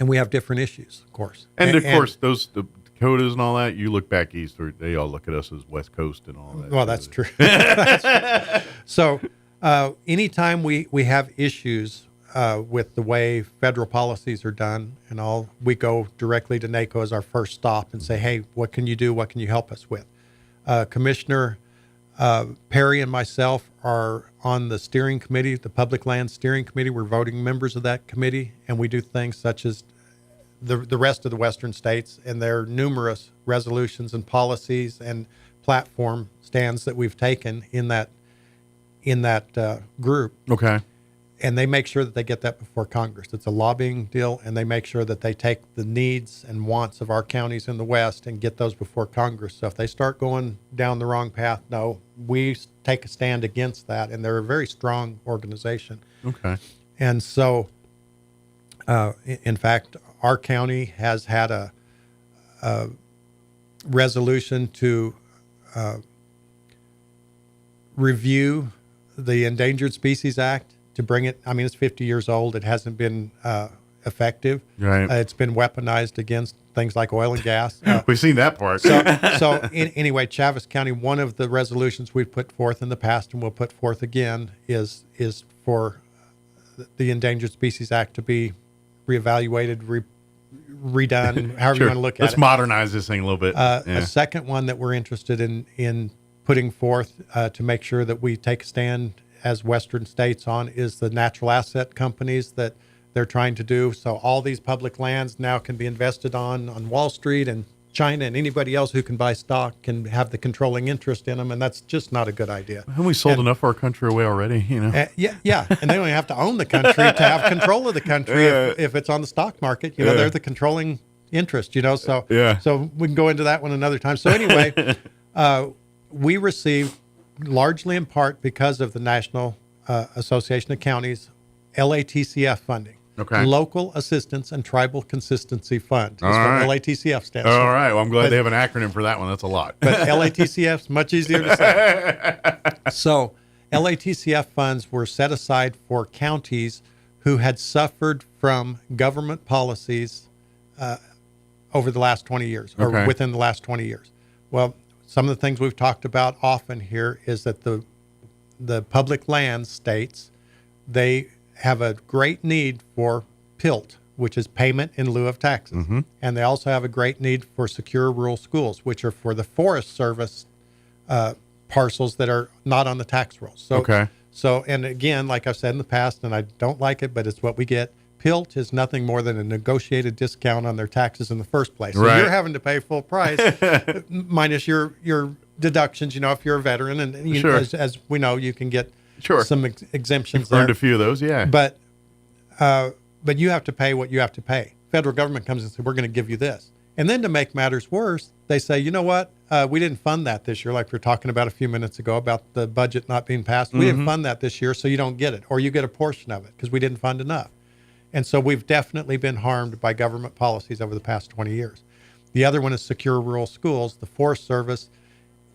we have different issues, of course. And of course, the Dakotas and all that, you look back east, they all look at us as West Coast and all that. Well, that's true. That's true. So anytime we have issues with the way federal policies are done and all, we go directly to NACO as our first stop and say, hey, what can you do? What can you help us with? Commissioner Perry and myself are on the steering committee, the Public Land Steering Committee. We're voting members of that committee, and we do things such as the rest of the western states, and there are numerous resolutions and policies and platform stands that we've taken in that group. Okay. And they make sure that they get that before Congress. It's a lobbying deal, and they make sure that they take the needs and wants of our counties in the West and get those before Congress. So if they start going down the wrong path, no, we take a stand against that, and they're a very strong organization. Okay. And so, in fact, our county has had a resolution to review the Endangered Species Act, to bring it. I mean, it's 50 years old. It hasn't been effective. Right. It's been weaponized against things like oil and gas. We've seen that part. Anyway, Chaves County, one of the resolutions we've put forth in the past and will put forth again is for the Endangered Species Act to be reevaluated, redone, however you want to look at it. Let's modernize this thing a little bit. A second one that we're interested in putting forth to make sure that we take a stand as western states on is the natural asset companies that they're trying to do. So all these public lands now can be invested on Wall Street, and China and anybody else who can buy stock can have the controlling interest in them, and that's just not a good idea. Haven't we sold enough of our country away already? Yeah, and they don't have to own the country to have control of the country if it's on the stock market. They're the controlling interest. So we can go into that one another time. So anyway, we received, largely in part because of the National Association of Counties, LATCF funding. Okay. Local Assistance and Tribal Consistency Fund is what LATCF stands for. All right. Well, I'm glad they have an acronym for that one. That's a lot. But LATCF's much easier to say. So LATCF funds were set aside for counties who had suffered from government policies over the last 20 years or within the last 20 years. Well, some of the things we've talked about often here is that the public land states, they have a great need for PILT, which is payment in lieu of taxes. Mm-hmm. And they also have a great need for secure rural schools, which are for the Forest Service parcels that are not on the tax rolls. So, and again, like I've said in the past, and I don't like it, but it's what we get. PILT is nothing more than a negotiated discount on their taxes in the first place. So you're having to pay full price minus your deductions, if you're a veteran. And as we know, you can get some exemptions there. Earned a few of those, yeah. But you have to pay what you have to pay. Federal government comes and says, we're going to give you this. And then to make matters worse, they say, you know what? We didn't fund that this year, like we were talking about a few minutes ago about the budget not being passed. We didn't fund that this year, so you don't get it. Or you get a portion of it because we didn't fund enough. And so we've definitely been harmed by government policies over the past 20 years. The other one is secure rural schools. The Forest Service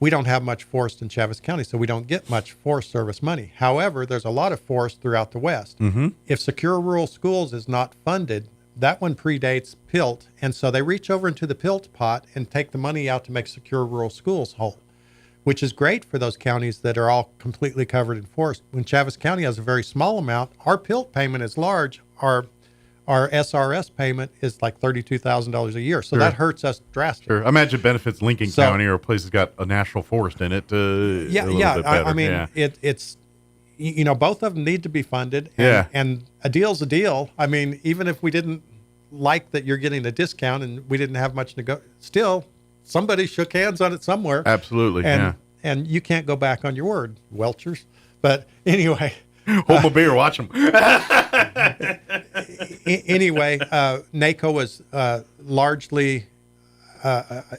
we don't have much forest in Chaves County, so we don't get much Forest Service money. However, there's a lot of forest throughout the West. Mm-hmm. If Secure Rural Schools is not funded, that one predates PILT, and so they reach over into the PILT pot and take the money out to make Secure Rural Schools whole, which is great for those counties that are all completely covered in forest. When Chaves County has a very small amount, our PILT payment is large. Our SRS payment is like $32,000 a year, so Sure. that hurts us drastically. Sure. I imagine benefits Lincoln So- County or a place that's got a national forest in it. A little bit better. I mean, yeah. it's both of them need to be funded. And, Yeah. and a deal's a deal. I mean, even if we didn't like that you're getting a discount and we didn't have much to go, still somebody shook hands on it somewhere. Absolutely. And you can't go back on your word, Welchers. But anyway. Hold my beer, watch them. Anyway, NACO was largely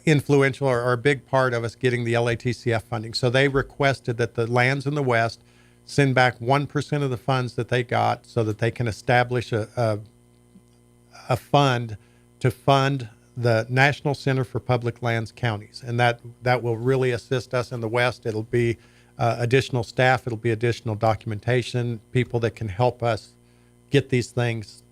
influential or a big part of us getting the LATCF funding. So they requested that the lands in the West send back 1% of the funds that they got so that they can establish a fund to fund the National Center for Public Lands Counties. And that will really assist us in the West. It'll be additional staff. It'll be additional documentation, people that can help us get these things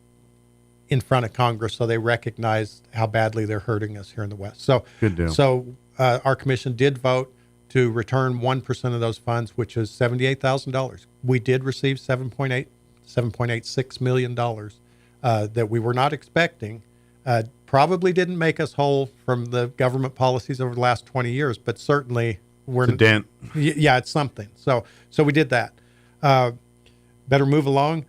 in front of Congress so they recognize how badly they're hurting us here in the West. So, Good deal. So our commission did vote to return 1% of those funds, which is $78,000. We did receive $7.86 million that we were not expecting. Probably didn't make us whole from the government policies over the last 20 years, but certainly we're It's a dent. Yeah, it's something. So we did that. Better move along.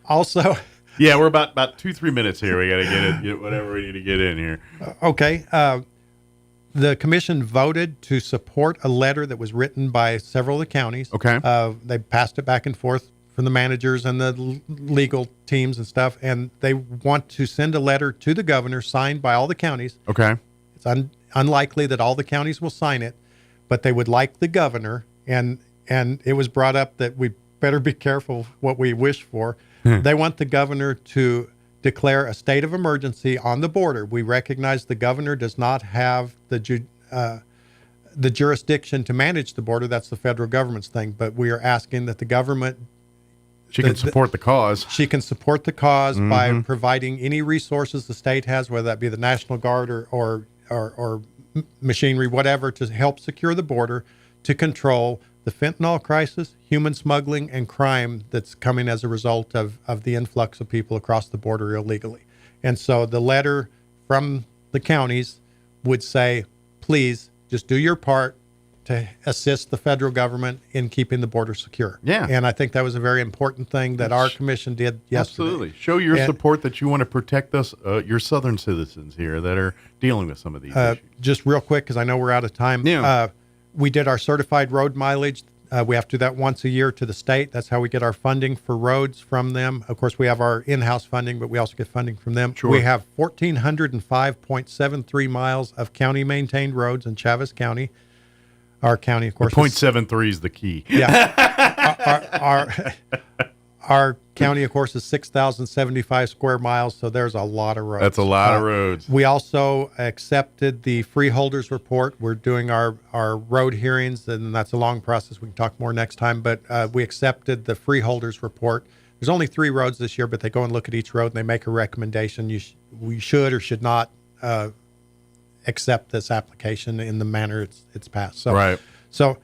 Also, yeah, we're about 2-3 minutes here. We got to get whatever we need to get in here. Okay. The commission voted to support a letter that was written by several of the counties. Okay. They passed it back and forth from the managers and the legal teams and stuff, and they want to send a letter to the governor signed by all the counties. Okay. It's unlikely that all the counties will sign it, but they would like the governor, and it was brought up that we better be careful what we wish for. They want the governor to declare a state of emergency on the border. We recognize the governor does not have the jurisdiction to manage the border. That's the federal government's thing. But we are asking that the government... She can support the cause. She can support the cause by providing any resources the state has, whether that be the National Guard or machinery, whatever, to help secure the border, to control the fentanyl crisis, human smuggling, and crime that's coming as a result of the influx of people across the border illegally. And so the letter from the counties would say, please just do your part to assist the federal government in keeping the border secure. Yeah. And I think that was a very important thing that our commission did yesterday. Absolutely. Show your support that you want to protect us, your southern citizens here that are dealing with some of these issues. Just real quick, because I know we're out of time. Yeah. We did our certified road mileage. We have to do that once a year to the state. That's how we get our funding for roads from them. Of course, we have our in-house funding, but we also get funding from them. Sure. We have 1,405.73 miles of county-maintained roads in Chaves County. Our county, of course. 0.73 is the key. Yeah. Our county, of course, is 6,075 square miles, so there's a lot of roads. That's a lot of roads. We also accepted the freeholders report. We're doing our road hearings, and that's a long process. We can talk more next time, but we accepted the freeholders report. There's only 3 roads this year, but they go and look at each road, and they make a recommendation. We should or should not accept this application in the manner it's passed. So, right. So,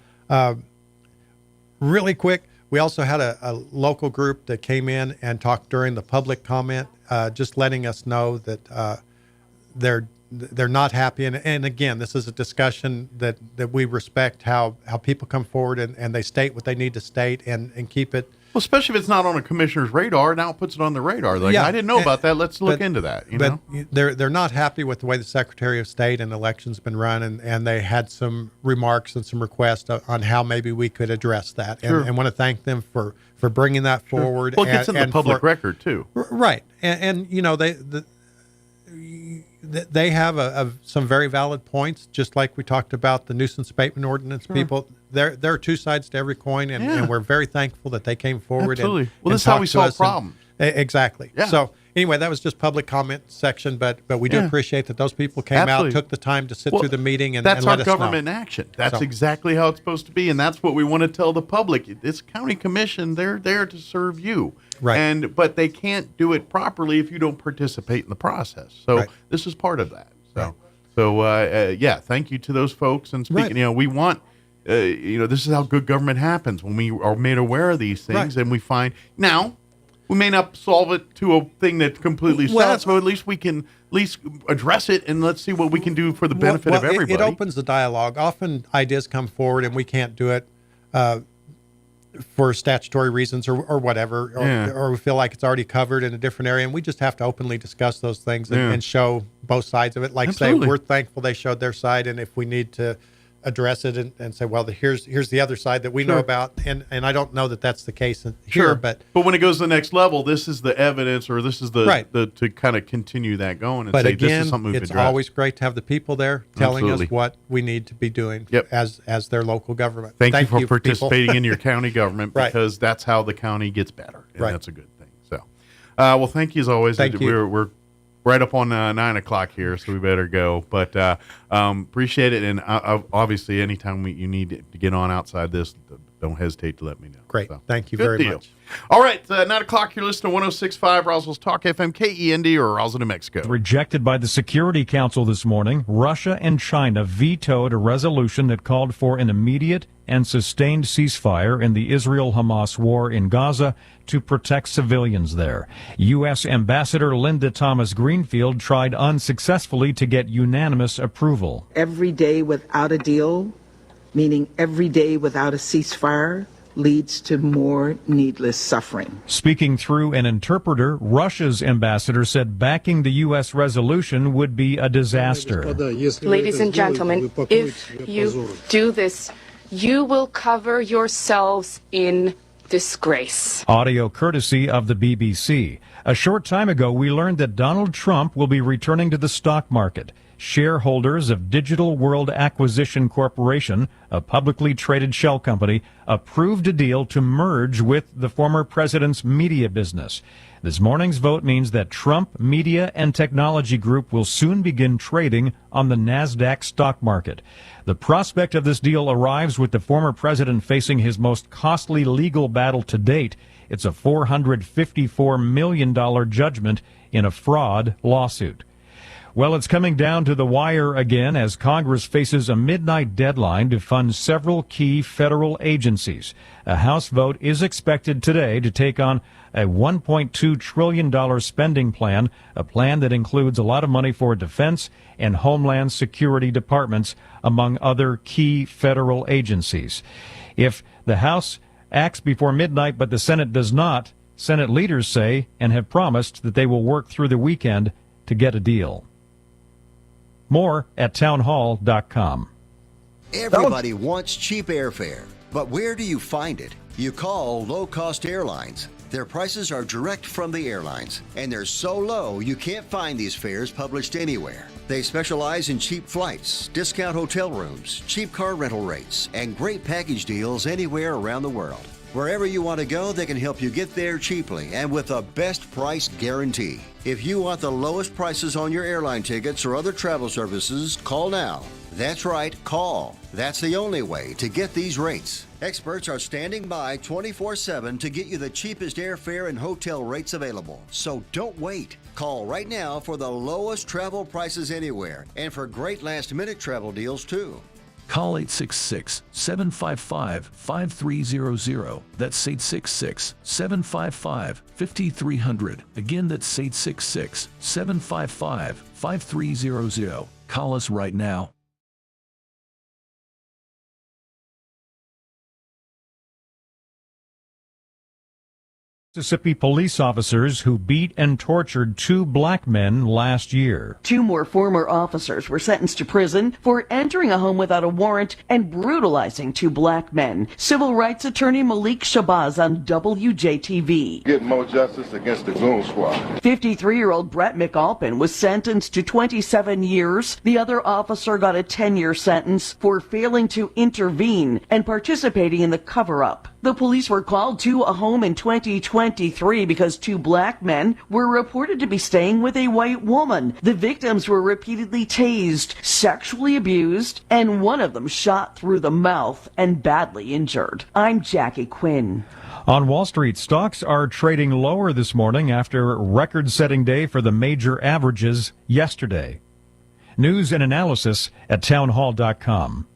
really quick, we also had a local group that came in and talked during the public comment, just letting us know that they're not happy. And again, this is a discussion that we respect how people come forward and they state what they need to state and keep it. Well, especially if it's not on a commissioner's radar, now it puts it on the radar. Like, Yeah, I didn't know about that. Let's look into that. You know? They're not happy with the way the Secretary of State and elections been run, and they had some remarks and some requests on how maybe we could address that. Sure. And want to thank them for bringing that forward. Well, it gets in the public record too. Right, and you know they have some very valid points, just like we talked about the nuisance abatement ordinance. Sure. People, there are 2 sides to every coin, and we're very thankful that they came forward. Absolutely. And well, this is talked how we to solve us problems. Exactly. Yeah. So anyway, that was just public comment section, but we do appreciate that those people came out, took the time to sit through the meeting, and that's let our us government know. action. That's exactly how it's supposed to be, and that's what we want to tell the public. This county commission, they're there to serve you, right? But they can't do it properly if you don't participate in the process. So this is part of that. So, thank you to those folks. And speaking, we want. This is how good government happens, when we are made aware of these things, and we find now we may not solve it to a thing that completely stands, but at least we can address it, and let's see what we can do for the benefit of everybody. It opens the dialogue. Often ideas come forward, and we can't do it for statutory reasons or whatever, or we feel like it's already covered in a different area, and we just have to openly discuss those things and show both sides of it. Like say, we're thankful they showed their side, and if we need to address it and say, well, here's the other side that we know about, and I don't know that that's the case here, but when it goes to the next level, this is the evidence, or this is the to kind of continue that going and say, again, this is something we've it's addressed. always great to have the people there telling us what we need to be doing as their local government. Thank you for participating in your county government, Right. because that's how the county gets better, and that's a good thing. So, well, thank you as always. Thank you. We're right up on 9 o'clock here, so we better go. But appreciate it, and obviously, anytime you need to get on outside this, don't hesitate to let me know. Great, thank you Good very deal. much. All right, 9 o'clock, you're listening to 106.5 Roswell's Talk FM, KEND, or Roswell, New Mexico. Rejected by the Security Council this morning, Russia and China vetoed a resolution that called for an immediate and sustained ceasefire in the Israel-Hamas war in Gaza to protect civilians there. U.S. Ambassador Linda Thomas Greenfield tried unsuccessfully to get unanimous approval. Every day without a deal, meaning every day without a ceasefire, leads to more needless suffering. Speaking through an interpreter, Russia's ambassador said backing the U.S. resolution would be a disaster. Ladies and gentlemen, if you do this, you will cover yourselves in disgrace. Audio courtesy of the BBC. A short time ago, we learned that Donald Trump will be returning to the stock market. Shareholders of Digital World Acquisition Corporation, a publicly traded shell company, approved a deal to merge with the former president's media business. This morning's vote means that Trump Media and Technology Group will soon begin trading on the NASDAQ stock market. The prospect of this deal arrives with the former president facing his most costly legal battle to date. It's a $454 million judgment in a fraud lawsuit. Well, it's coming down to the wire again as Congress faces a midnight deadline to fund several key federal agencies. A House vote is expected today to take on a $1.2 trillion spending plan, a plan that includes a lot of money for defense and homeland security departments, among other key federal agencies. If the House acts before midnight but the Senate does not, Senate leaders say and have promised that they will work through the weekend to get a deal. More at townhall.com. Everybody wants cheap airfare, but where do you find it? You call low-cost airlines. Their prices are direct from the airlines, and they're so low you can't find these fares published anywhere. They specialize in cheap flights, discount hotel rooms, cheap car rental rates, and great package deals anywhere around the world. Wherever you want to go, they can help you get there cheaply and with a best price guarantee. If you want the lowest prices on your airline tickets or other travel services, call now. That's right, call. That's the only way to get these rates. Experts are standing by 24/7 to get you the cheapest airfare and hotel rates available. So don't wait. Call right now for the lowest travel prices anywhere and for great last-minute travel deals too. Call 866-755-5300. That's 866-755-5300. Again, that's 866-755-5300. Call us right now. Mississippi police officers who beat and tortured 2 black men last year. 2 more former officers were sentenced to prison for entering a home without a warrant and brutalizing 2 black men. Civil rights attorney Malik Shabazz on WJTV. Get more justice against the goon squad. 53-year-old Brett McAlpin was sentenced to 27 years. The other officer got a 10-year sentence for failing to intervene and participating in the cover-up. The The police were called to a home in 2023 because 2 black men were reported to be staying with a white woman. The victims were repeatedly tased, sexually abused, and one of them shot through the mouth and badly injured. I'm Jackie Quinn. On Wall Street, stocks are trading lower this morning after a record-setting day for the major averages yesterday. News and analysis at townhall.com.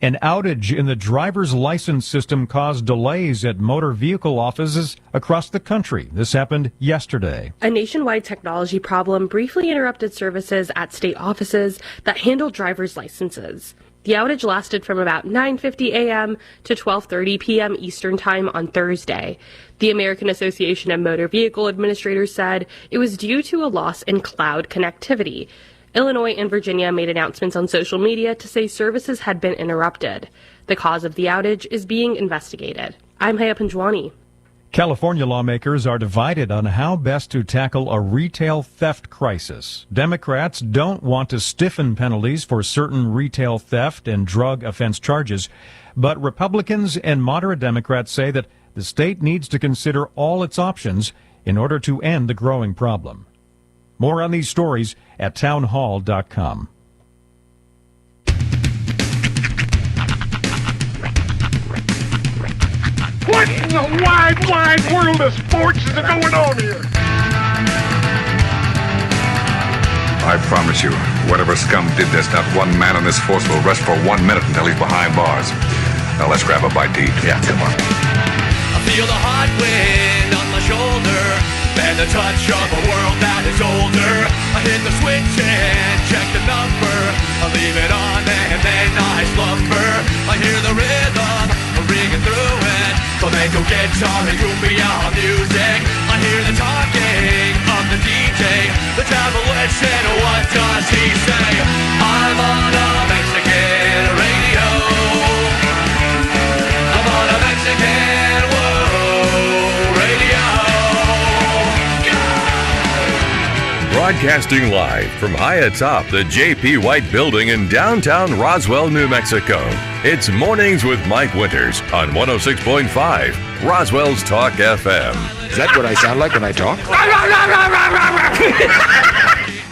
An outage in the driver's license system caused delays at motor vehicle offices across the country. This happened yesterday. A nationwide technology problem briefly interrupted services at state offices that handle driver's licenses. The outage lasted from about 9:50 a.m. to 12:30 p.m. Eastern Time on Thursday. The American Association of Motor Vehicle Administrators said it was due to a loss in cloud connectivity. Illinois and Virginia made announcements on social media to say services had been interrupted. The cause of the outage is being investigated. I'm Haya Panjwani. California lawmakers are divided on how best to tackle a retail theft crisis. Democrats don't want to stiffen penalties for certain retail theft and drug offense charges, but Republicans and moderate Democrats say that the state needs to consider all its options in order to end the growing problem. More on these stories at townhall.com. What in the wide world of sports is going on here? I promise you, whatever scum did this, not one man in this force will rest for 1 minute until he's behind bars. Now let's grab a bite to eat. Yeah, come on. I feel the hot wind on my shoulder and the touch of a world that is older. I hit the switch and check the number. I leave it on and then I slumber. I hear the rhythm ringing through it. Flamenco guitar and cumbia music. I hear the talking of the DJ. The travel listen, what does he say? I'm on a Mexican radio. I'm on a Mexican radio. Broadcasting live from high atop the J.P. White Building in downtown Roswell, New Mexico. It's Mornings with Mike Winters on 106.5 Roswell's Talk FM. Is that what I sound like when I talk?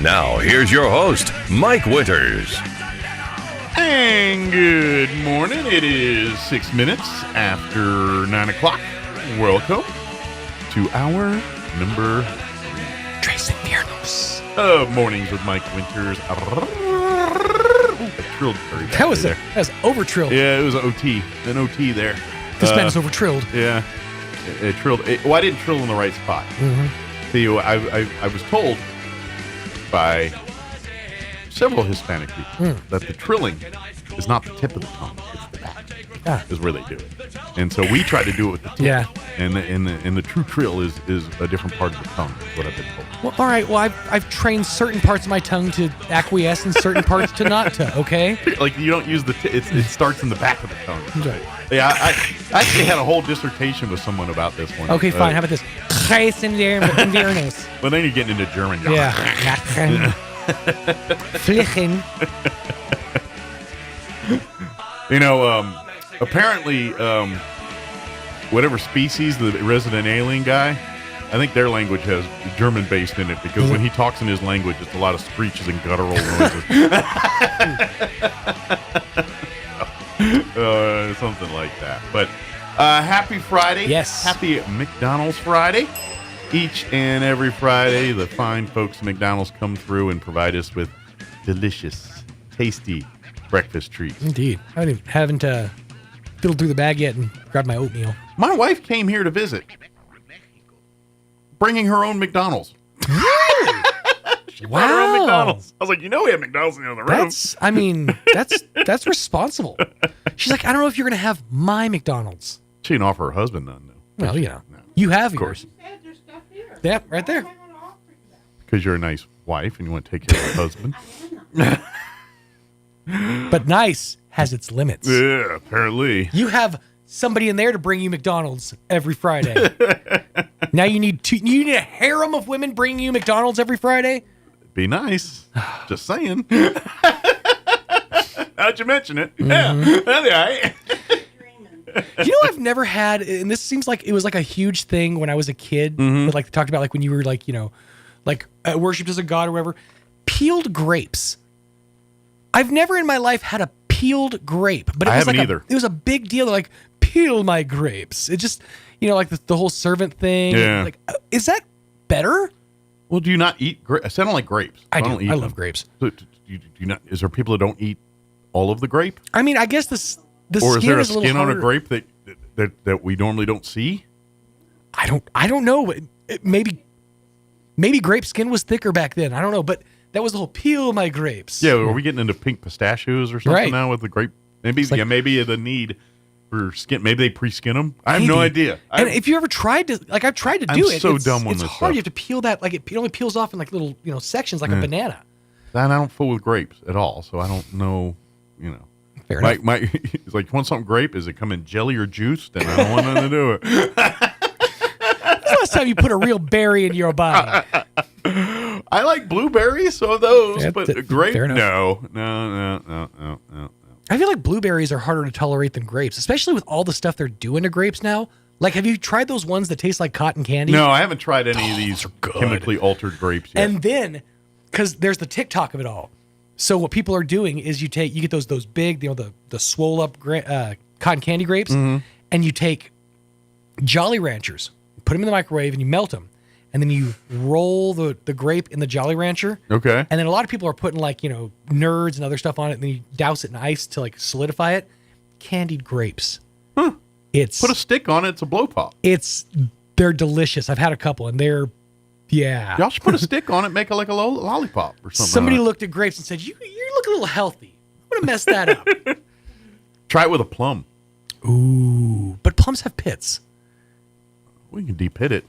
Now, here's your host, Mike Winters. And good morning. It is 6 minutes after 9 o'clock. Welcome to hour number Tres Infiernos. Mornings with Mike Winters. I trilled very badly That was there. over trilled. Yeah, it was an OT there. This man is over trilled. Yeah, it trilled. I didn't trill in the right spot. Mm-hmm. See, I was told by several Hispanic people that the trilling is not the tip of the tongue; it's the back. Is where they do it. And so we try to do it with the tip. Yeah. And the true trill is a different part of the tongue. Is what I've been told. Well, all right. Well, I've trained certain parts of my tongue to acquiesce and certain parts to not to. Okay. Like you don't use the it starts in the back of the tongue. Right. Yeah, I actually had a whole dissertation with someone about this one. Okay, fine. How about this? Tres Infiernos. Well, then you're getting into German. Yeah. Flichen. You know, apparently, whatever species, the resident alien guy, I think their language has German based in it because when he talks in his language, it's a lot of screeches and guttural noises. Something like that. But happy Friday. Yes. Happy McDonald's Friday. Each and every Friday, the fine folks at McDonald's come through and provide us with delicious, tasty breakfast treats. Indeed. I haven't fiddled through the bag yet and grabbed my oatmeal. My wife came here to visit, bringing her own McDonald's. She brought her own McDonald's. I was like, we have McDonald's in the other room. That's responsible. She's like, I don't know if you're going to have my McDonald's. She didn't offer her husband none, though. Well, no. You have, of course. Yeah, right there. Because you're a nice wife and you want to take care of your husband. But nice has its limits. Yeah, apparently. You have somebody in there to bring you McDonald's every Friday. Now you need a harem of women bringing you McDonald's every Friday? Be nice. Just saying. How'd you mention it? Mm-hmm. Yeah. You know, I've never had, and this seems like it was like a huge thing when I was a kid. But like they talked about, like when you were like, you know, like worshipped as a god or whatever. Peeled grapes. I've never in my life had a peeled grape, but it was like it was a big deal. Like, peel my grapes. It just, you know, like the whole servant thing. Yeah. Like, is that better? Well, do you not eat grapes? I don't like grapes. I do. don't eat I them. love grapes. So, do you not? Is there people that don't eat all of the grape? I mean, I guess the or is skin there a is a little skin on a harder. grape that we normally don't see? I don't know. Maybe grape skin was thicker back then. I don't know, but that was the whole peel my grapes. Yeah, are we getting into pink pistachios or something Right. now with the grape? Maybe like- maybe the need for skin. Maybe they pre-skin them. I have no Maybe. idea. And if you ever tried to, like I've tried to do I'm it, so it's, dumb on it's this hard. stuff. You have to peel that, like it only peels off in like little, you know, sections, like a banana. And I don't fool with grapes at all, so I don't know. You know, Fair my, enough. my it's like, you want something grape? Is it come in jelly or juice? Then I don't want nothing to do it. When's the last time you put a real berry in your body? I like blueberries, so those, Yeah, but grape, fair enough. no. I feel like blueberries are harder to tolerate than grapes, especially with all the stuff they're doing to grapes now. Like, have you tried those ones that taste like cotton candy? No, I haven't tried any of these chemically altered grapes yet. And then, because there's the TikTok of it all. So what people are doing is you get those big, you know, the swole up cotton candy grapes, and you take Jolly Ranchers, put them in the microwave, and you melt them, and then you roll the grape in the Jolly Rancher. Okay. And then a lot of people are putting, like, you know, nerds and other stuff on it, and then you douse it in ice to like solidify it. Candied grapes. Huh. It's put a stick on it. It's a blow pop. They're delicious. I've had a couple, and they're Y'all should put a stick on it, make it like a lollipop or something. Somebody like looked at grapes and said, "You look a little healthy. I'm gonna mess that up." that. Try it with a plum. Ooh, but plums have pits. We can de-pit it.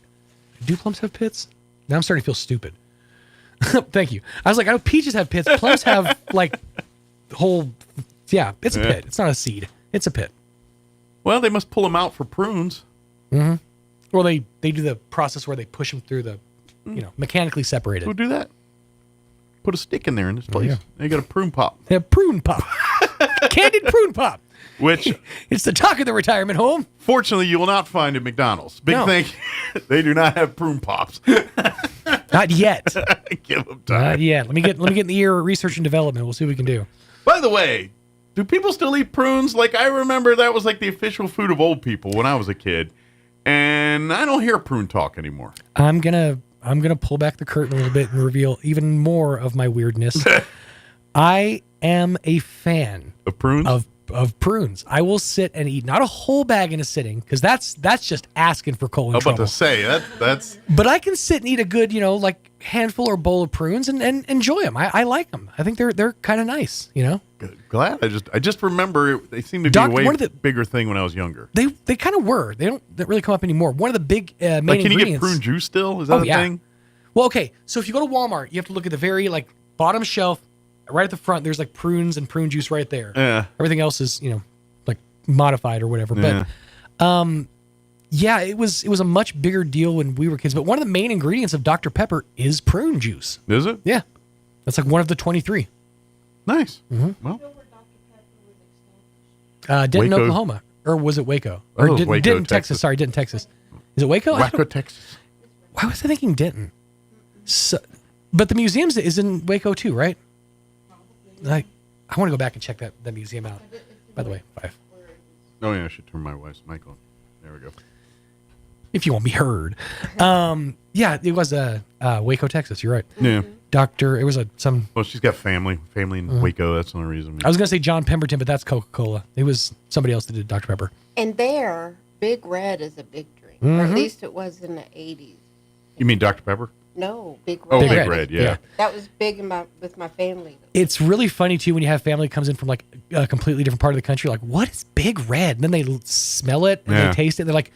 Do plums have pits? Now I'm starting to feel stupid. Thank you. I was like, I know peaches have pits. Plums have like whole. Yeah, it's a pit. It's not a seed. It's a pit. Well, they must pull them out for prunes. Mm-hmm. Well, they do the process where they push them through the, you know, mechanically separated. Who do that? Put a stick in there in this place. Yeah. They got a prune pop. They have prune pop. Candied prune pop. Which it's the talk of the retirement home. Fortunately, you will not find at McDonald's. Big No. thing. They do not have prune pops. Not yet. Give them time. Not yet. Let me get in the year of research and development. We'll see what we can do. By the way, do people still eat prunes? Like, I remember that was like the official food of old people when I was a kid. And I don't hear prune talk anymore. I'm gonna pull back the curtain a little bit and reveal even more of my weirdness. I am a fan of prunes. Of prunes. I will sit and eat not a whole bag in a sitting, because that's just asking for colon I was trouble. about to say that's. But I can sit and eat a good, you know, like handful or bowl of prunes and enjoy them. I like them. I think they're kind of nice, you know. Glad. I just remember they seemed to be a way bigger thing when I was younger. They kind of were. They don't really come up anymore. One of the big main Like, can you get ingredients. prune juice still? Is that a thing? Well, okay. So if you go to Walmart, you have to look at the very like bottom shelf, right at the front. There's like prunes and prune juice right there. Yeah. Everything else is, you know, like modified or whatever. Yeah. But yeah, it was a much bigger deal when we were kids. But one of the main ingredients of Dr. Pepper is prune juice. Is it? Yeah. That's like one of the 23. Nice. Mm-hmm. Well, Denton, Waco. Oklahoma. Or was it Waco? Oh, Or it was Denton, Waco, Denton, Texas. Texas. Sorry, Denton, Texas. Is it Waco? Waco, Texas. Why was I thinking Denton? So, but the museum is in Waco too, right? I want to go back and check that museum out. By the way, 5. Oh yeah, I should turn my wife's mic on. There we go. If you want to be heard. Yeah, it was Waco, Texas. You're right. Yeah. It was some. Well, she's got family in Waco. That's the only reason. I was going to say John Pemberton, but that's Coca-Cola. It was somebody else that did Dr. Pepper. And there, Big Red is a big drink. Or Mhm. at least it was in the 80s. You mean Dr. Pepper? No, Big Red. Oh, Big Red, yeah. That was big with my family. It's really funny too when you have family comes in from like a completely different part of the country. Like, what is Big Red? And then they smell it and Yeah. they taste it. And they're like,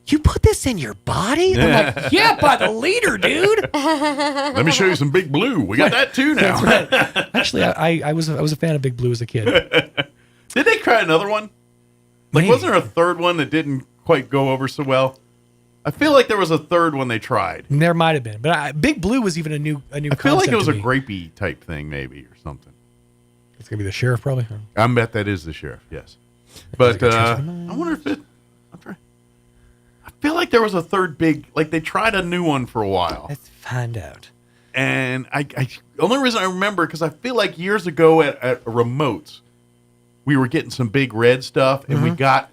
"You put this in your body?" And I'm like, "Yeah, by the liter, dude." Let me show you some Big Blue. We got that too now. That's right. Actually, I was a fan of Big Blue as a kid. Did they try another one? Like, wasn't there a third one that didn't quite go over so well? I feel like there was a third one they tried. There might have been, but Big Blue was even a new I feel like it was to a me. grapey type thing, maybe, or something. It's gonna be the sheriff, probably. I bet that is the sheriff. Yes. But I wonder if I feel like there was a third big, like they tried a new one for a while. Let's find out. And the only reason I remember, because I feel like years ago at Remotes, we were getting some Big Red stuff, and we got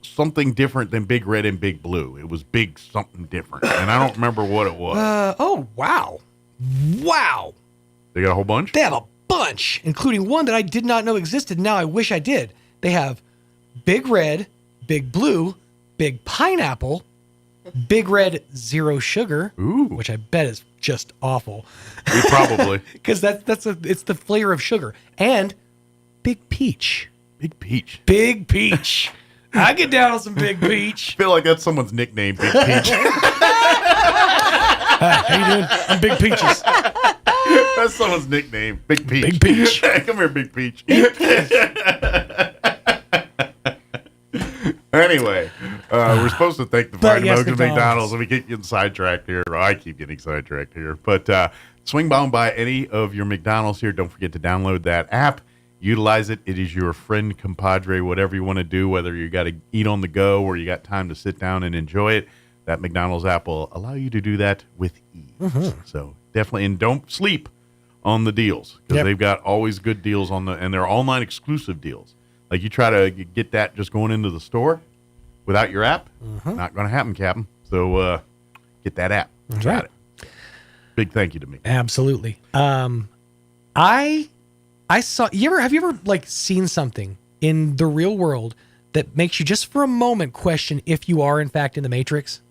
something different than Big Red and Big Blue. It was big something different, and I don't remember what it was. Oh, wow. Wow. They got a whole bunch? They have a bunch, including one that I did not know existed. Now I wish I did. They have Big Red, Big Blue, Big Pineapple, Big Red Zero Sugar, which I bet is just awful. Probably. Because it's the flavor of sugar. And Big Peach. Big Peach. Big Peach. I get down on some Big Peach. I feel like that's someone's nickname, Big Peach. How you doing? I'm Big Peaches. That's someone's nickname, Big Peach. Big Peach. Come here, Big Peach. Anyway, we're supposed to thank the Fine Folks at McDonald's. Let me get you sidetracked here. Well, I keep getting sidetracked here. But swing by any of your McDonald's here. Don't forget to download that app. Utilize it. It is your friend, compadre, whatever you want to do, whether you got to eat on the go or you got time to sit down and enjoy it. That McDonald's app will allow you to do that with ease. So definitely, and don't sleep on the deals, because they've got always good deals and they're online exclusive deals. Like you try to get that just going into the store without your app, not going to happen, Captain. So get that app. That's got right. it. Big thank you to me. Absolutely. I saw. Have you ever like seen something in the real world that makes you just for a moment question if you are in fact in the Matrix?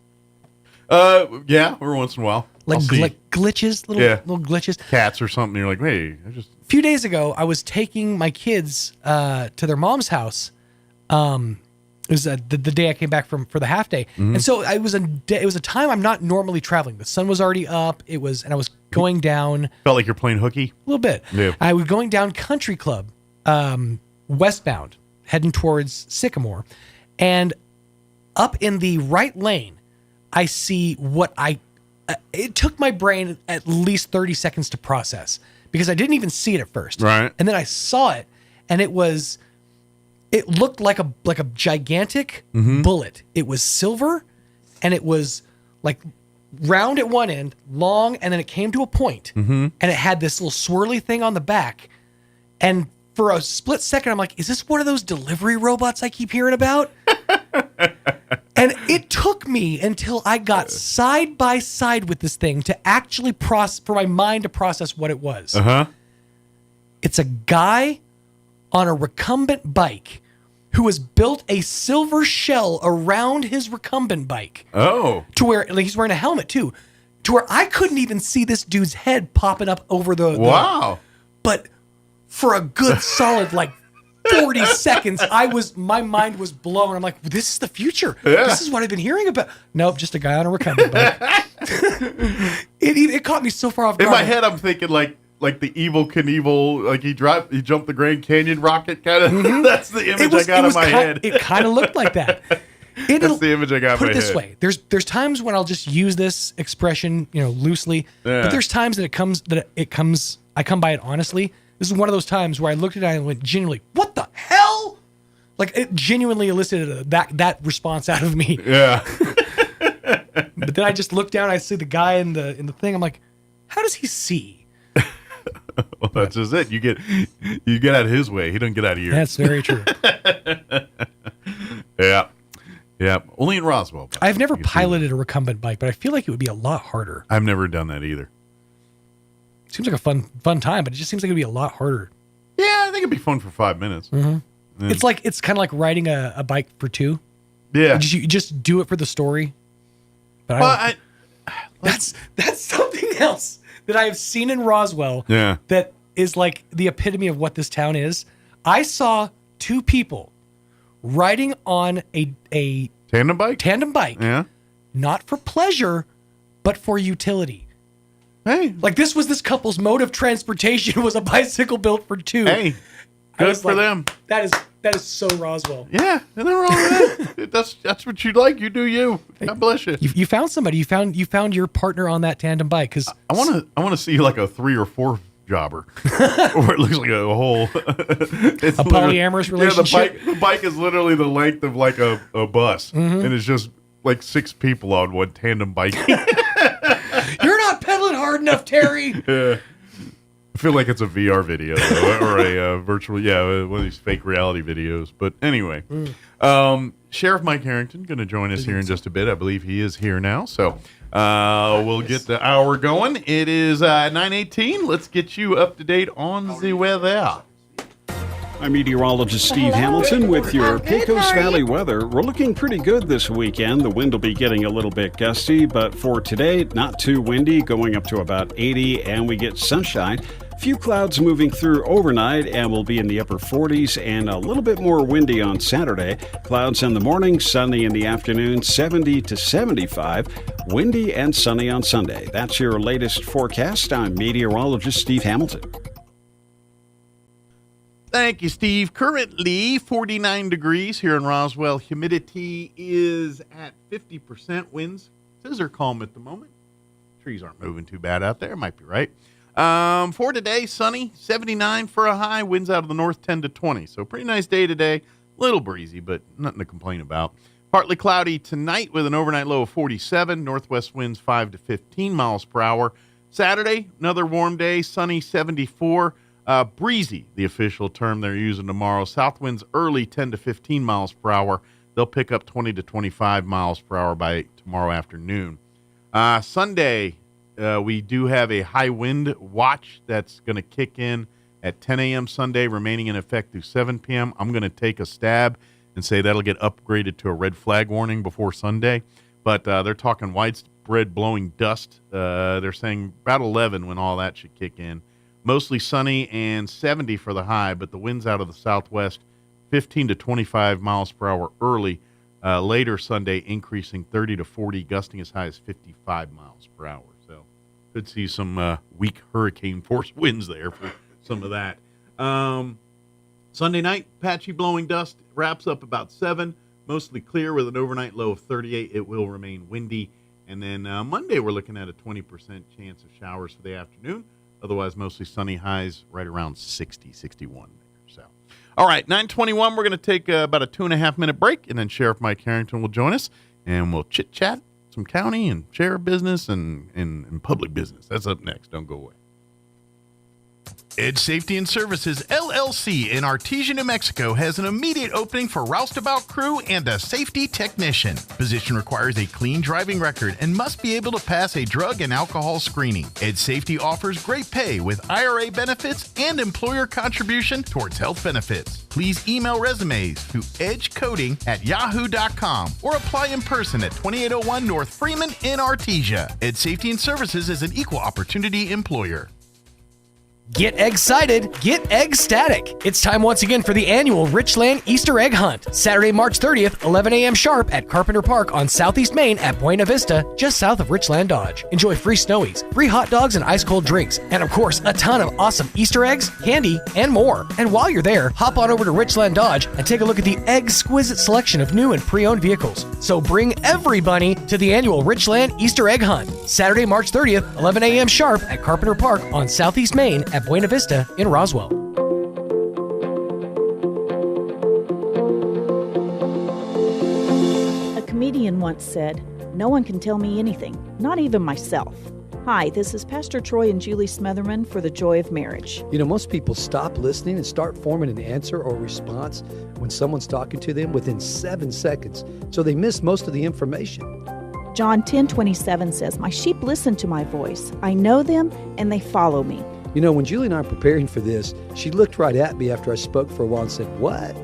Yeah, every once in a while. Like glitches, little glitches. Cats or something. You're like, hey, A few days ago, I was taking my kids to their mom's house. It was the day I came back for the half day, and so it was a time I'm not normally traveling. The sun was already up. And I was going down. Felt like you're playing hooky? A little bit. Yeah. I was going down Country Club, westbound, heading towards Sycamore, and up in the right lane, I see what it took my brain at least 30 seconds to process, because I didn't even see it at first. Right. And then I saw it, and it looked like a gigantic bullet. It was silver, and it was like round at one end, long, and then it came to a point, and it had this little swirly thing on the back. And for a split second, I'm like, is this one of those delivery robots I keep hearing about? And it took me until I got side by side with this thing to actually for my mind to process what it was. It's a guy on a recumbent bike who has built a silver shell around his recumbent bike. Oh. To where, like, he's wearing a helmet too, to where I couldn't even see this dude's head popping up over Wow. But for a good solid, 40 seconds, my mind was blown. I'm like, this is the future. Yeah. This is what I've been hearing about. Nope, just a guy on a recumbent bike. It caught me so far off guard. In my head, I'm thinking like the Evil Knievel, like he jumped the Grand Canyon rocket kind of. That's the image I got in my head. It kind of looked like that. That's the image I got in my head. Put it this way: there's times when I'll just use this expression, loosely. Yeah. But there's times that I come by it honestly. This is one of those times where I looked at it and went genuinely, "What the hell?" Like it genuinely elicited that response out of me. Yeah. But then I just look down. I see the guy in the thing. I'm like, how does he see? Well, that's just it. You get out of his way. He doesn't get out of yours. That's very true. Yeah. Only in Roswell. I've never piloted a recumbent bike, but I feel like it would be a lot harder. I've never done that either. Seems like a fun time, but it just seems like it'd be a lot harder. Yeah, I think it'd be fun for 5 minutes. Mm-hmm. It's kind of like riding a bike for two. Yeah. You just do it for the story. But that's something else that I have seen in Roswell. Yeah. That is like the epitome of what this town is. I saw two people riding on a tandem bike. Yeah. Not for pleasure, but for utility. Hey, like this was this couple's mode of transportation was a bicycle built for two. Hey, good for them. That is so Roswell. Yeah, nothing wrong with that. That's what you like. You do you. God bless you. You found somebody. You found your partner on that tandem bike. Because I want to see like a 3 or 4 jobber, or it looks like a whole it's A polyamorous relationship? Yeah, the bike is literally the length of like a bus, and it's just like 6 people on one tandem bike. You're not pedaling hard enough, Terry. Yeah. I feel like it's a VR video or a virtual, one of these fake reality videos. But anyway, Sheriff Mike Harrington going to join us here in just a bit. I believe he is here now. So we'll get the hour going. It is 9:18. Let's get you up to date on the weather. I'm meteorologist Steve Hamilton with your Pecos Valley weather. We're looking pretty good this weekend. The wind will be getting a little bit gusty, but for today, not too windy, going up to about 80, and we get sunshine. Few clouds moving through overnight, and we'll be in the upper 40s and a little bit more windy on Saturday. Clouds in the morning, sunny in the afternoon, 70 to 75. Windy and sunny on Sunday. That's your latest forecast. I'm meteorologist Steve Hamilton. Thank you, Steve. Currently 49 degrees here in Roswell. Humidity is at 50%. Winds, says they're calm at the moment. Trees aren't moving too bad out there. Might be right. For today, sunny, 79 for a high. Winds out of the north, 10 to 20. So pretty nice day today. Little breezy, but nothing to complain about. Partly cloudy tonight with an overnight low of 47. Northwest winds 5 to 15 miles per hour. Saturday, another warm day, sunny, 74. Breezy, the official term they're using tomorrow. South winds early, 10 to 15 miles per hour. They'll pick up 20 to 25 miles per hour by tomorrow afternoon. Sunday, we do have a high wind watch that's going to kick in at 10 a.m. Sunday, remaining in effect through 7 p.m. I'm going to take a stab and say that'll get upgraded to a red flag warning before Sunday. But they're talking widespread blowing dust. They're saying about 11 when all that should kick in. Mostly sunny and 70 for the high, but the winds out of the southwest, 15 to 25 miles per hour early. Later Sunday, increasing 30 to 40, gusting as high as 55 miles per hour. So could see some weak hurricane force winds there for some of that. Sunday night, patchy blowing dust, wraps up about 7, mostly clear with an overnight low of 38. It will remain windy. And then Monday, we're looking at a 20% chance of showers for the afternoon. Otherwise, mostly sunny, highs right around 60, 61 there. So, all right, 9:21. We're going to take about a 2.5-minute break, and then Sheriff Mike Harrington will join us, and we'll chit-chat some county and sheriff business and public business. That's up next. Don't go away. Edge Safety and Services, LLC in Artesia, New Mexico has an immediate opening for roustabout crew and a safety technician. Position requires a clean driving record and must be able to pass a drug and alcohol screening. Edge Safety offers great pay with IRA benefits and employer contribution towards health benefits. Please email resumes to edgecoding@yahoo.com or apply in person at 2801 North Freeman in Artesia. Edge Safety and Services is an equal opportunity employer. Get excited, get ecstatic. It's time once again for the annual Richland Easter Egg Hunt. Saturday, March 30th, 11 a.m. sharp at Carpenter Park on Southeast Main at Buena Vista, just south of Richland Dodge. Enjoy free snowies, free hot dogs and ice cold drinks, and of course, a ton of awesome Easter eggs, candy, and more. And while you're there, hop on over to Richland Dodge and take a look at the exquisite selection of new and pre-owned vehicles. So bring everybody to the annual Richland Easter Egg Hunt. Saturday, March 30th, 11 a.m. sharp at Carpenter Park on Southeast Main at Buena Vista in Roswell. A comedian once said, "No one can tell me anything, not even myself." Hi, this is Pastor Troy and Julie Smotherman for The Joy of Marriage. You know, most people stop listening and start forming an answer or response when someone's talking to them within 7 seconds, so they miss most of the information. John 10:27 says, "My sheep listen to my voice. I know them and they follow me." You know, when Julie and I were preparing for this, she looked right at me after I spoke for a while and said, "What?"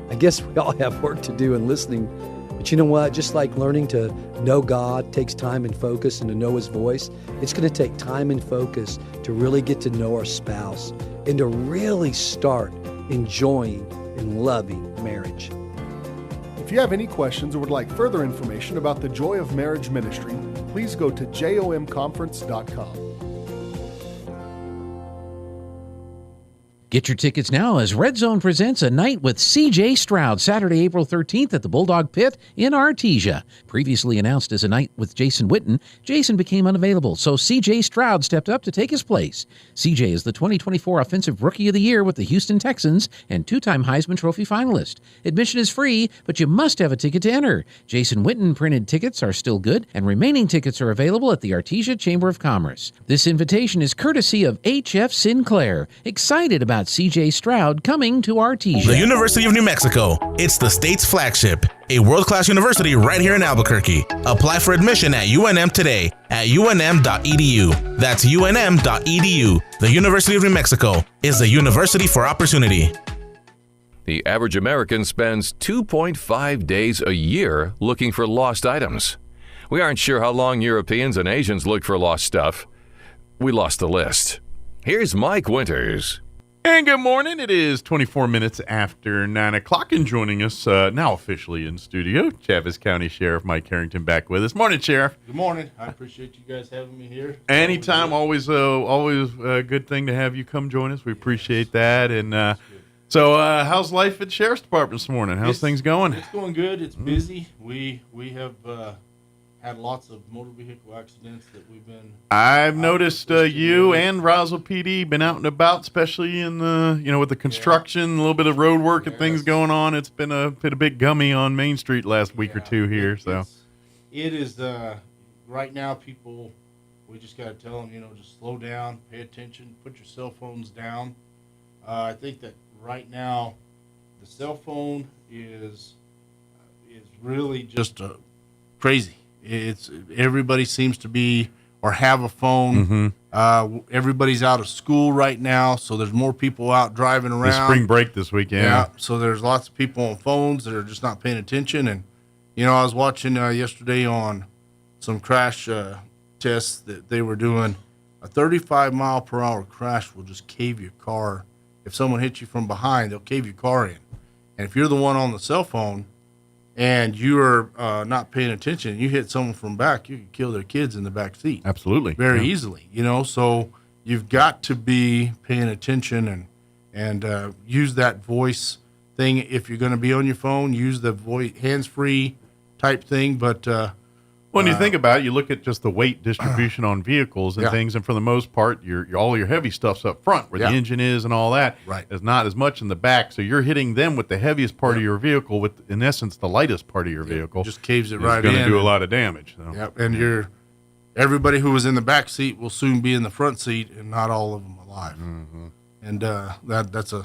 I guess we all have work to do in listening. But you know what? Just like learning to know God takes time and focus and to know His voice, it's going to take time and focus to really get to know our spouse and to really start enjoying and loving marriage. If you have any questions or would like further information about the Joy of Marriage Ministry, please go to jomconference.com. Get your tickets now as Red Zone presents A Night with C.J. Stroud, Saturday, April 13th at the Bulldog Pit in Artesia. Previously announced as A Night with Jason Witten, Jason became unavailable, so C.J. Stroud stepped up to take his place. C.J. is the 2024 Offensive Rookie of the Year with the Houston Texans and two-time Heisman Trophy finalist. Admission is free, but you must have a ticket to enter. Jason Witten printed tickets are still good, and remaining tickets are available at the Artesia Chamber of Commerce. This invitation is courtesy of H.F. Sinclair. Excited about C.J. Stroud coming to Artesia. The University of New Mexico. It's the state's flagship, a world-class university right here in Albuquerque. Apply for admission at UNM today at unm.edu. That's unm.edu. The University of New Mexico is the university for opportunity. The average American spends 2.5 days a year looking for lost items. We aren't sure how long Europeans and Asians look for lost stuff. We lost the list. Here's Mike Winters. And good morning. It is 24 minutes after 9 o'clock, and joining us now officially in studio, Chaves County Sheriff Mike Harrington back with us. Morning, Sheriff. Good morning. I appreciate you guys having me here. Anytime. Always a good thing to have you come join us. We appreciate that. And so how's life at the Sheriff's Department this morning? How's things going? It's going good. It's busy. We have had lots of motor vehicle accidents that we've been. I've noticed you and Roswell PD been out and about, especially in the with the construction, a little bit of road work and things going on. It's been a bit gummy on Main Street last week or two here. It is right now. People, we just got to tell them, just slow down, pay attention, put your cell phones down. I think that right now, the cell phone is really just crazy. It's everybody seems to be or have a phone. Everybody's out of school right now, so there's more people out driving around. The spring break this weekend. Yeah, so there's lots of people on phones that are just not paying attention. And I was watching yesterday on some crash tests that they were doing. A 35-mile-per-hour crash will just cave your car. If someone hits you from behind, they'll cave your car in. And if you're the one on the cell phone and you're not paying attention, you hit someone from back, you can kill their kids in the back seat. Absolutely. Very easily, so you've got to be paying attention and use that voice thing. If you're going to be on your phone, use the voice hands-free type thing. But when you think about it, you look at just the weight distribution on vehicles and things, and for the most part, all your heavy stuff's up front where the engine is and all that. Right. There's not as much in the back, so you're hitting them with the heaviest part of your vehicle, with, in essence, the lightest part of your vehicle. Just caves it right in. It's going to do a lot of damage. So. Yep, and everybody who was in the back seat will soon be in the front seat, and not all of them alive. And that's a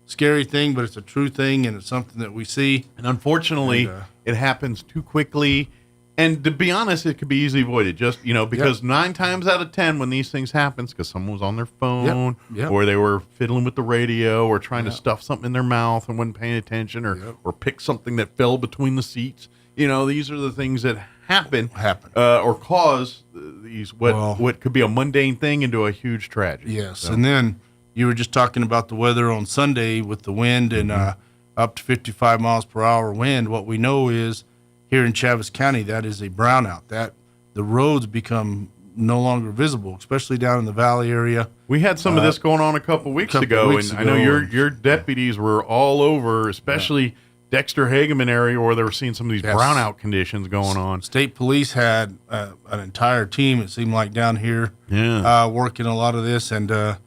scary thing, but it's a true thing, and it's something that we see. And unfortunately, it happens too quickly. And to be honest, it could be easily avoided. Just because 9 times out of 10, when these things happen, because someone was on their phone, or they were fiddling with the radio, or trying to stuff something in their mouth and wasn't paying attention, or pick something that fell between the seats. These are the things that happen or cause these what could be a mundane thing into a huge tragedy. Yes, and then you were just talking about the weather on Sunday with the wind and up to 55 miles per hour wind. What we know is, here in Chaves County, that is a brownout. That the roads become no longer visible, especially down in the valley area. We had some of this going on a couple weeks ago, and I know your deputies were all over, especially Dexter Hageman area, where they were seeing some of these brownout conditions going on. State police had an entire team, it seemed like, down here working a lot of this. And the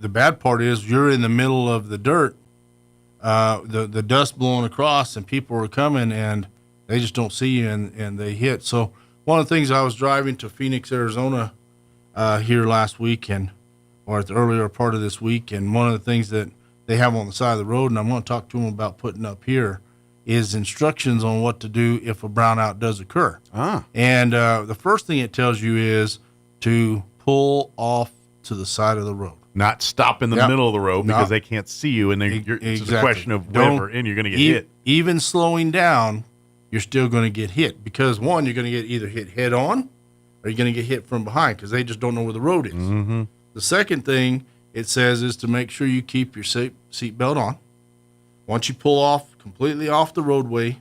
bad part is you're in the middle of the dirt, the dust blowing across, and people are coming, and they just don't see you, and they hit. So one of the things, I was driving to Phoenix, Arizona here last week, or at the earlier part of this week, and one of the things that they have on the side of the road, and I'm going to talk to them about putting up here, is instructions on what to do if a brownout does occur. And the first thing it tells you is to pull off to the side of the road. Not stop in the middle of the road because they can't see you, and it's a question of when you're going to get hit. Even slowing down, you're still going to get hit because, one, you're going to get either hit head on or you're going to get hit from behind because they just don't know where the road is. The second thing it says is to make sure you keep your seat belt on. Once you pull completely off the roadway,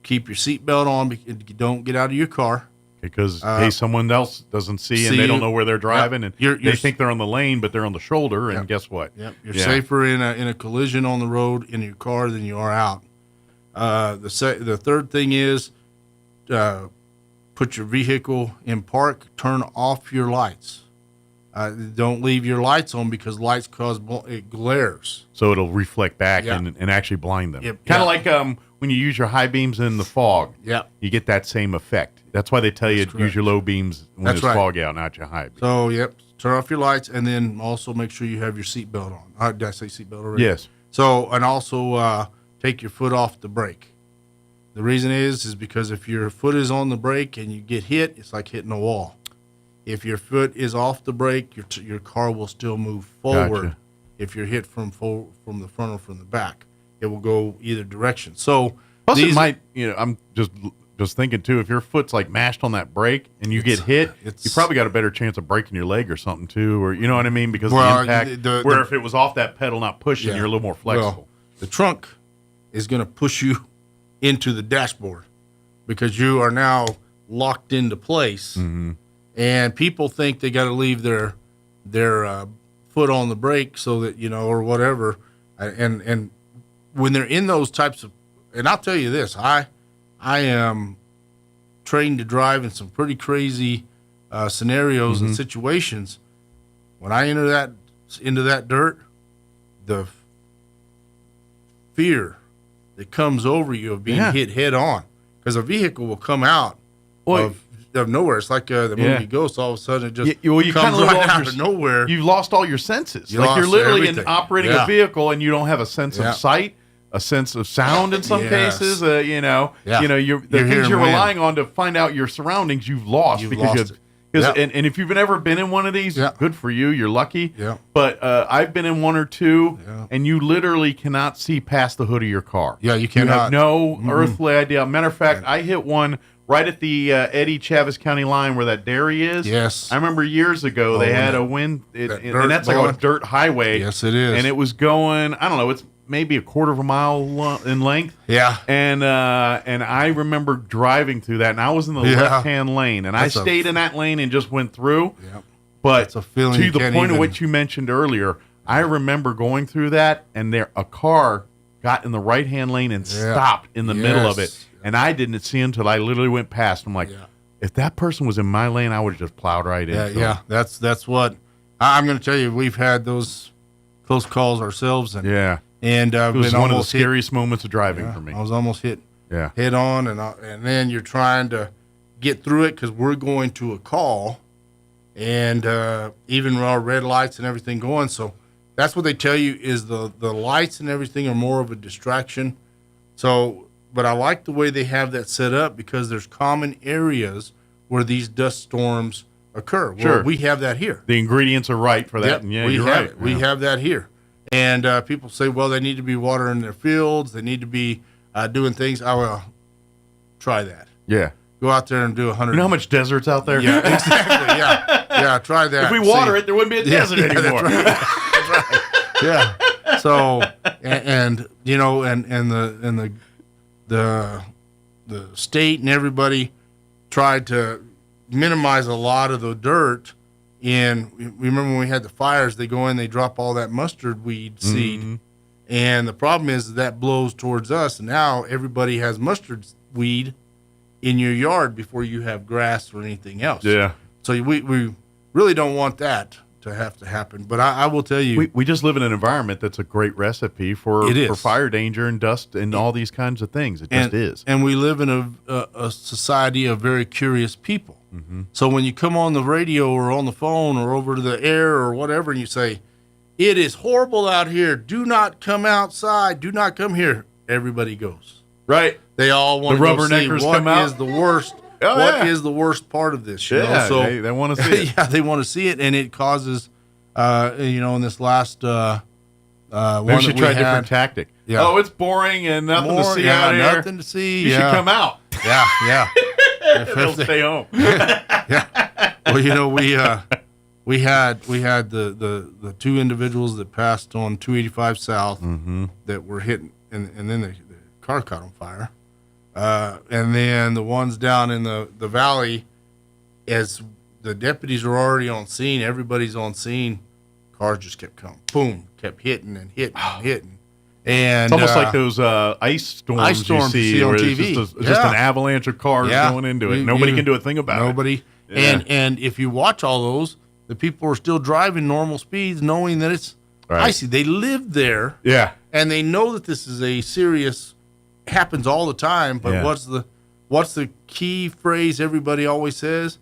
keep your seat belt on. Don't get out of your car. Because someone else doesn't see and they don't know where they're driving, and they think they're on the lane, but they're on the shoulder. And guess what? Yep. You're safer in a collision on the road in your car than you are out. The third thing is put your vehicle in park. Turn off your lights. Don't leave your lights on because lights cause it glares. So it'll reflect back and actually blind them. Yep. Kind of like when you use your high beams in the fog. Yeah. You get that same effect. That's why they tell you to use your low beams when there's fog out, not your high beams. So, turn off your lights and then also make sure you have your seatbelt on. Did I say seatbelt already? Yes. So, and also take your foot off the brake. The reason is because if your foot is on the brake and you get hit, it's like hitting a wall. If your foot is off the brake, your car will still move forward. Gotcha. If you're hit from the front or from the back, it will go either direction. So, plus it might, I'm just thinking too, if your foot's like mashed on that brake and you get hit, you probably got a better chance of breaking your leg or something too, or you know what I mean? Because of the impact. Where if it was off that pedal, not pushing, you're a little more flexible. Well, the trunk is going to push you into the dashboard because you are now locked into place. Mm-hmm. And people think they got to leave their foot on the brake so that, or whatever. And when they're in those types of, and I'll tell you this, I am trained to drive in some pretty crazy scenarios and situations. When I enter into that dirt, the fear that comes over you of being hit head on, because a vehicle will come out of nowhere. It's like the movie Ghost. All of a sudden, it just comes right out of nowhere. You've lost all your senses. You're literally operating a vehicle, and you don't have a sense of sight, a sense of sound in some cases. The things you're relying on to find out your surroundings, you've lost. And if you've never been in one of these, good for you. You're lucky. Yeah. But I've been in one or two, and you literally cannot see past the hood of your car. Yeah, you cannot. You have no earthly idea. Matter of fact, I hit one right at the Eddy Chaves County line where that dairy is. Yes. I remember years ago they had a wind, and that's like a dirt highway. Yes, it is. And it was going, I don't know, it's maybe a quarter of a mile in length. Yeah. And I remember driving through that, and I was in the left-hand lane, and I stayed in that lane and just went through. Yeah. But a feeling to the point of what you mentioned earlier, I remember going through that, and a car got in the right-hand lane and stopped in the middle of it. And I didn't see him until I literally went past. I'm like, if that person was in my lane, I would have just plowed right in. Yeah. That's what I'm going to tell you. We've had those close calls ourselves, and and it was one of the scariest moments of driving for me. I was almost hit head on, and then you're trying to get through it because we're going to a call, and even our red lights and everything going. So that's what they tell you is the lights and everything are more of a distraction. So. But I like the way they have that set up because there's common areas where these dust storms occur. Well, sure. We have that here. The ingredients are right for that. Yep, And we you're have right. it. We have that here. And people say, well, they need to be watering their fields. They need to be doing things. I will try that. Yeah. Go out there and do 100. You know how much desert's out there? Yeah, exactly. Yeah, try that. If we water it, there wouldn't be a desert anymore. That's right. Yeah. So, and the state and everybody tried to minimize a lot of the dirt. And remember when we had the fires, they go in, they drop all that mustard weed seed. And the problem is that blows towards us. And now everybody has mustard weed in your yard before you have grass or anything else. Yeah. So we really don't want that to have to happen. But I will tell you. We just live in an environment that's a great recipe for fire danger and dust and all these kinds of things. It just is. And we live in a society of very curious people. Mm-hmm. So when you come on the radio or on the phone or over to the air or whatever and you say, it is horrible out here. Do not come outside. Do not come here. Everybody goes. Right. They all want to go see come out. What is the worst. What is the worst part of this? You know? So they want to see it. Yeah, they want to see it, and it causes, in this last one we should try a different tactic. Yeah. Oh, it's boring and nothing to see out here. Nothing to see. You should come out. Yeah. They'll stay home. Yeah. Well, we had the two individuals that passed on 285 South that were hit, and then the car caught on fire. And then the ones down in the valley as the deputies are already on scene, everybody's on scene, cars just kept coming. Boom, kept hitting and hitting and hitting. And it's almost like those ice storms you see on where TV. It's just an avalanche of cars going into it. Nobody can do a thing about it. Nobody. Yeah. And if you watch all those, the people are still driving normal speeds, knowing that it's icy. They live there. Yeah. And they know that this is a serious, happens all the time. But what's the key phrase everybody always says?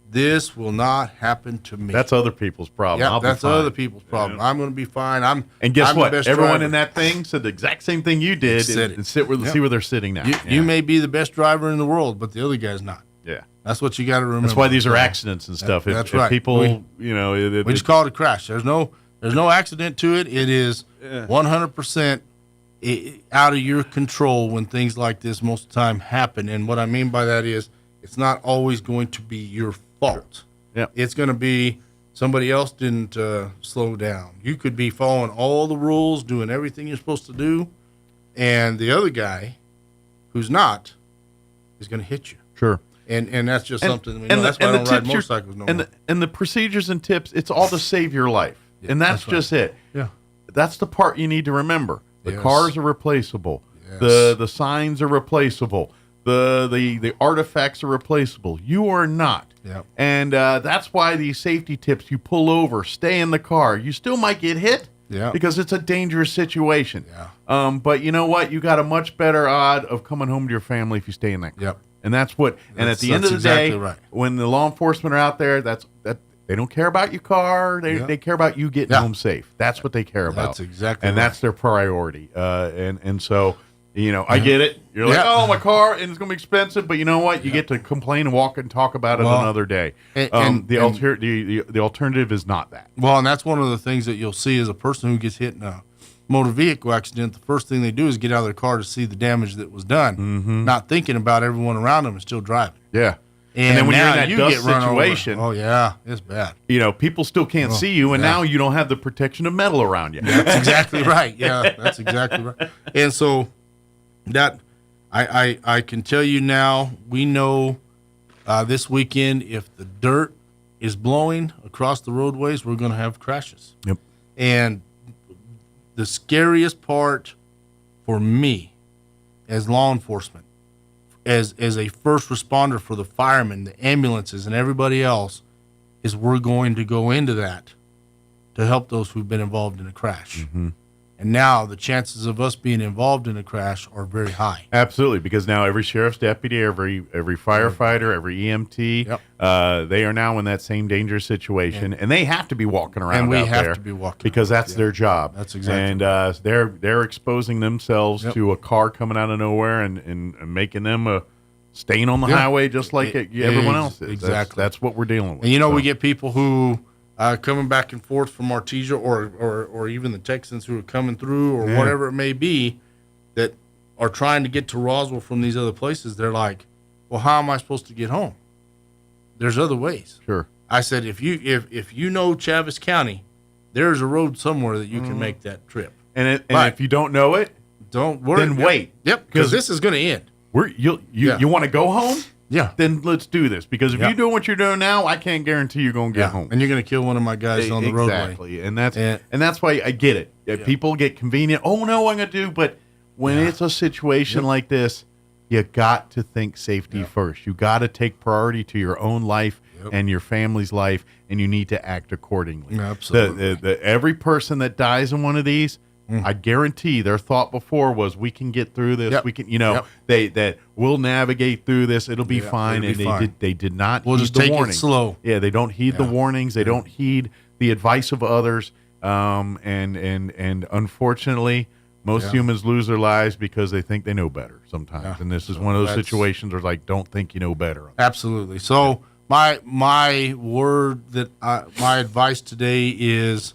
This will not happen to me. That's other people's problem. Yeah, that's other people's problem. I'm going to be fine. And guess I'm what? the best Everyone driver. in that thing said the exact same thing you did. And see where they're sitting now. You may be the best driver in the world, but the other guy's not. Yeah. That's what you got to remember. That's why these are accidents and stuff. That's if right. People, we just call it a crash. There's no accident to it. It is 100% out of your control when things like this most of the time happen. And what I mean by that is it's not always going to be your fault. Yeah. It's going to be somebody else didn't slow down. You could be following all the rules, doing everything you're supposed to do, and the other guy who's not is going to hit you. Sure. And that's just something. That's why I don't ride motorcycles no more. And the procedures and tips, it's all to save your life. Yeah, and that's just right. it. Yeah. That's the part you need to remember. The Yes. cars are replaceable. Yes. The signs are replaceable. The artifacts are replaceable. You are not. Yeah. And that's why these safety tips, you pull over, stay in the car. You still might get hit. Yeah. Because it's a dangerous situation. Yeah. But you know what? You got a much better odd of coming home to your family if you stay in that car. Yep. And that's what. And at the end of the exactly day, right. when the law enforcement are out there, that they don't care about your car. They care about you getting home safe. That's what they care about. That's exactly and right. that's their priority. And so I get it. You're like, oh, my car, and it's going to be expensive. But you know what? You get to complain and walk and talk about it another day. The alternative is not that. Well, and that's one of the things that you'll see as a person who gets hit in a motor vehicle accident. The first thing they do is get out of their car to see the damage that was done, not thinking about everyone around them and still driving. Yeah. And then when you're in now that you dust get run over. situation, oh yeah, it's bad. People still can't see you, and now you don't have the protection of metal around you. That's exactly right. Yeah, that's exactly right. And so that I can tell you now, we know this weekend if the dirt is blowing across the roadways, we're going to have crashes. Yep. And the scariest part for me as law enforcement, as a first responder for the firemen, the ambulances, and everybody else, is we're going to go into that to help those who've been involved in a crash. Mm-hmm. And now the chances of us being involved in a crash are very high. Absolutely, because now every sheriff's deputy, every firefighter, every EMT, they are now in that same dangerous situation, and they have to be walking around. And we out have there to be walking because that's their job. That's exactly. And they're exposing themselves to a car coming out of nowhere and making them a stain on the highway, just like everyone else is. Exactly. That's what we're dealing with. And we get people who. Coming back and forth from Artesia or even the Texans who are coming through or whatever it may be that are trying to get to Roswell from these other places, they're like, well, how am I supposed to get home? There's other ways. Sure. I said, if you know Chaves County, there's a road somewhere that you can make that trip. And if you don't know it, don't worry. Then wait. Yep, because this is going to end. You want to go home? Yeah. Then let's do this. Because if you're doing what you're doing now, I can't guarantee you're going to get home. And you're going to kill one of my guys on the roadway. Exactly. And that's why I get it. People get convenient. Oh, no, I'm going to do. But when it's a situation like this, you got to think safety first. You got to take priority to your own life and your family's life, and you need to act accordingly. Absolutely. Every person that dies in one of these, I guarantee their thought before was, we can get through this. We can, that we'll navigate through this. It'll be fine. They did not We'll heed just the take warnings. it slow. Yeah, they don't heed the warnings. They don't heed the advice of others. And unfortunately, most humans lose their lives because they think they know better sometimes. And this is one of those situations where don't think you know better. Absolutely. So my word that my advice today is,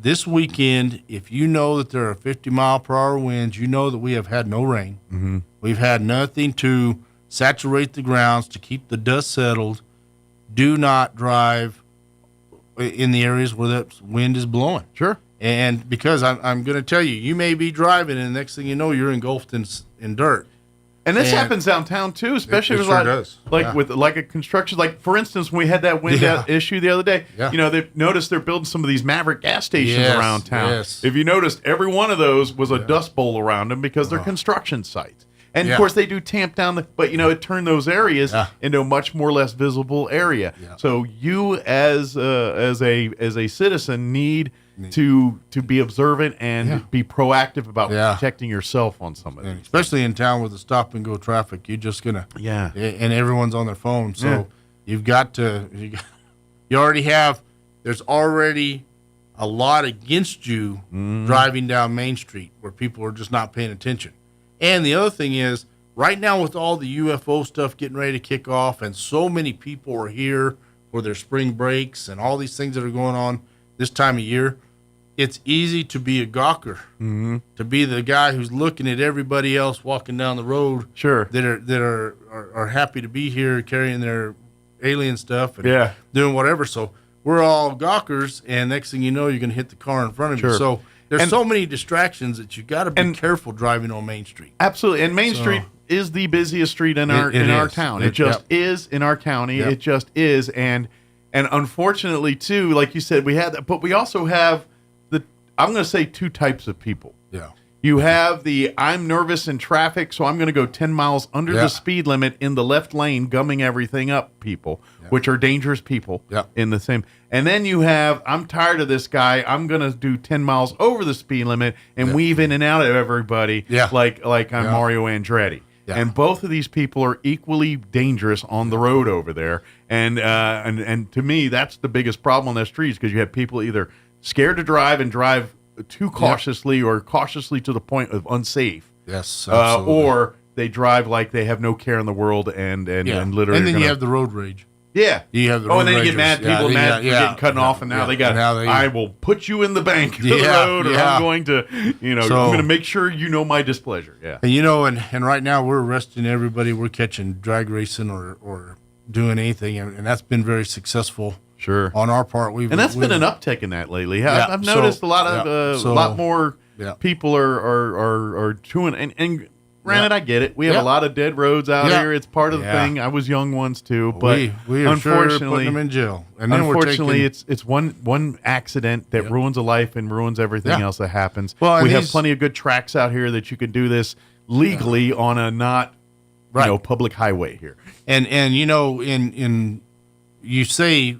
this weekend, if you know that there are 50-mile-per-hour winds, you know that we have had no rain. Mm-hmm. We've had nothing to saturate the grounds, to keep the dust settled. Do not drive in the areas where that wind is blowing. Sure. And because I'm going to tell you, you may be driving, and the next thing you know, you're engulfed in dirt. And this happens downtown too, especially it with sure does. with a construction. Like for instance, when we had that wind issue the other day, they've noticed they're building some of these Maverick gas stations around town. Yes. If you noticed, every one of those was a dust bowl around them because they're construction sites. And of course, they do tamp down but it turned those areas into a much more less visible area. Yeah. So you as a citizen need to be observant and be proactive about protecting yourself on some of these. Especially in town with the stop and go traffic, you're just gonna and everyone's on their phone, so you've got to. You already have. There's already a lot against you driving down Main Street where people are just not paying attention. And the other thing is, right now with all the UFO stuff getting ready to kick off, and so many people are here for their spring breaks and all these things that are going on this time of year, it's easy to be a gawker, to be the guy who's looking at everybody else walking down the road, that are happy to be here carrying their alien stuff and doing whatever. So we're all gawkers, and next thing you know, you're going to hit the car in front of you. So there's so many distractions that you got to be careful driving on Main Street. Absolutely, and Main Street is the busiest street in our town. It just is in our county. Yep. It just is, and unfortunately too, like you said, we had that, but we also have I'm going to say two types of people. Yeah. You have I'm nervous in traffic, so I'm going to go 10 miles under the speed limit in the left lane, gumming everything up people, which are dangerous people in the same. And then you have, I'm tired of this guy. I'm going to do 10 miles over the speed limit and weave in and out of everybody like I'm Mario Andretti. Yeah. And both of these people are equally dangerous on the road over there. And to me, that's the biggest problem on that street, because you have people either scared to drive and drive too cautiously or cautiously to the point of unsafe. Yes, absolutely. Or they drive like they have no care in the world and literally. And then you have the road rage. Yeah. You have the road and then you ragers. get mad. People mad for getting cut off, and now they got, I will put you in the bank of the road, or I'm going to, I'm going to make sure you know my displeasure. Yeah. And and right now we're arresting everybody. We're catching drag racing or doing anything, and that's been very successful. Sure. On our part, that's been an uptick in that lately. I've noticed a lot more people are doing. And granted, I get it. We have a lot of dead roads out here. It's part of the thing. I was young once too, but we are unfortunately putting them in jail. And then unfortunately, it's one accident that ruins a life and ruins everything else that happens. Well, we have plenty of good tracks out here that you can do this legally on a not public highway here. And in you say.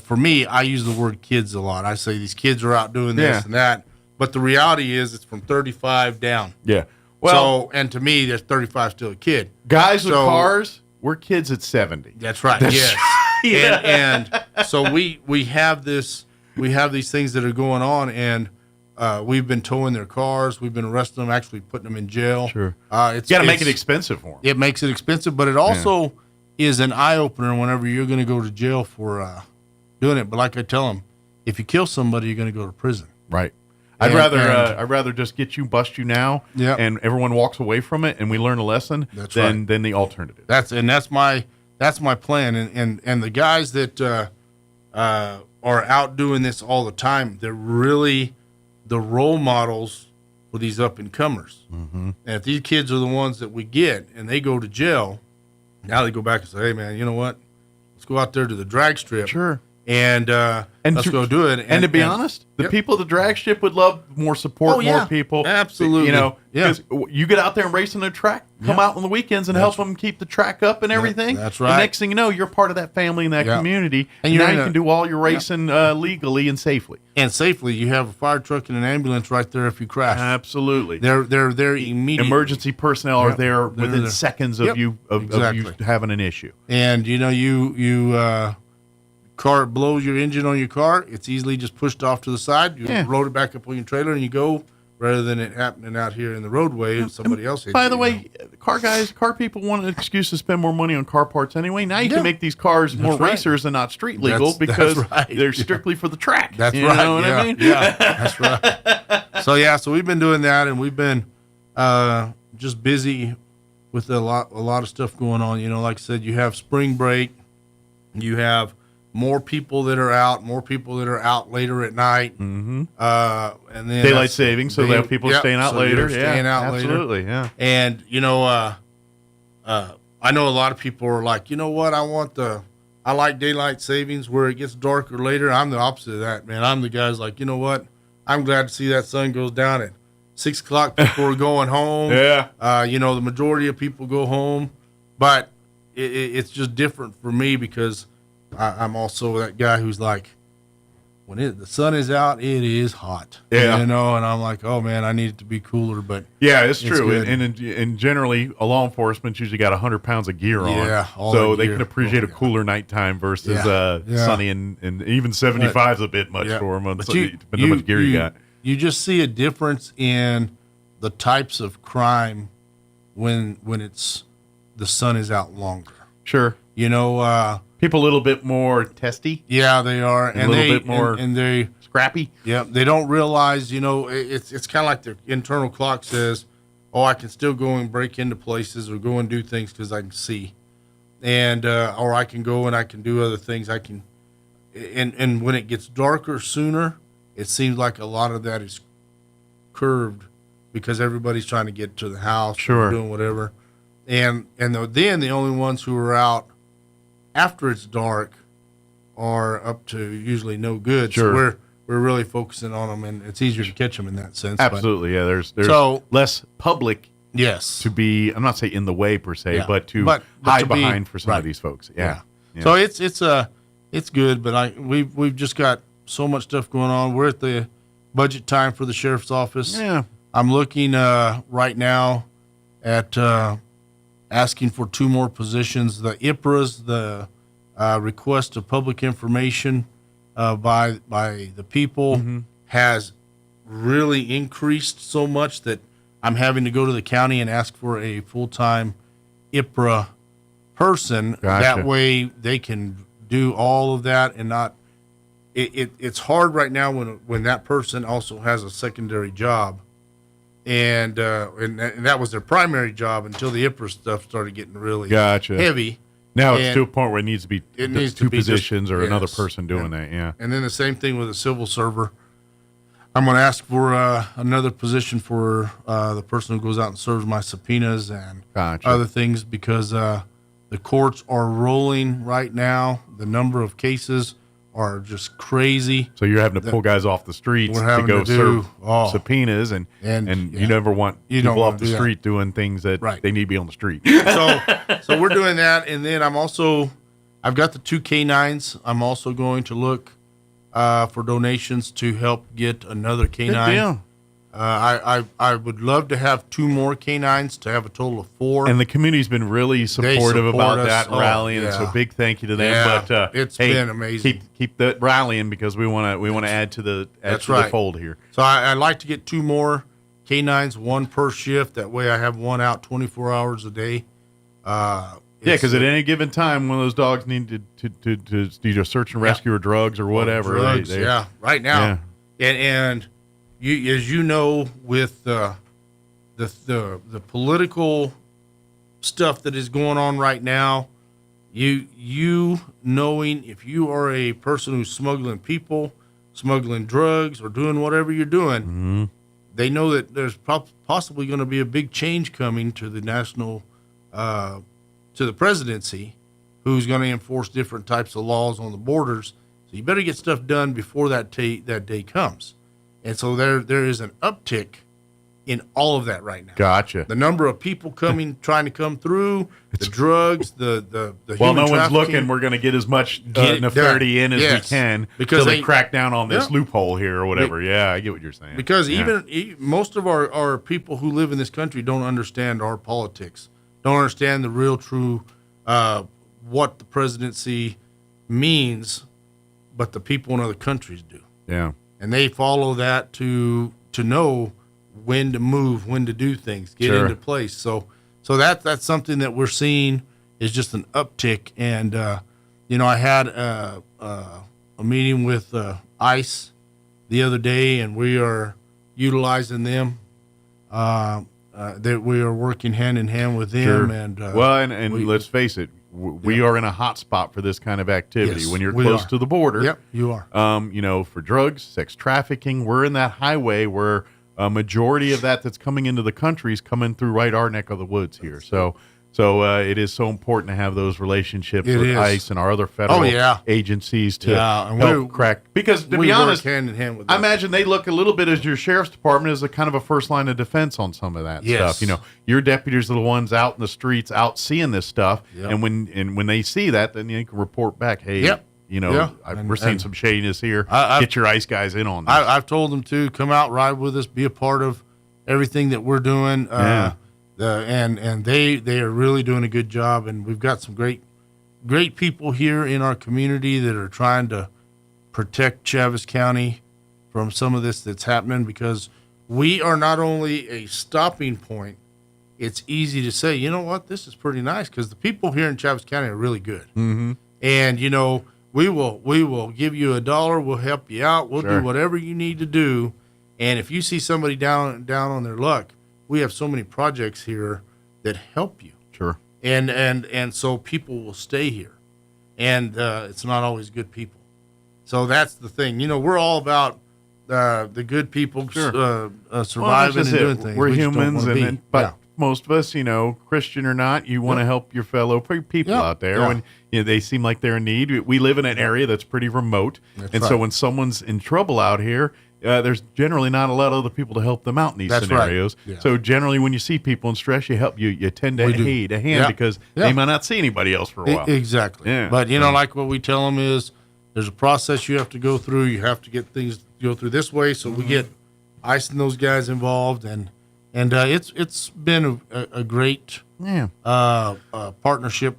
For me, I use the word kids a lot. I say these kids are out doing this and that. But the reality is it's from 35 down. Yeah. Well, and to me, there's 35 still a kid. Guys with cars, we're kids at 70. That's right. Yes. And so we have these things that are going on, and we've been towing their cars. We've been arresting them, actually putting them in jail. Sure. You got to make it expensive for them. It makes it expensive, but it also is an eye-opener whenever you're going to go to jail for doing it. But like I tell them, if you kill somebody, you're going to go to prison. Right. I'd rather just bust you now, and everyone walks away from it, and we learn a lesson than the alternative. That's my plan. And the guys that are out doing this all the time, they're really the role models for these up and comers. Mm-hmm. And if these kids are the ones that we get and they go to jail, now they go back and say, "Hey man, you know what? Let's go out there to the drag strip." Sure. And let's go do it. And to be honest, the people at the drag strip would love more support, more people. Absolutely. Because you get out there and race on the track, come out on the weekends and help them keep the track up and everything. That's right. And next thing you know, you're part of that family and that community. And now you can do all your racing legally and safely. And safely, you have a fire truck and an ambulance right there if you crash. Absolutely. They're there immediately. Emergency personnel are there within seconds of you having an issue. And you car blows your engine on your car, it's easily just pushed off to the side. You load it back up on your trailer and you go, rather than it happening out here in the roadway and somebody else hits you. By the way, car people want an excuse to spend more money on car parts anyway. Now you can make these cars more racers and not street legal because they're strictly for the track. That's you know what I mean? Yeah, that's right. So we've been doing that, and we've been just busy with a lot of stuff going on. Like I said, you have spring break, you have more people that are out later at night. Mm-hmm. And then daylight savings, so that people are staying out later. Staying out later. Absolutely, yeah. And I know a lot of people are like, you know what, I like daylight savings where it gets darker later. I'm the opposite of that, man. I'm the guy's like, you know what, I'm glad to see that sun goes down at 6 o'clock. People are going home. Yeah. The majority of people go home, but it's just different for me because I'm also that guy who's like, when the sun is out, it is hot. Yeah. And I'm like, oh man, I need it to be cooler. But yeah, it's true. good. And generally, a law enforcement's usually got 100 pounds of gear on. Yeah, so they can appreciate a cooler nighttime versus sunny and even 75 is a bit much for them. Depending on how much gear you got. You just see a difference in the types of crime when the sun is out longer. Sure. People a little bit more testy. Yeah, they are. And a little bit more and they scrappy. Yeah, they don't realize, it's kind of like their internal clock says, oh, I can still go and break into places or go and do things because I can see. And, or I can go and I can do other things. And when it gets darker sooner, it seems like a lot of that is curved because everybody's trying to get to the house. Sure. Or doing whatever. And then the only ones who are out after it's dark are up to usually no good. Sure. So we're really focusing on them, and it's easier to catch them in that sense. Absolutely, yeah. There's less public. Yes. To be, I'm not saying in the way per se, Yeah. but to But hide to be- behind for some right. of these folks. Yeah. So it's good, but we've just got so much stuff going on. We're at the budget time for the sheriff's office. Yeah. I'm looking right now at asking for 2 more positions. The IPRAs, the request of public information by the people has really increased so much that I'm having to go to the county and ask for a full-time IPRA person. Gotcha. That way they can do all of that and not it's hard right now when that person also has a secondary job. And that was their primary job until the IPRA stuff started getting really heavy. Now it's to a point where it needs to be two be positions or another yes. person doing that. Yeah. And then the same thing with a civil server. I'm going to ask for another position for the person who goes out and serves my subpoenas and other things because the courts are rolling right now. The number of cases are just crazy. So you're having to pull guys off the streets to go serve subpoenas, and you never want people off the street doing things that they need to be on the street. So we're doing that, and then I've got the 2 K9s. I'm also going to look for donations to help get another K9. Good deal. I would love to have 2 more K9s to have a total of 4. And the community's been really supportive about that rallying, and so big thank you to them. Yeah, but it's been amazing. Keep that rallying because we want to add to the fold here. So I'd like to get 2 more K9s, 1 per shift. That way I have 1 out 24 hours a day. Because at any given time, one of those dogs need to either search and rescue or drugs or whatever. Drugs, right now. Yeah. And you, as you know, with the political stuff that is going on right now, you knowing if you are a person who's smuggling people, smuggling drugs, or doing whatever you're doing, they know that there's possibly going to be a big change coming to the national, to the presidency, who's going to enforce different types of laws on the borders. So you better get stuff done before that day comes. And so there is an uptick in all of that right now. Gotcha. The number of people trying to come through, the drugs, the while human no one's trafficking. looking, we're going to get as much nefariety in as we can because they crack down on this loophole here or whatever. I get what you're saying. Because even most of our people who live in this country don't understand our politics, don't understand the real true what the presidency means, but the people in other countries do. Yeah. And they follow that to know when to move, when to do things, get into place. So that's something that we're seeing is just an uptick. And I had a meeting with ICE the other day, and we are utilizing them. That we are working hand in hand with them. And let's face it, we are in a hot spot for this kind of activity. Yes, when you're we close are. to the border, Yep, you are. For drugs, sex trafficking, we're in that highway where a majority of that's coming into the country is coming through right our neck of the woods here. So So it is so important to have those relationships It with is. ICE and our other federal agencies to and help crack. Because to we be work honest, hand in hand with I them. imagine they look a little bit as your sheriff's department as a kind of a first line of defense on some of that Yes. stuff. You know, your deputies are the ones out in the streets, out seeing this stuff, Yep. and when they see that, then you can report back, hey, Yep. you know, Yeah. we're seeing And some shadiness here. I've- Get your ICE guys in on this. I've told them to come out, ride with us, be a part of everything that we're doing. Yeah. And they are really doing a good job, and we've got some great people here in our community that are trying to protect Chaves County from some of this that's happening, because we are not only a stopping point. It's easy to say, you know what, this is pretty nice, because the people here in Chaves County are really good. Mm-hmm. And you know, we will give you $1, we'll help you out, we'll Sure. do whatever you need to do. And if you see somebody down on their luck, we have so many projects here that help you. Sure. And so people will stay here. And it's not always good people. So that's the thing. You know, we're all about the good people surviving and doing things. We're We just don't humans, wanna be. but most of us, you know, Christian or not, you want to help your fellow people out there when they seem like they're in need. We live in an area that's pretty remote, That's so right. when someo's in trouble out here, there's generally not a lot of other people to help them out in these That's right. scenarios. Yeah. So generally, when you see people in stress, you help. You tend to We do. aid a hand Yeah. because Yeah. they might not see anybody else for a while. Exactly. Yeah. But you know, like what we tell them is, there's a process you have to go through. You have to get things go through this way. So we get ICE and those guys involved, and it's been a great partnership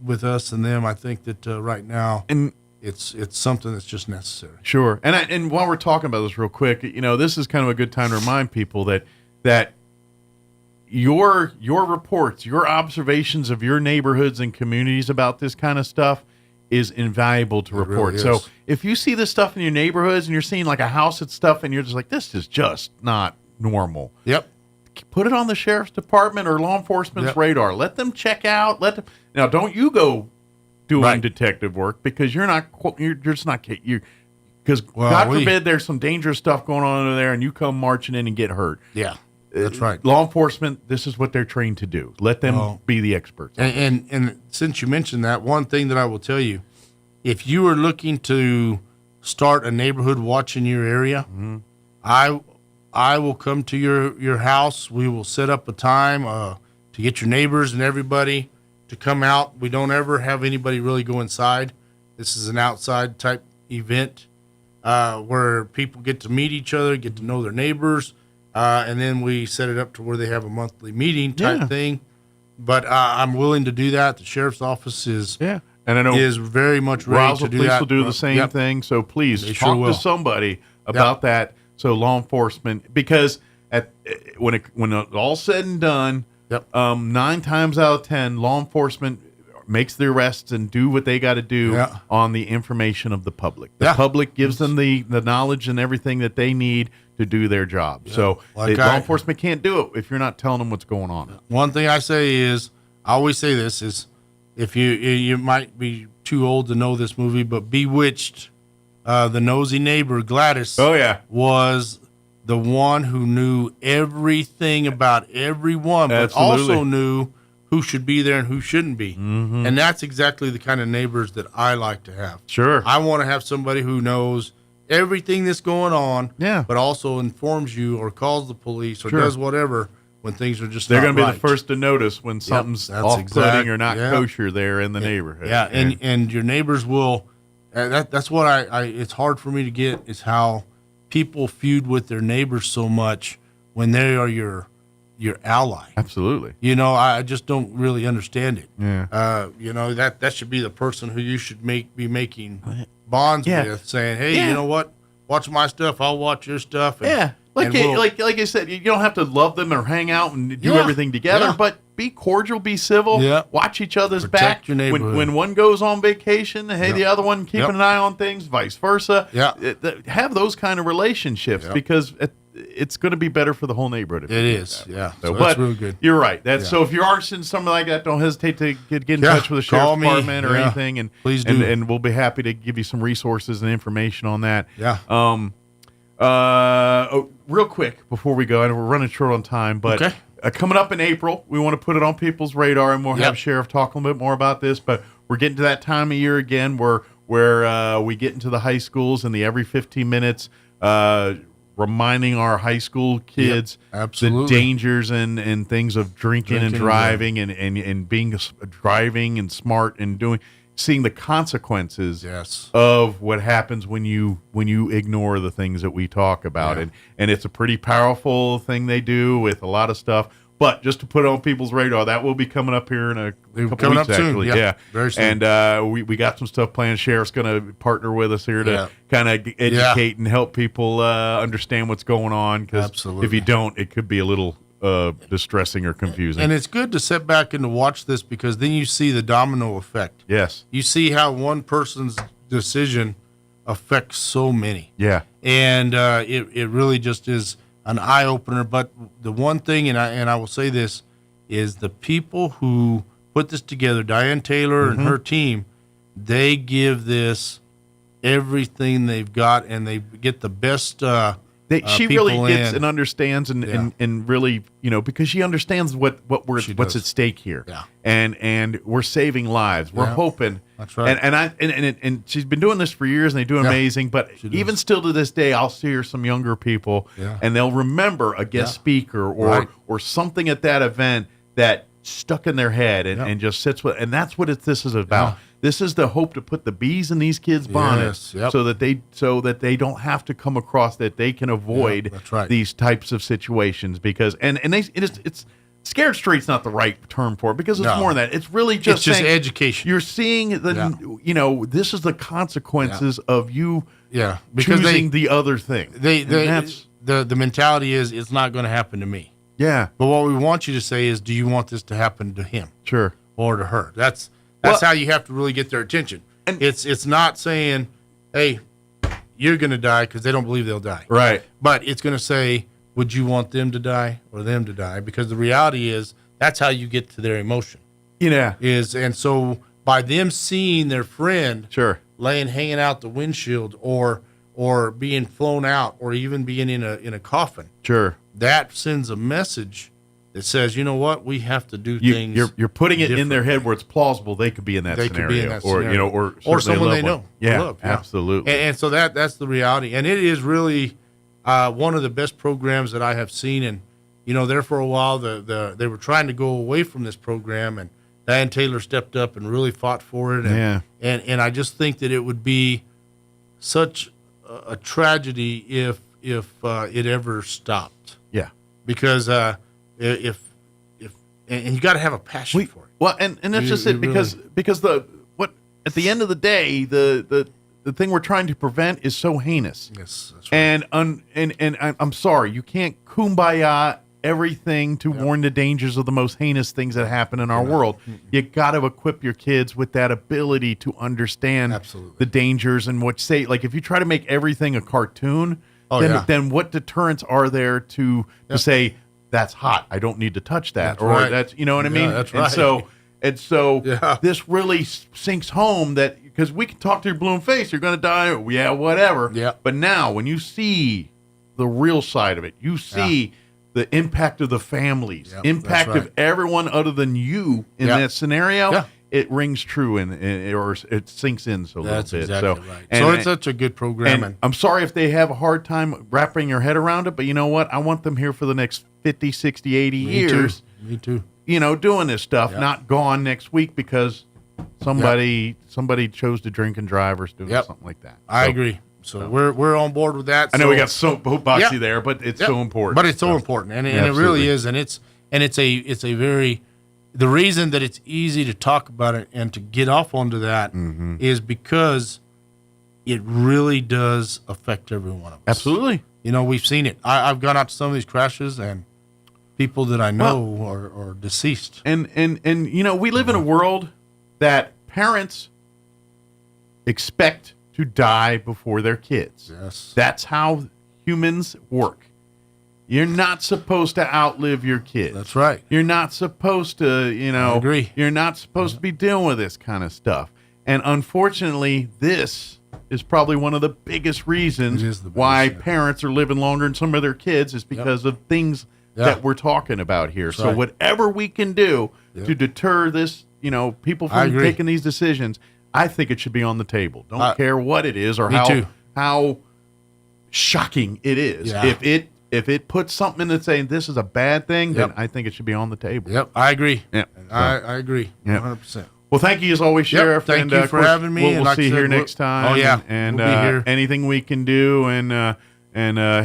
with us and them. I think that right now, and it's something that's just necessary. Sure. And while we're talking about this real quick, you know, this is kind of a good time to remind people that your reports, your observations of your neighborhoods and communities about this kind of stuff is invaluable to report. really is. So if you see this stuff in your neighborhoods and you're seeing like a house and stuff and you're just like, this is just not normal. Yep. Put it on the sheriff's department or law enforcement's Yep. radar. Let them check out. Now, don't you go doing detective work, because you're just not because God forbid there's some dangerous stuff going on over there and you come marching in and get hurt. Yeah, that's right. Law enforcement, this is what they're trained to do. Let them be the experts. And since you mentioned that, one thing that I will tell you, if you are looking to start a neighborhood watch in your area, I will come to your house. We will set up a time to get your neighbors and everybody to come out. We don't ever have anybody really go inside. This is an outside type event where people get to meet each other, get to know their neighbors, and then we set it up to where they have a monthly meeting type thing. But I'm willing to do that. The sheriff's office is and I know is very much ready Roswell to do Police that. will do the same Yep. thing. So please They talk sure will. to somebody about that. So law enforcement, because when it's all said and done, 9 times out of 10, law enforcement makes the arrests and do what they got to do on the information of the public. The public gives them the knowledge and everything that they need to do their job. So Like law enforcement can't do it if you're not telling them what's going on. One thing I say is, I always say this is, if you might be too old to know this movie, but Bewitched, the nosy neighbor Gladys, was the one who knew everything about everyone, but Absolutely. also knew who should be there and who shouldn't be. And that's exactly the kind of neighbors that I like to have. Sure. I want to have somebody who knows everything that's going on, but also informs you or calls the police or Sure. does whatever when things are just They're not going to be right. the first to notice when something's that's off-putting or not yeah. kosher there in the neighborhood. Yeah, and your neighbors will. That's what I. It's hard for me to get is how people feud with their neighbors so much when they are your ally. Absolutely. You know, I just don't really understand it. Yeah. You know, that should be the person who you should be making bonds Yeah. with, saying, "Hey, Yeah. you know what? Watch my stuff. I'll watch your stuff." And, Yeah. Like and we'll- like I said, you don't have to love them or hang out and do Yeah. everything together, Yeah. but be cordial, be civil, Yeah. watch each other's Protect back. your neighborhood. When one goes on vacation, hey, Yeah. the other one keeping Yep. an eye on things, vice versa. Yeah. Have those kind of relationships Yep. because it's going to be better for the whole neighborhood. If It you do is, that. yeah. So, So but that's really good. You're right. That's Yeah. so. If you are seeing something like that, don't hesitate to get in Yeah. touch with the Call sheriff's me. department or Yeah. anything, and Please do. and we'll be happy to give you some resources and information on that. Yeah. Real quick before we go, I know we're running short on time, but Okay. coming up in April, we want to put it on people's radar, and we'll have Sheriff talk a little bit more about this. But we're getting to that time of year again where we get into the high schools and the every 15 minutes reminding our high school kids the dangers and things of drinking and driving and being driving and smart and seeing the consequences of what happens when you ignore the things that we talk about. And it's a pretty powerful thing they do with a lot of stuff. But just to put it on people's radar, that will be coming up here in a couple weeks, actually. Yeah, very soon. And we got some stuff planned. Sheriff's going to partner with us here to kind of educate and help people understand what's going on. Because if you don't, it could be a little distressing or confusing. And it's good to sit back and to watch this, because then you see the domino effect. Yes. You see how one person's decision affects so many. Yeah. And it really just is an eye opener. But the one thing, and I will say this, is the people who put this together, Diane Taylor and her team, they give this everything they've got, and they get the best. She really gets and understands and really, because she understands what's at stake here. Yeah. And we're saving lives. We're hoping. That's right. And she's been doing this for years, and they do amazing. But even still to this day, I'll see her some younger people, and they'll remember a guest speaker or something at that event that stuck in their head and just sits with. And that's what this is about. This is the hope to put the bees in these kids' bonnets so that they don't have to come across, that they can avoid these types of situations, because it's scared straight's not the right term for it, because it's more than that. It's really just education. You're seeing this is the consequences of you because choosing the other thing. The mentality is, it's not going to happen to me. Yeah. But what we want you to say is, do you want this to happen to him? Sure. Or to her? That's how you have to really get their attention. And it's not saying, hey, you're going to die, because they don't believe they'll die. Right. But it's going to say, would you want them to die or them to die? Because the reality is, that's how you get to their emotion. Yeah. And so by them seeing their friend hanging out the windshield or being flown out, or even being in a coffin. Sure. That sends a message that says, you know what, we have to do things. You're putting it in their head where it's plausible they could be in that scenario, or someone they know, love, absolutely. And so that's the reality, and it is really one of the best programs that I have seen. And there for a while, they were trying to go away from this program, and Diane Taylor stepped up and really fought for it. And I just think that it would be such a tragedy if it ever stopped. Yeah, because if you got to have a passion for it. Well, and that's just it, because at the end of the day, the thing we're trying to prevent is so heinous. Yes, that's right. And I'm sorry, you can't kumbaya everything to warn the dangers of the most heinous things that happen in our world. You got to equip your kids with that ability to understand the dangers and like if you try to make everything a cartoon, then what deterrents are there to say, that's hot, I don't need to touch that, that's you know what I mean? That's right. And so this really sinks home, that because we can talk to your blown face, you're going to die, whatever. Yeah. But now when you see the real side of it, you see the impact of the families, impact of everyone other than you in that scenario. It rings true or it sinks in a little bit. Exactly right. So it's such a good program. And I'm sorry if they have a hard time wrapping their head around it, but you know what? I want them here for the next 50, 60, 80 years. Me too. Doing this stuff, not gone next week because somebody chose to drink and drive or do something like that. I agree. So we're on board with that. I know we got so boxy there, but it's so important. But it's so important, and it really is, and it's a very. The reason that it's easy to talk about it and to get off onto that is because it really does affect every one of us. Absolutely. We've seen it. I've gone out to some of these crashes, and people that I know are deceased. And we live in a world that parents expect to die before their kids. Yes. That's how humans work. You're not supposed to outlive your kids. That's right. You're not supposed to, I agree. You're not supposed to be dealing with this kind of stuff. And unfortunately, this is probably one of the biggest reasons why parents are living longer than some of their kids, is because of things that we're talking about here. That's so right. whatever we can do to deter this, people I from agree. taking these decisions, I think it should be on the table. Don't care what it is or Me too. how shocking it is. Yeah. If it puts something in it saying this is a bad thing, then I think it should be on the table. Yep, I agree. Yep. I agree. Yep. 100%. Well, thank you as always, Sheriff. Thank and, you of for course, having me. We'll, And we'll like see I you said, here next time. Oh, yeah. and We'll be here. anything we can do, and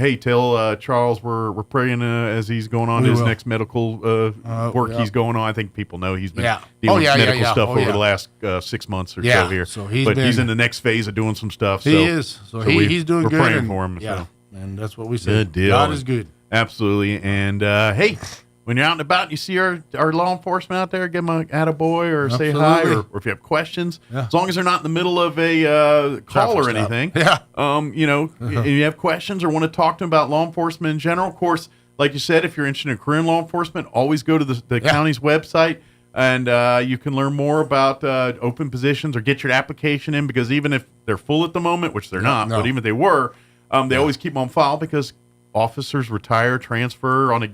hey, tell Charles we're praying as he's going on We his will. next medical work he's going on. I think people know he's been dealing with medical stuff over the last 6 months or so here. So he's in the next phase of doing some stuff. He is. So he's doing we're good. praying and, for him. Yeah, So. and that's what we say. Good deal. God is good. Absolutely. And hey, when you're out and about, you see our law enforcement out there, give them a attaboy or say hi, Absolutely. or if you have questions, Yeah. as long as they're not in the middle of a call or Traffic stop. anything. Yeah. and you have questions or want to talk to them about law enforcement in general. Of course, like you said, if you're interested in career in law enforcement, always go to the county's website. And you can learn more about open positions or get your application in, because even if they're full at the moment, which they're not, but even if they were, they always keep them on file because officers retire, transfer on a,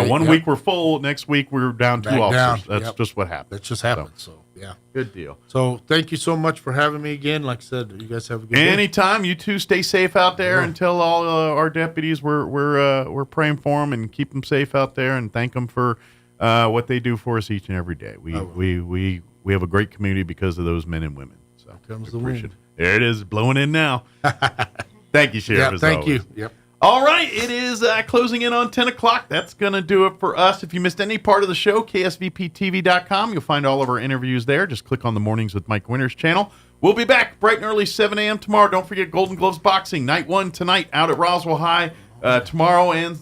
one week we're full, next week we're down 2 Back officers. down. That's just what happens. That just happened. So yeah, good deal. So thank you so much for having me again. Like I said, you guys have a good day. Anytime. You two stay safe out there, and tell all our deputies we're praying for them and keep them safe out there, and thank them for what they do for us each and every day. We have a great community because of those men and women. So comes the appreciate wind. it. There it is, blowing in now. Thank you, Sheriff. Yeah, as thank always. you. Yep. All right, it is closing in on 10 o'clock. That's going to do it for us. If you missed any part of the show, ksvptv.com. You'll find all of our interviews there. Just click on the Mornings with Mike Winters channel. We'll be back bright and early, 7 a.m. tomorrow. Don't forget Golden Gloves Boxing, night 1 tonight out at Roswell High, tomorrow and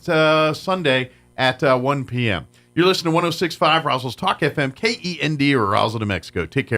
Sunday at 1 p.m. You're listening to 106.5 Roswell's Talk FM, KEND, or Roswell, New Mexico. Take care.